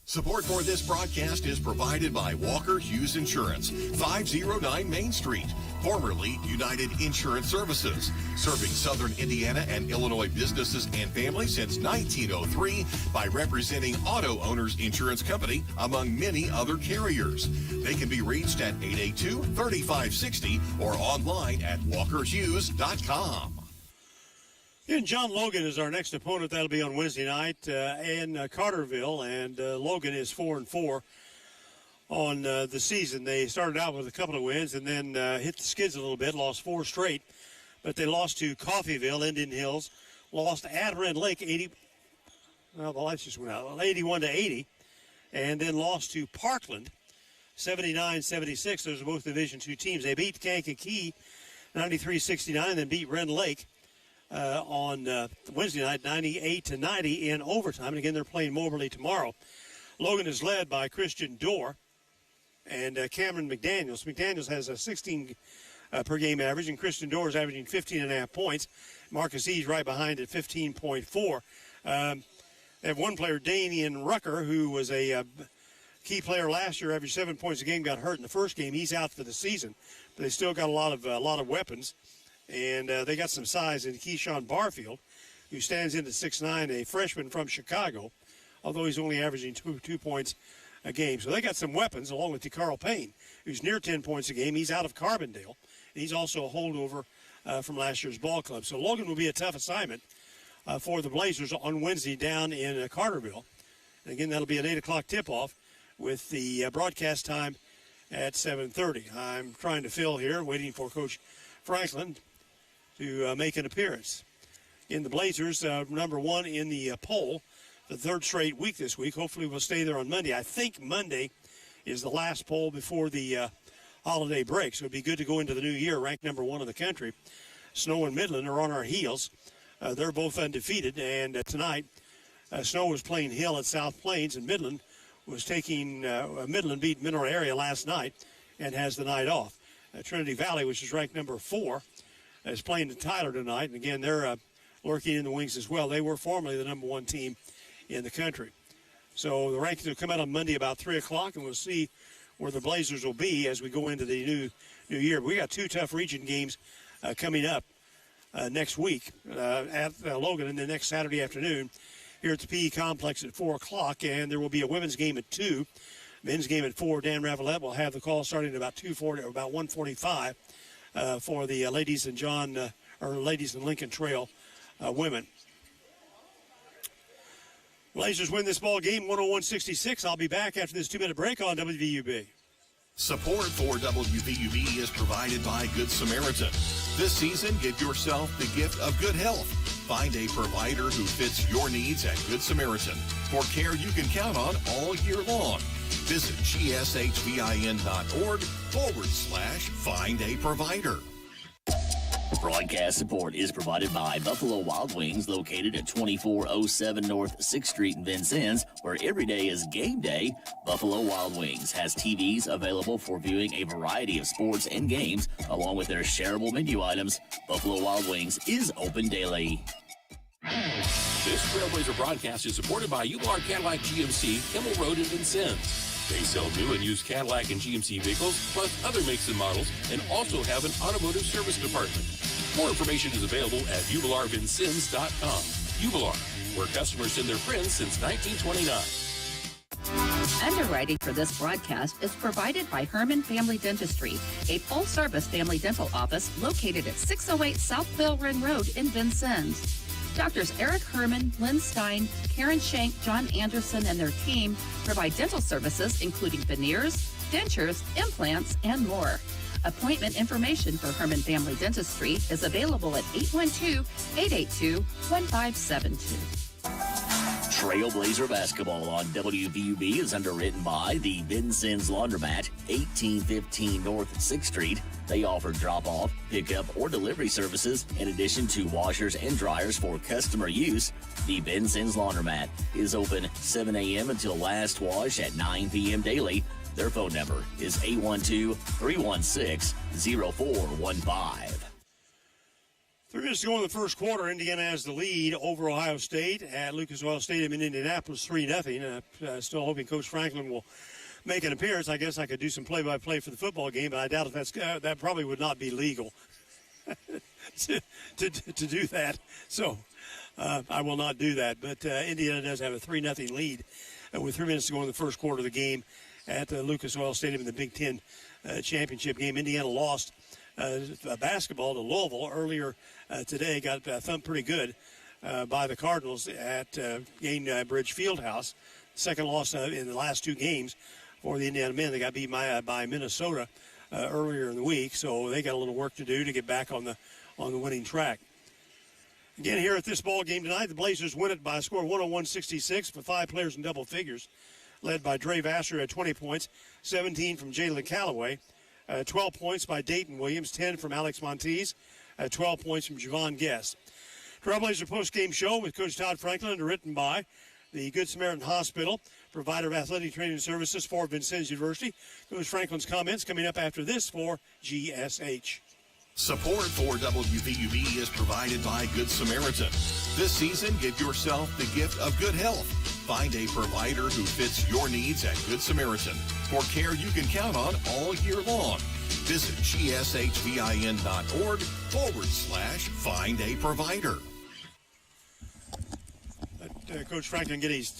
Support for this broadcast is provided by Walker Hughes Insurance, 509 Main Street, formerly United Insurance Services, serving Southern Indiana and Illinois businesses and families since 1903 by representing Auto Owners Insurance Company among many other carriers. They can be reached at 882-3560 or online at walkerhughes.com. And John Logan is our next opponent. That'll be on Wednesday night in Carterville, and Logan is 4-4 on the season. They started out with a couple of wins and then hit the skids a little bit, lost 4 straight, but they lost to Coffeyville, Indian Hills, lost at Red Lake 81-80, and then lost to Parkland 79-76. Those are both Division II teams. They beat Kankakee 93-69, then beat Red Lake on Wednesday night, 98-90 in overtime. And again, they're playing Moberly tomorrow. Logan is led by Christian Dorr and Cameron McDaniels. McDaniels has a 16 per game average, and Christian Dorr is averaging 15.5 points. Marcus E's right behind at 15.4. They have one player, Danian Rucker, who was a key player last year, averaged 7 points a game, got hurt in the first game. He's out for the season, but they still got a lot of weapons. And they got some size in Keyshawn Barfield, who stands in at 6'9", a freshman from Chicago, although he's only averaging 2 points a game. So they got some weapons, along with DeCarl Payne, who's near 10 points a game. He's out of Carbondale. And he's also a holdover from last year's ball club. So Logan will be a tough assignment for the Blazers on Wednesday down in Carterville. And again, that'll be an 8 o'clock tip-off with the broadcast time at 7:30. I'm trying to fill here, waiting for Coach Franklin to make an appearance. In the Blazers, number 1 in the poll, the 3rd straight week this week. Hopefully we'll stay there on Monday. I think Monday is the last poll before the holiday break, so it'd be good to go into the new year ranked number 1 in the country. Snow and Midland are on our heels. They're both undefeated, and tonight Snow was playing Hill at South Plains, and Midland was taking Midland beat Mineral Area last night and has the night off. Trinity Valley, which is ranked number 4, is playing to Tyler tonight, and again, they're lurking in the wings as well. They were formerly the number 1 team in the country. So the rankings will come out on Monday about 3 o'clock, and we'll see where the Blazers will be as we go into the new year. We got 2 tough region games coming up next week at Logan, and then next Saturday afternoon here at the PE Complex at 4 o'clock, and there will be a women's game at 2, men's game at 4. Dan Ravelette will have the call starting at about 2:40 or about 1:45. For the ladies and ladies and Lincoln Trail women. Blazers win this ball game 101-66. I'll be back after this 2-minute break on WVUB. Support for WVUB is provided by Good Samaritan. This season, give yourself the gift of good health. Find a provider who fits your needs at Good Samaritan for care you can count on all year long. Visit gshvin.org/find a provider. Broadcast support is provided by Buffalo Wild Wings, located at 2407 North 6th Street in Vincennes, where every day is game day. Buffalo Wild Wings has TVs available for viewing a variety of sports and games, along with their shareable menu items. Buffalo Wild Wings is open daily. This Trailblazer broadcast is supported by Ular Cadillac GMC, Kimmel Road in Vincennes. They sell new and used Cadillac and GMC vehicles, plus other makes and models, and also have an automotive service department. More information is available at ubilarvincennes.com. Ubilar, where customers send their friends since 1929. Underwriting for this broadcast is provided by Herman Family Dentistry, a full-service family dental office located at 608 South Bell Run Road in Vincennes. Doctors Eric Herman, Lynn Stein, Karen Shank, John Anderson, and their team provide dental services including veneers, dentures, implants, and more. Appointment information for Herman Family Dentistry is available at 812-882-1572. Trailblazer basketball on WVUB is underwritten by the Vincennes Laundromat, 1815 North 6th Street. They offer drop-off, pickup, or delivery services in addition to washers and dryers for customer use. The Vincennes Laundromat is open 7 a.m. until last wash at 9 p.m. daily. Their phone number is 812-316-0415. 3 minutes to go in the first quarter. Indiana has the lead over Ohio State at Lucas Oil Stadium in Indianapolis, 3-0. Still hoping Coach Franklin will make an appearance. I guess I could do some play-by-play for the football game, but I doubt if that probably would not be legal to do that. So I will not do that. But Indiana does have a 3-0 lead with 3 minutes to go in the first quarter of the game at Lucas Oil Stadium in the Big Ten championship game. Indiana lost basketball to Louisville earlier today, got thumped pretty good by the Cardinals at Gainbridge Fieldhouse. Second loss in the last two games for the Indiana men. They got beat by Minnesota earlier in the week, so they got a little work to do to get back on the winning track. Again, here at this ball game tonight, the Blazers win it by a score of 101-66 with 5 players in double figures, led by Dre Vassar at 20 points, 17 from Jalen Callaway, 12 points by Dayton Williams, 10 from Alex Monteez, 12 points from Javon Guest. Trailblazer post-game show with Coach Todd Franklin, underwritten by the Good Samaritan Hospital, provider of athletic training services for Vincennes University. Coach Franklin's comments coming up after this for GSH. Support for WVUB is provided by Good Samaritan. This season, give yourself the gift of good health. Find a provider who fits your needs at Good Samaritan for care you can count on all year long. Visit gshvin.org/find a provider. Coach Franklin, get his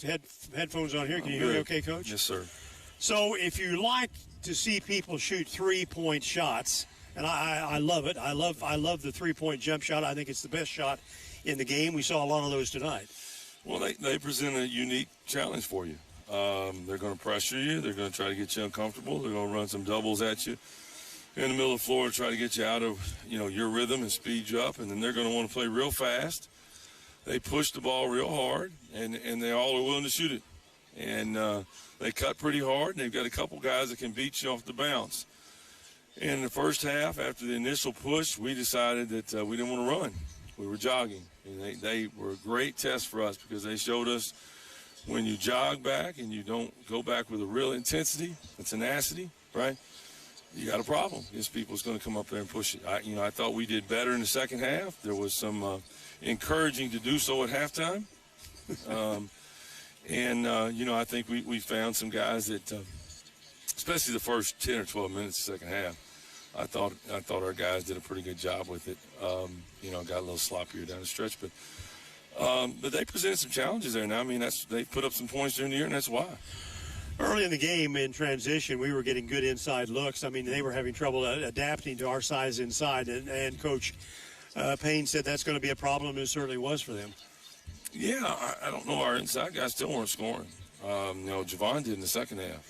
headphones on here. Can you hear me okay, Coach? Yes, sir. So if you like to see people shoot three-point shots, and I love it. I love the three-point jump shot. I think it's the best shot in the game. We saw a lot of those tonight. Well, they present a unique challenge for you. They're going to pressure you. They're going to try to get you uncomfortable. They're going to run some doubles at you in the middle of the floor to try to get you out of your rhythm and speed you up. And then they're going to want to play real fast. They push the ball real hard, and they all are willing to shoot it. And they cut pretty hard, and they've got a couple guys that can beat you off the bounce. In the first half, after the initial push, we decided that we didn't want to run. We were jogging. And they were a great test for us because they showed us when you jog back and you don't go back with a real intensity and tenacity, right, you got a problem. These people's going to come up there and push it. I thought we did better in the second half. There was some encouraging to do so at halftime. I think we found some guys that, especially the first 10 or 12 minutes of the second half, I thought our guys did a pretty good job with it. Got a little sloppier down the stretch, but they presented some challenges there. Now, they put up some points during the year, and that's why. Early in the game, in transition, we were getting good inside looks. They were having trouble adapting to our size inside, and Coach Payne said that's going to be a problem, and it certainly was for them. Yeah, I don't know. Our inside guys still weren't scoring. Javon did in the second half.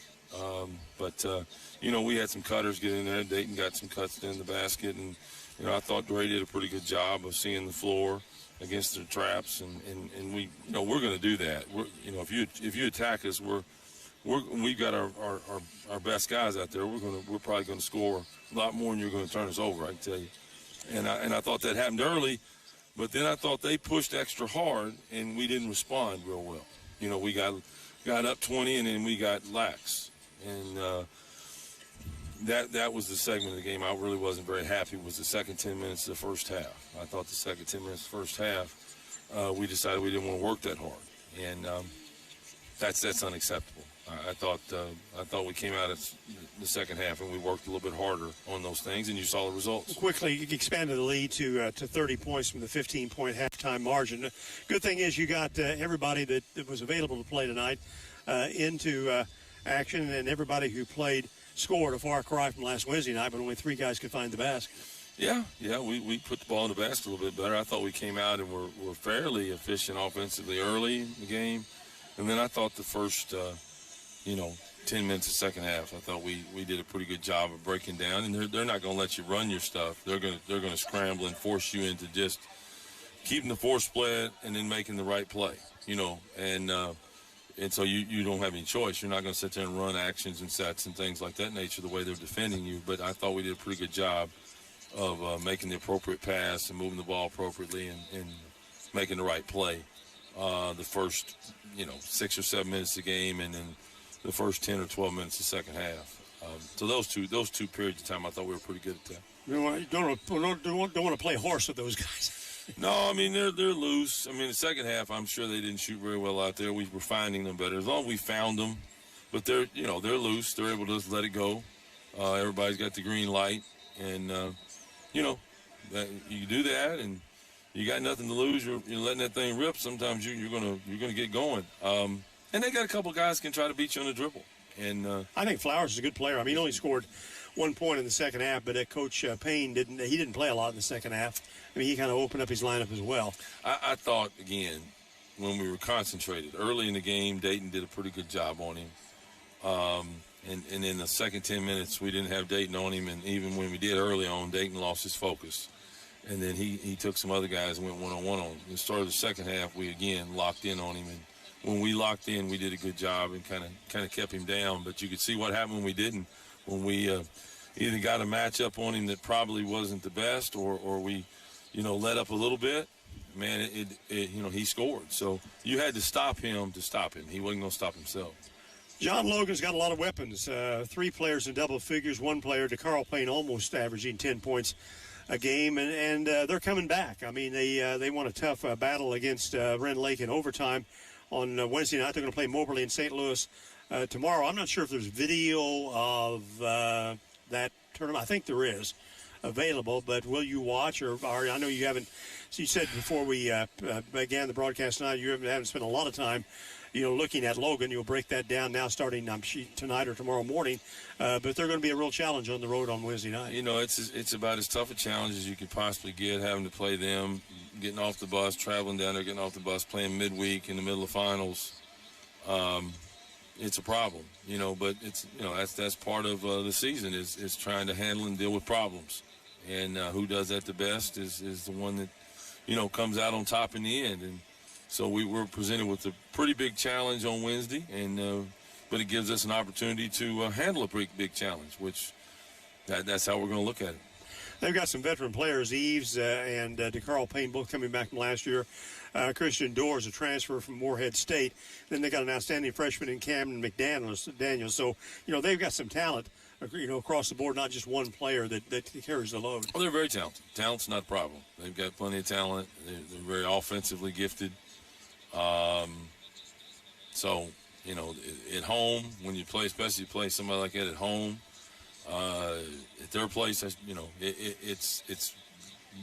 We had some cutters get in there. Dayton got some cuts in the basket, and I thought Dre did a pretty good job of seeing the floor against their traps, and we we're going to do that. If you attack us, we've got our best guys out there. We're probably going to score a lot more than you're going to turn us over. I can tell you. And I thought that happened early, but then I thought they pushed extra hard, and we didn't respond real well. You know, we got up 20, and then we got lax. And that was the segment of the game I really wasn't very happy, was the second 10 minutes of the first half. I thought the second 10 minutes of the first half, we decided we didn't want to work that hard. And that's unacceptable. I thought we came out of the second half and we worked a little bit harder on those things, and you saw the results. Quickly expanded the lead to 30 points from the 15-point halftime margin. Good thing is you got everybody that was available to play tonight into action, and everybody who played scored. A far cry from last Wednesday night, but only 3 guys could find the basket. Yeah, we put the ball in the basket a little bit better. I thought we came out and were fairly efficient offensively early in the game, and then I thought the first 10 minutes of second half, I thought we did a pretty good job of breaking down, and they're not going to let you run your stuff. They're going to scramble and force you into just keeping the force split and then making the right play, and so you don't have any choice. You're not going to sit there and run actions and sets and things like that nature the way they're defending you. But I thought we did a pretty good job of making the appropriate pass and moving the ball appropriately and making the right play the first 6 or 7 minutes of the game, and then the first 10 or 12 minutes of the second half. So those two periods of time, I thought we were pretty good at that. You don't want to play horse with those guys. No, I mean, they're loose. I mean, the second half, I'm sure they didn't shoot very well out there. We were finding them better. As long as we found them. But they're loose. They're able to just let it go. Everybody's got the green light. And, you do that, and you got nothing to lose. You're letting that thing rip. Sometimes you're gonna get going. And they got a couple guys can try to beat you on the dribble. And I think Flowers is a good player. I mean, he only scored 1 point in the second half, but Coach Payne didn't play a lot in the second half. I mean, he kind of opened up his lineup as well. I thought, again, when we were concentrated early in the game, Dayton did a pretty good job on him. And in the second 10 minutes, we didn't have Dayton on him, and even when we did early on, Dayton lost his focus. And then he took some other guys and went one-on-one on him. At the start of the second half, we again locked in on him, and when we locked in, we did a good job and kind of kept him down. But you could see what happened when we didn't. When we either got a matchup on him that probably wasn't the best, or we, let up a little bit. Man, he scored. So you had to stop him. He wasn't going to stop himself. John Logan's got a lot of weapons. 3 players in double figures. 1 player, DeCarl Payne, almost averaging 10 points a game, and they're coming back. I mean, they won a tough battle against Rend Lake in overtime on Wednesday night. They're going to play Moberly in St. Louis tomorrow. I'm not sure if there's video of that tournament. I think there is available, but will you watch? Or I know you haven't. So you said before we began the broadcast tonight, you haven't spent a lot of time, looking at Logan. You'll break that down now, starting tonight or tomorrow morning. But they're going to be a real challenge on the road on Wednesday night. It's about as tough a challenge as you could possibly get, having to play them, getting off the bus, traveling down there, getting off the bus, playing midweek in the middle of finals. It's a problem, but it's, that's part of the season is trying to handle and deal with problems. And who does that the best is the one that, comes out on top in the end. And so we were presented with a pretty big challenge on Wednesday, but it gives us an opportunity to handle a pretty big challenge, which that's how we're going to look at it. They've got some veteran players, Eves and DeCarl Payne, both coming back from last year. Christian Doors, a transfer from Morehead State. Then they got an outstanding freshman in Camden McDaniels. So, they've got some talent, across the board, not just one player that carries the load. Well, they're very talented. Talent's not a problem. They've got plenty of talent. They're very offensively gifted. So, at home, when you play, especially you play somebody like that at home, at their place, it's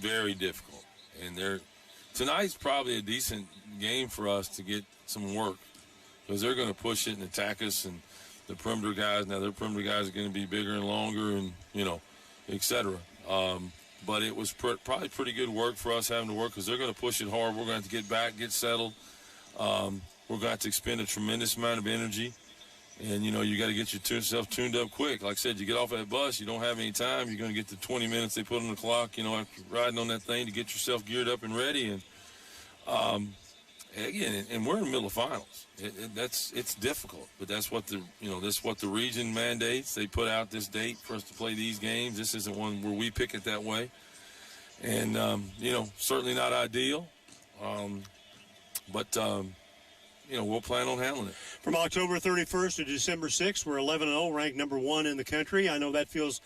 very difficult. And tonight's probably a decent game for us to get some work, because they're going to push it and attack us, and the perimeter guys, now their perimeter guys are going to be bigger and longer, and, et cetera. But it was probably pretty good work for us having to work, because they're going to push it hard. We're going to have to get back, get settled. We're going to have to expend a tremendous amount of energy. And, you got to get yourself tuned up quick. Like I said, you get off that bus, you don't have any time. You're going to get the 20 minutes they put on the clock, after riding on that thing to get yourself geared up and ready. And, again, and we're in the middle of finals. It's difficult, but that's what the region mandates. They put out this date for us to play these games. This isn't one where we pick it that way. And, certainly not ideal. But we'll plan on handling it. From October 31st to December 6th, we're 11-0, ranked number 1 in the country. I know that feels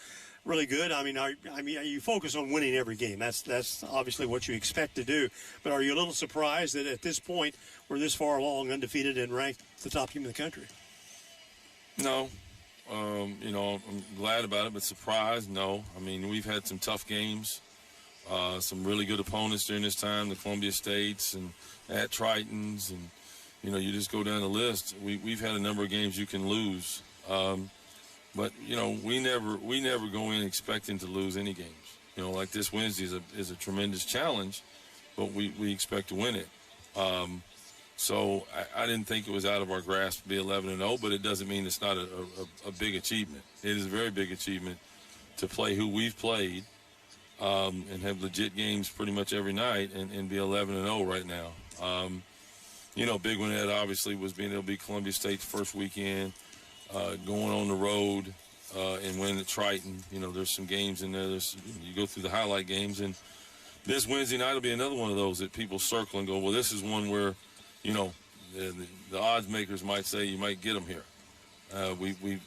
really good. I mean, you focus on winning every game. That's obviously what you expect to do. But are you a little surprised that at this point we're this far along, undefeated, and ranked the top team in the country? No. I'm glad about it, but surprised, no. I mean, we've had some tough games, some really good opponents during this time, the Columbia States and at Tritons, and you just go down the list. We've had a number of games you can lose, but we never go in expecting to lose any games. Like this Wednesday is a tremendous challenge, but we expect to win it. So I didn't think it was out of our grasp to be 11-0, but it doesn't mean it's not a big achievement. It is a very big achievement to play who we've played and have legit games pretty much every night and be 11-0 right now. Big one, Ed, obviously, was being able to beat Columbia State's first weekend, going on the road and winning at Triton. There's some games in there. You go through the highlight games, and this Wednesday night will be another one of those that people circle and go, well, this is one where, the odds makers might say you might get them here.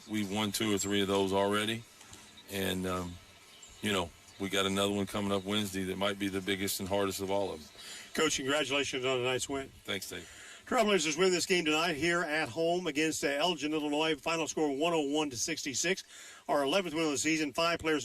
We've won 2 or 3 of those already, and, we got another one coming up Wednesday that might be the biggest and hardest of all of them. Coach, congratulations on tonight's win. Thanks, Dave. Trailblazers win this game tonight here at home against Elgin, Illinois. Final score 101-66. Our 11th win of the season. 5 players